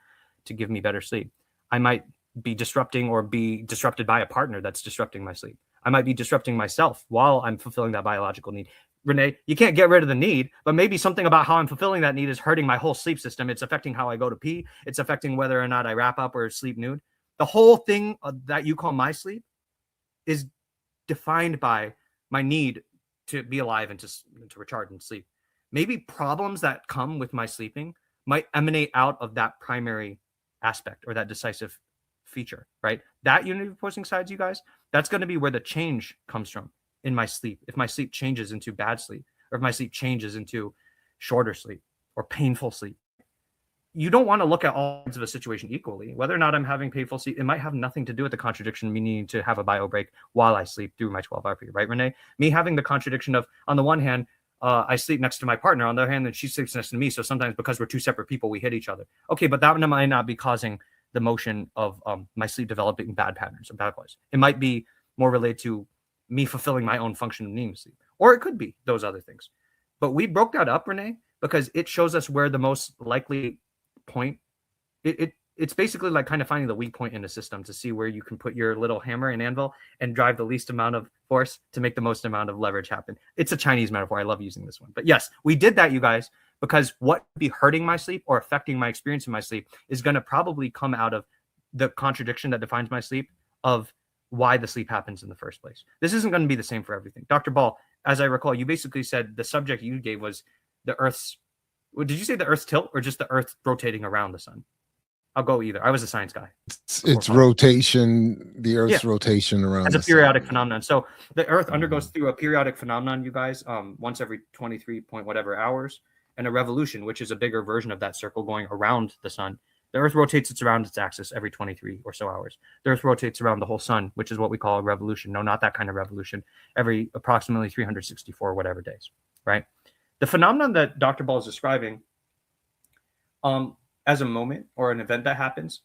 to give me better sleep. I might be disrupting or be disrupted by a partner that's disrupting my sleep. I might be disrupting myself while I'm fulfilling that biological need. Renee, you can't get rid of the need, but maybe something about how I'm fulfilling that need is hurting my whole sleep system. It's affecting how I go to pee. It's affecting whether or not I wrap up or sleep nude. The whole thing that you call my sleep is defined by my need to be alive and to recharge and sleep. Maybe problems that come with my sleeping might emanate out of that primary aspect or that decisive feature, right? That unity of opposing sides, you guys, that's going to be where the change comes from in my sleep. If my sleep changes into bad sleep, or if my sleep changes into shorter sleep or painful sleep, you don't want to look at all sides of a situation equally. Whether or not I'm having painful sleep, it might have nothing to do with the contradiction of me needing to have a bio break while I sleep through my 12-hour period, right, Renee? Me having the contradiction of, on the one hand, I sleep next to my partner. On the other hand, then she sleeps next to me. So sometimes because we're two separate people, we hit each other. Okay, but that might not be causing the motion of my sleep developing bad patterns or bad boys. It might be more related to me fulfilling my own function of needing sleep. Or it could be those other things. But we broke that up, Renee, because it shows us where the most likely point, it's basically like kind of finding the weak point in the system to see where you can put your little hammer and anvil and drive the least amount of force to make the most amount of leverage happen. It's a Chinese metaphor. I love using this one. But yes, we did that, you guys, because what would be hurting my sleep or affecting my experience in my sleep is going to probably come out of the contradiction that defines my sleep of why the sleep happens in the first place. This isn't going to be the same for everything. Dr. Ball, as I recall, you basically said the subject you gave was the Earth's, did you say the Earth's tilt or just the Earth rotating around the sun? I'll go either. I was a science guy. It's rotation, the Earth's rotation around as a the periodic sun. phenomenon. So the Earth undergoes through a periodic phenomenon, you guys, once every 23 point whatever hours, and a revolution, which is a bigger version of that circle going around the sun. The Earth rotates around its axis every 23 or so hours. The Earth rotates around the whole sun, which is what we call a revolution. No, not that kind of revolution. Every approximately 364 whatever days, right? The phenomenon that Dr. Ball is describing, as a moment or an event that happens,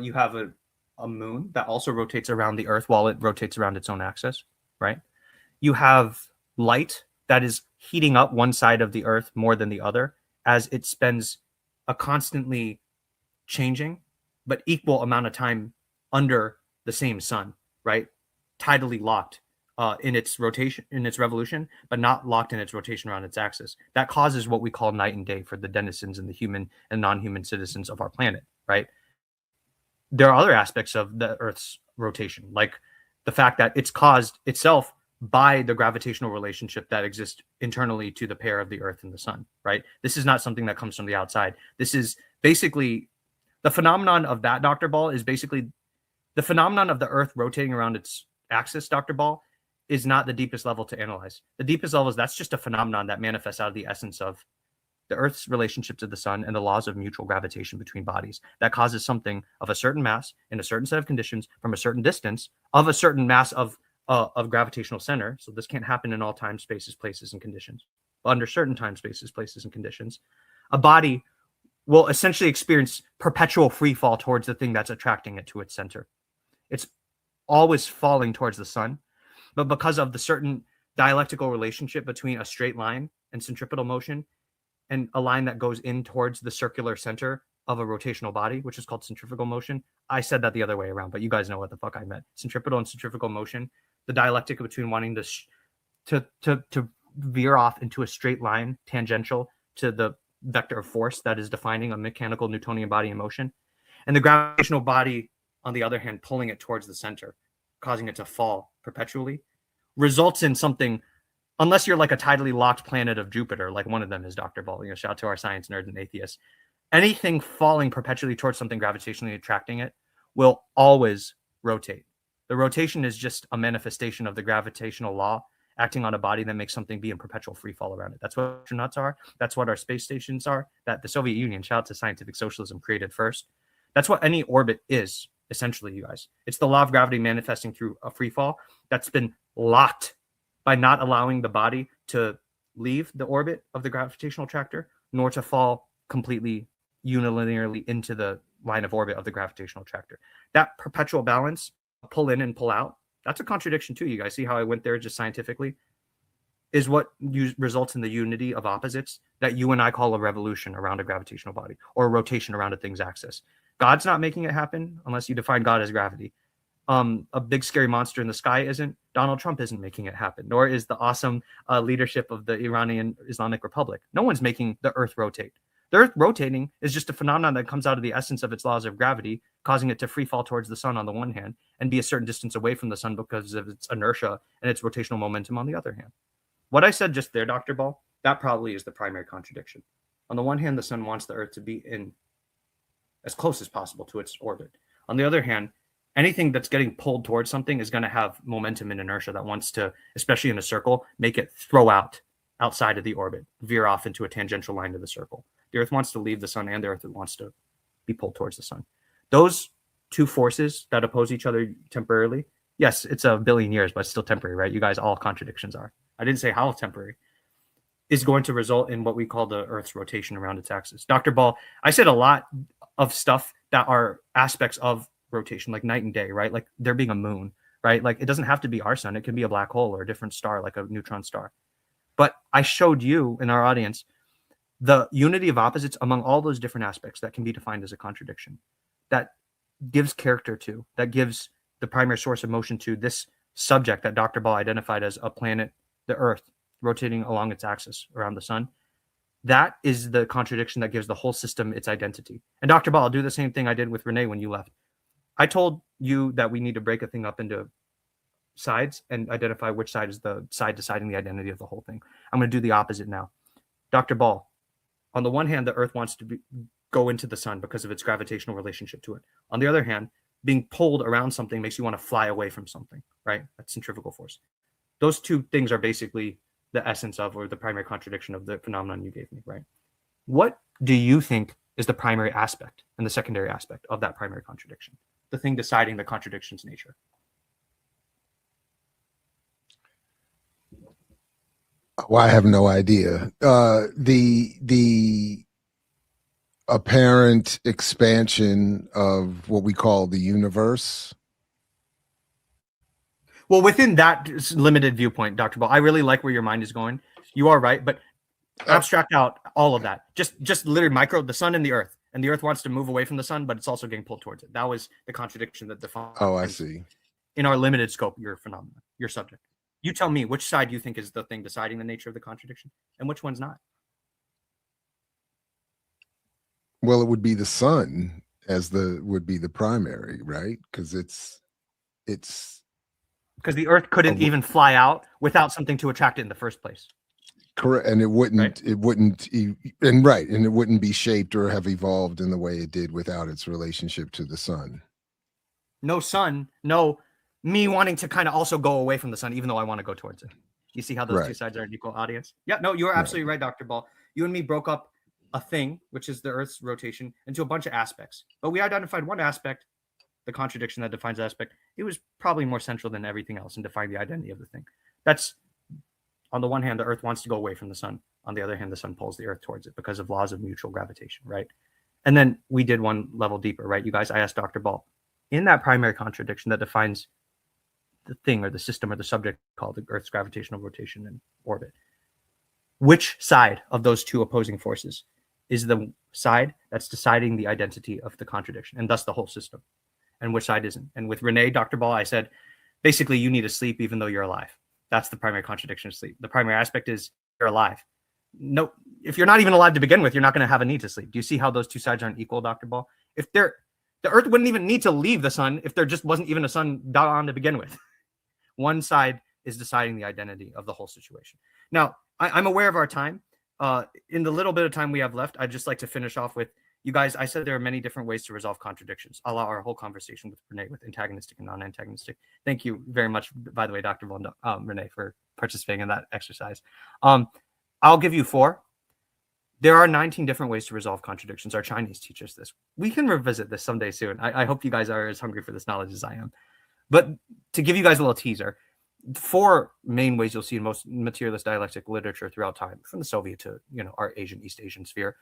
you have a moon that also rotates around the Earth while it rotates around its own axis, right? You have light that is heating up one side of the Earth more than the other as it spends a constantly changing but equal amount of time under the same sun, right? Tidally locked in its rotation, in its revolution, but not locked in its rotation around its axis. That causes what we call night and day for the denizens and the human and non-human citizens of our planet, right? There are other aspects of the Earth's rotation, like the fact that it's caused itself by the gravitational relationship that exists internally to the pair of the Earth and the sun, right? This is not something that comes from the outside. This is basically the phenomenon of that, Dr. Ball, is basically the phenomenon of the Earth rotating around its axis, Dr. Ball, is not the deepest level to analyze. The deepest level is that's just a phenomenon that manifests out of the essence of the Earth's relationship to the sun and the laws of mutual gravitation between bodies that causes something of a certain mass in a certain set of conditions from a certain distance of a certain mass of gravitational center. So this can't happen in all time, spaces, places, and conditions. But under certain time, spaces, places, and conditions, a body will essentially experience perpetual free fall towards the thing that's attracting it to its center. It's always falling towards the sun, but because of the certain dialectical relationship between a straight line and centripetal motion and a line that goes in towards the circular center of a rotational body, which is called centrifugal motion. I said that the other way around, but you guys know what the fuck I meant. Centripetal and centrifugal motion, the dialectic between wanting to veer off into a straight line tangential to the vector of force that is defining a mechanical Newtonian body in motion, and the gravitational body, on the other hand, pulling it towards the center, causing it to fall perpetually, results in something, unless you're like a tidally locked planet of Jupiter, like one of them is Dr. Ball, shout out to our science nerds and atheists. Anything falling perpetually towards something gravitationally attracting it will always rotate. The rotation is just a manifestation of the gravitational law acting on a body that makes something be in perpetual free fall around it. That's what astronauts are. That's what our space stations are, that the Soviet Union, shout out to scientific socialism, created first. That's what any orbit is, essentially, you guys. It's the law of gravity manifesting through a free fall that's been locked by not allowing the body to leave the orbit of the gravitational attractor, nor to fall completely unilaterally into the line of orbit of the gravitational attractor. That perpetual balance, pull in and pull out, that's a contradiction too. You guys see how I went there just scientifically? Is what results in the unity of opposites that you and I call a revolution around a gravitational body or a rotation around a thing's axis. God's not making it happen unless you define God as gravity. A big scary monster in the sky isn't. Donald Trump isn't making it happen, nor is the awesome leadership of the Iranian Islamic Republic. No one's making the Earth rotate. The Earth rotating is just a phenomenon that comes out of the essence of its laws of gravity, causing it to free fall towards the sun on the one hand and be a certain distance away from the sun because of its inertia and its rotational momentum on the other hand. What I said just there, Dr. Ball, that probably is the primary contradiction. On the one hand, the sun wants the Earth to be in as close as possible to its orbit. On the other hand, anything that's getting pulled towards something is going to have momentum and inertia that wants to, especially in a circle, make it throw out outside of the orbit, veer off into a tangential line to the circle. The Earth wants to leave the sun and the Earth wants to be pulled towards the sun. Those two forces that oppose each other temporarily, yes, it's a billion years, but it's still temporary, right? You guys, all contradictions are. I didn't say how temporary. Is going to result in what we call the Earth's rotation around its axis. Dr. Ball, I said a lot of stuff that are aspects of rotation, like night and day, right? Like there being a moon, right? Like it doesn't have to be our sun. It can be a black hole or a different star, like a neutron star. But I showed you in our audience the unity of opposites among all those different aspects that can be defined as a contradiction, that gives character to, that gives the primary source of motion to this subject that Dr. Ball identified as a planet, the Earth, rotating along its axis around the sun. That is the contradiction that gives the whole system its identity. And Dr. Ball, I'll do the same thing I did with Renee when you left. I told you that we need to break a thing up into sides and identify which side is the side deciding the identity of the whole thing. I'm going to do the opposite now. Dr. Ball, on the one hand, the Earth wants to go into the sun because of its gravitational relationship to it. On the other hand, being pulled around something makes you want to fly away from something, right? That's centrifugal force. Those two things are basically the essence of, or the primary contradiction of the phenomenon you gave me, right? What do you think is the primary aspect and the secondary aspect of that primary contradiction? The thing deciding the contradiction's nature. Well, I have no idea. The apparent expansion of what we call the universe. Well, within that limited viewpoint, Dr. Ball, I really like where your mind is going. You are right, but abstract out all of that. Just literally micro the sun and the earth. And the earth wants to move away from the sun, but it's also getting pulled towards it. That was the contradiction that defined. Oh, I see. In our limited scope, your phenomenon, your subject. You tell me which side you think is the thing deciding the nature of the contradiction and which one's not. Well, it would be the sun would be the primary, right? Because it's because the earth couldn't even fly out without something to attract it in the first place. correct, and it wouldn't it wouldn't be shaped or have evolved in the way it did without its relationship to the sun. No sun, no me wanting to kind of also go away from the sun, even though I want to go towards it. You see how those two sides are an equal audience? Yeah, no, you're absolutely right, Dr. Ball. You and me broke up a thing, which is the Earth's rotation, into a bunch of aspects. But we identified one aspect, the contradiction that defines the aspect. It was probably more central than everything else in defining the identity of the thing. That's, on the one hand, the Earth wants to go away from the sun. On the other hand, the sun pulls the Earth towards it because of laws of mutual gravitation, right? And then we did one level deeper, right? You guys, I asked Dr. Ball, in that primary contradiction that defines the thing or the system or the subject called the Earth's gravitational rotation and orbit, which side of those two opposing forces is the side that's deciding the identity of the contradiction and thus the whole system, and which side isn't? And with Renee, Dr. Ball, I said, basically you need to sleep even though you're alive. That's the primary contradiction of sleep. The primary aspect is you're alive. No, if you're not even alive to begin with, you're not going to have a need to sleep. Do you see how those two sides aren't equal, Dr. Ball? If the Earth wouldn't even need to leave the sun if there just wasn't even a sun on to begin with. One side is deciding the identity of the whole situation. Now, I'm aware of our time. In the little bit of time we have left, I'd just like to finish off with, you guys, I said there are many different ways to resolve contradictions. I'll allow our whole conversation with Renee with antagonistic and non-antagonistic. Thank you very much, by the way, Dr. Von, Renee, for participating in that exercise. I'll give you 4. There are 19 different ways to resolve contradictions. Our Chinese teach us this. We can revisit this someday soon. I hope you guys are as hungry for this knowledge as I am. But to give you guys a little teaser, 4 main ways you'll see in most materialist dialectic literature throughout time, from the Soviet to our Asian, East Asian sphere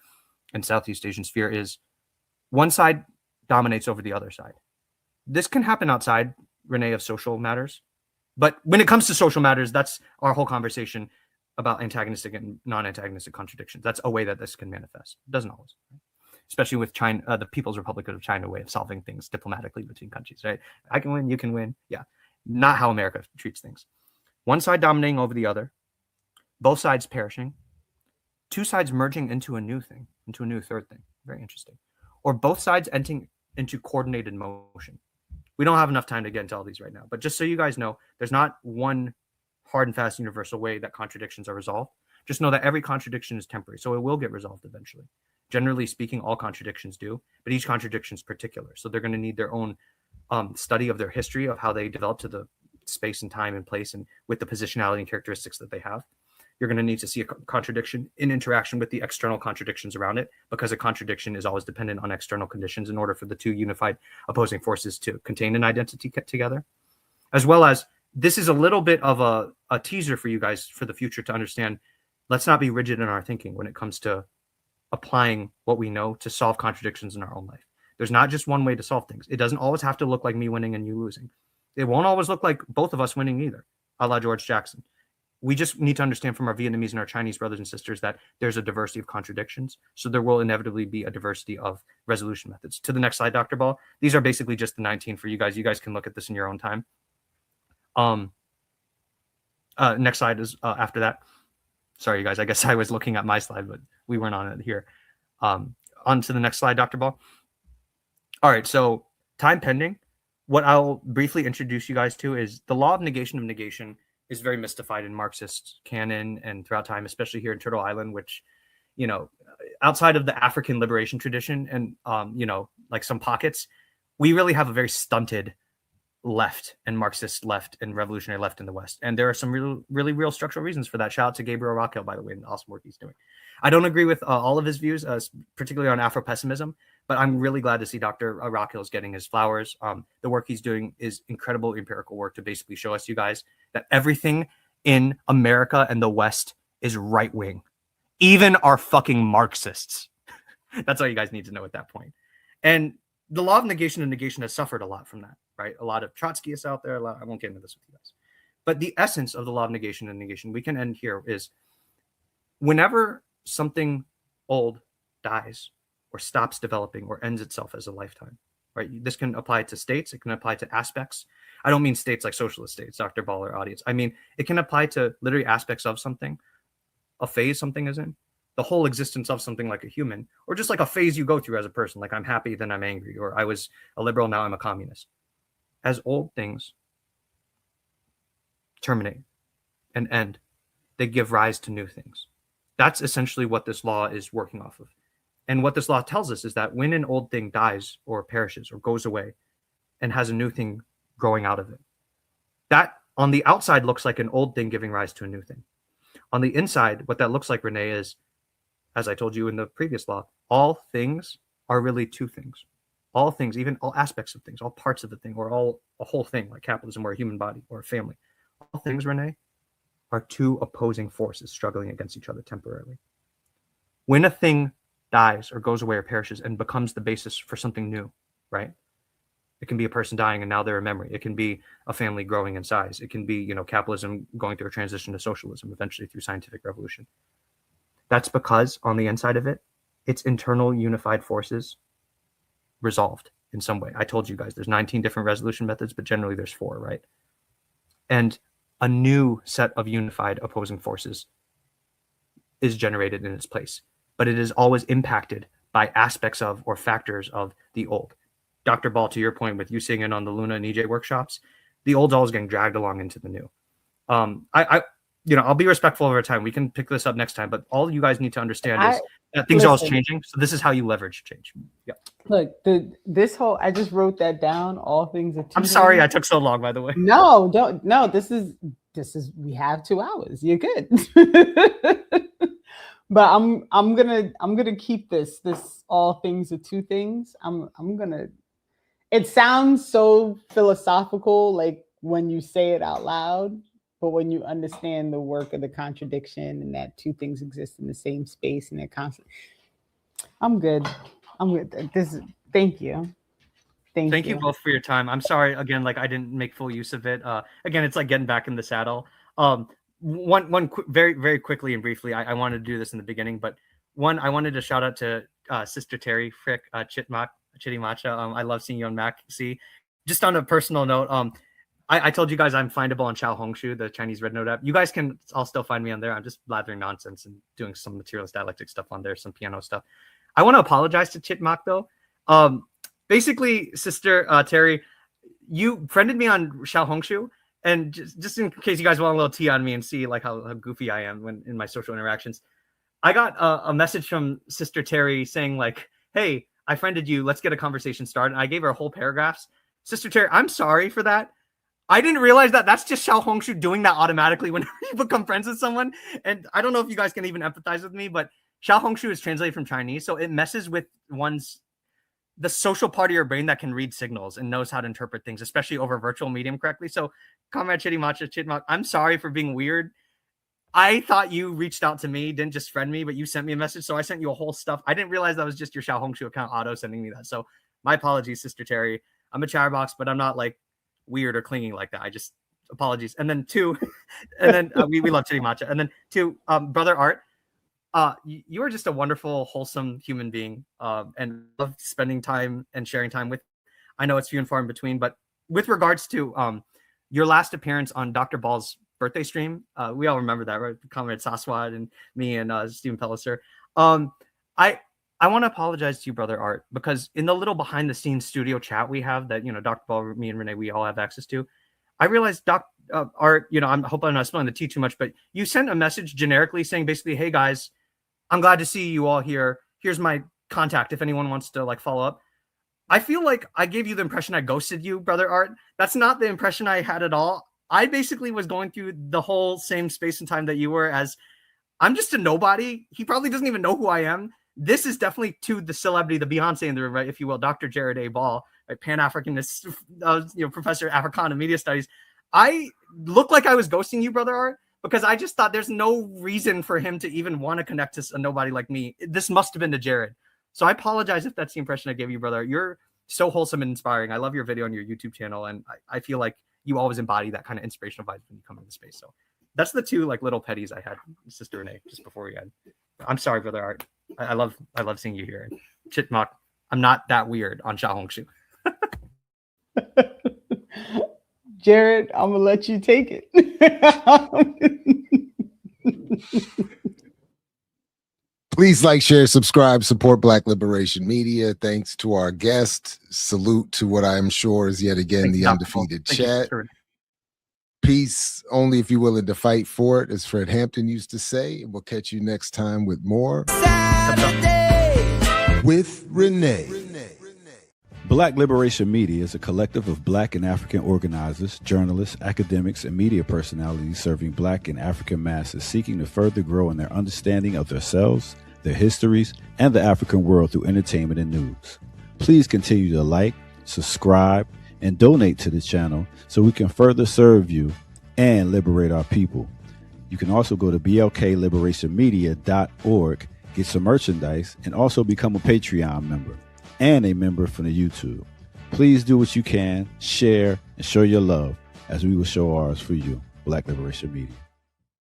and Southeast Asian sphere, is one side dominates over the other side. This can happen outside, Renee, of social matters. But when it comes to social matters, that's our whole conversation about antagonistic and non-antagonistic contradictions. That's a way that this can manifest. It doesn't always. Right? Especially with China, the People's Republic of China way of solving things diplomatically between countries, right? I can win, you can win. Yeah, not how America treats things. One side dominating over the other, both sides perishing, 2 sides merging into a new thing, into a new third thing. Very interesting. Or both sides entering into coordinated motion. We don't have enough time to get into all these right now, but just so you guys know, there's not one hard and fast universal way that contradictions are resolved. Just know that every contradiction is temporary, so it will get resolved eventually. Generally speaking, all contradictions do, but each contradiction is particular. So they're going to need their own study of their history, of how they develop to the space and time and place, and with the positionality and characteristics that they have. You're going to need to see a contradiction in interaction with the external contradictions around it, because a contradiction is always dependent on external conditions in order for the two unified opposing forces to contain an identity together. As well as, this is a little bit of a teaser for you guys for the future to understand, let's not be rigid in our thinking when it comes to applying what we know to solve contradictions in our own life. There's not just one way to solve things. It doesn't always have to look like me winning and you losing. It won't always look like both of us winning either, a la George Jackson. We just need to understand from our Vietnamese and our Chinese brothers and sisters that there's a diversity of contradictions. So there will inevitably be a diversity of resolution methods. To the next slide, Dr. Ball. These are basically just the 19 for you guys. You guys can look at this in your own time. Next slide is after that. Sorry, you guys. I guess I was looking at my slide, but we weren't on it here. On to the next slide, Dr. Ball. All right, so time pending. What I'll briefly introduce you guys to is the law of negation is very mystified in Marxist canon and throughout time, especially here in Turtle Island, which, outside of the African liberation tradition and, you know, like some pockets, we really have a very stunted left and Marxist left and revolutionary left in the West. And there are some really real structural reasons for that. Shout out to Gabriel Raquel, by the way, and the awesome work he's doing. I don't agree with all of his views, particularly on Afro-pessimism, but I'm really glad to see Dr. Raquel is getting his flowers. The work he's doing is incredible empirical work to basically show us, you guys, that everything in America and the West is right-wing. Even our fucking Marxists. That's all you guys need to know at that point. And the law of negation and negation has suffered a lot from that, right? A lot of Trotskyists out there. I won't get into this with you guys. But the essence of the law of negation and negation, we can end here, is whenever something old dies or stops developing or ends itself as a lifetime, right? This can apply to states. It can apply to aspects. I don't mean states like socialist states, Dr. Ball or audience. I mean, it can apply to literally aspects of something, a phase something is in, the whole existence of something like a human, or just like a phase you go through as a person, like I'm happy, then I'm angry, or I was a liberal, now I'm a communist. As old things terminate and end, they give rise to new things. That's essentially what this law is working off of. And what this law tells us is that when an old thing dies or perishes or goes away and has a new thing growing out of it, that on the outside looks like an old thing giving rise to a new thing. On the inside, what that looks like, Renee, is, as I told you in the previous law, all things are really two things. All things, even all aspects of things, all parts of the thing, or all a whole thing, like capitalism or a human body or a family. All things, Renee, are two opposing forces struggling against each other temporarily. When a thing dies or goes away or perishes and becomes the basis for something new, right? It can be a person dying and now they're a memory. It can be a family growing in size. It can be, you know, capitalism going through a transition to socialism, eventually through scientific revolution. That's because on the inside of it, its internal unified forces resolved in some way. I told you guys there's 19 different resolution methods, but generally there's 4, right? And a new set of unified opposing forces is generated in its place, but it is always impacted by aspects of or factors of the old. Dr. Ball, to your point with you sitting in on the Luna and EJ workshops, the old's always getting dragged along into the new. I'll be respectful of our time. We can pick this up next time, but all you guys need to understand is that things are always changing. So this is how you leverage change. Yeah. Look, I just wrote that down. All things are two. I'm sorry I took so long, by the way. No, don't. No, this is. We have 2 hours. You're good. But I'm gonna keep this all things are two things. I'm gonna. It sounds so philosophical, like when you say it out loud. But when you understand the work of the contradiction and that 2 things exist in the same space and they're constant, I'm good. Thank you. Thank you both for your time. I'm sorry again, like I didn't make full use of it. Again, it's like getting back in the saddle. Very, very quickly and briefly, I wanted to do this in the beginning, but I wanted to shout out to Sister Terry Frick, Chitty Matcha. I love seeing you on Mac. See, just on a personal note, I told you guys I'm findable on Xiao Hongshu, the Chinese Red Note app. You guys can all still find me on there. I'm just blathering nonsense and doing some materialist dialectic stuff on there, some piano stuff. I want to apologize to Chitmak though. Basically, Sister Terry, you friended me on Xiao Hongshu, and just in case you guys want a little tea on me and see like how goofy I am when in my social interactions, I got a message from Sister Terry saying like, "Hey, I friended you. Let's get a conversation started." And I gave her whole paragraphs. Sister Terry, I'm sorry for that. I didn't realize that that's just Xiao Hongshu doing that automatically whenever you become friends with someone. And I don't know if you guys can even empathize with me, but Xiao Hongshu is translated from Chinese. So it messes with the social part of your brain that can read signals and knows how to interpret things, especially over virtual medium correctly. So Comrade Chitty Matcha, Chitmak, I'm sorry for being weird. I thought you reached out to me, didn't just friend me, but you sent me a message. So I sent you a whole stuff. I didn't realize that was just your Xiao Hongshu account auto sending me that. So my apologies, Sister Terry. I'm a chatterbox, but I'm not like weird or clinging like that. I just apologies. And then 2, and then we love Chitty Matcha. And then 2, Brother Art, you are just a wonderful, wholesome human being, and love spending time and sharing time with. I know it's few and far in between, but with regards to your last appearance on Dr. Ball's birthday stream, we all remember that, right? Comrade Saswad and me and Stephen Pelliser. I want to apologize to you, Brother Art, because in the little behind the scenes studio chat we have that, Dr. Ball, me and Renee, we all have access to, I realized Art, I hope I'm not spilling the tea too much, but you sent a message generically saying basically, "Hey guys, I'm glad to see you all here. here's my contact if anyone wants to like follow up. I feel like I gave you the impression I ghosted you, Brother Art. That's not the impression I had at all. I basically was going through the whole same space and time that you were, as I'm just a nobody. He probably doesn't even know who I am. This is definitely to the celebrity, the Beyonce in the room, right, if you will, Dr. Jared A. Ball, right, Pan-Africanist, professor Africana Media Studies. I look like I was ghosting you, Brother Art, because I just thought there's no reason for him to even want to connect to a nobody like me. This must have been to Jared. So I apologize if that's the impression I gave you, brother. You're so wholesome and inspiring. I love your video on your YouTube channel, and I feel like you always embody that kind of inspirational vibes when you come into space. So that's the two like little petties I had, Sister Renee, just before we end. I'm sorry, Brother Art. I love seeing you here. Chitmok, I'm not that weird on Sha Hongshu. Jared, I'm gonna let you take it. Please like, share, subscribe, support Black Liberation Media. Thanks to our guest. Salute to what I am sure is yet again the undefeated chat. Peace only if you're willing to fight for it, as Fred Hampton used to say. We'll catch you next time with more Saturday with Renee. Black Liberation Media is a collective of Black and African organizers, journalists, academics, and media personalities serving Black and African masses seeking to further grow in their understanding of themselves, their histories, and the African world through entertainment and news. Please continue to like, subscribe, and donate to the channel so we can further serve you and liberate our people. You can also go to blkliberationmedia.org, get some merchandise, and also become a Patreon member and a member from the YouTube. Please do what you can, share, and show your love as we will show ours for you. Black Liberation Media.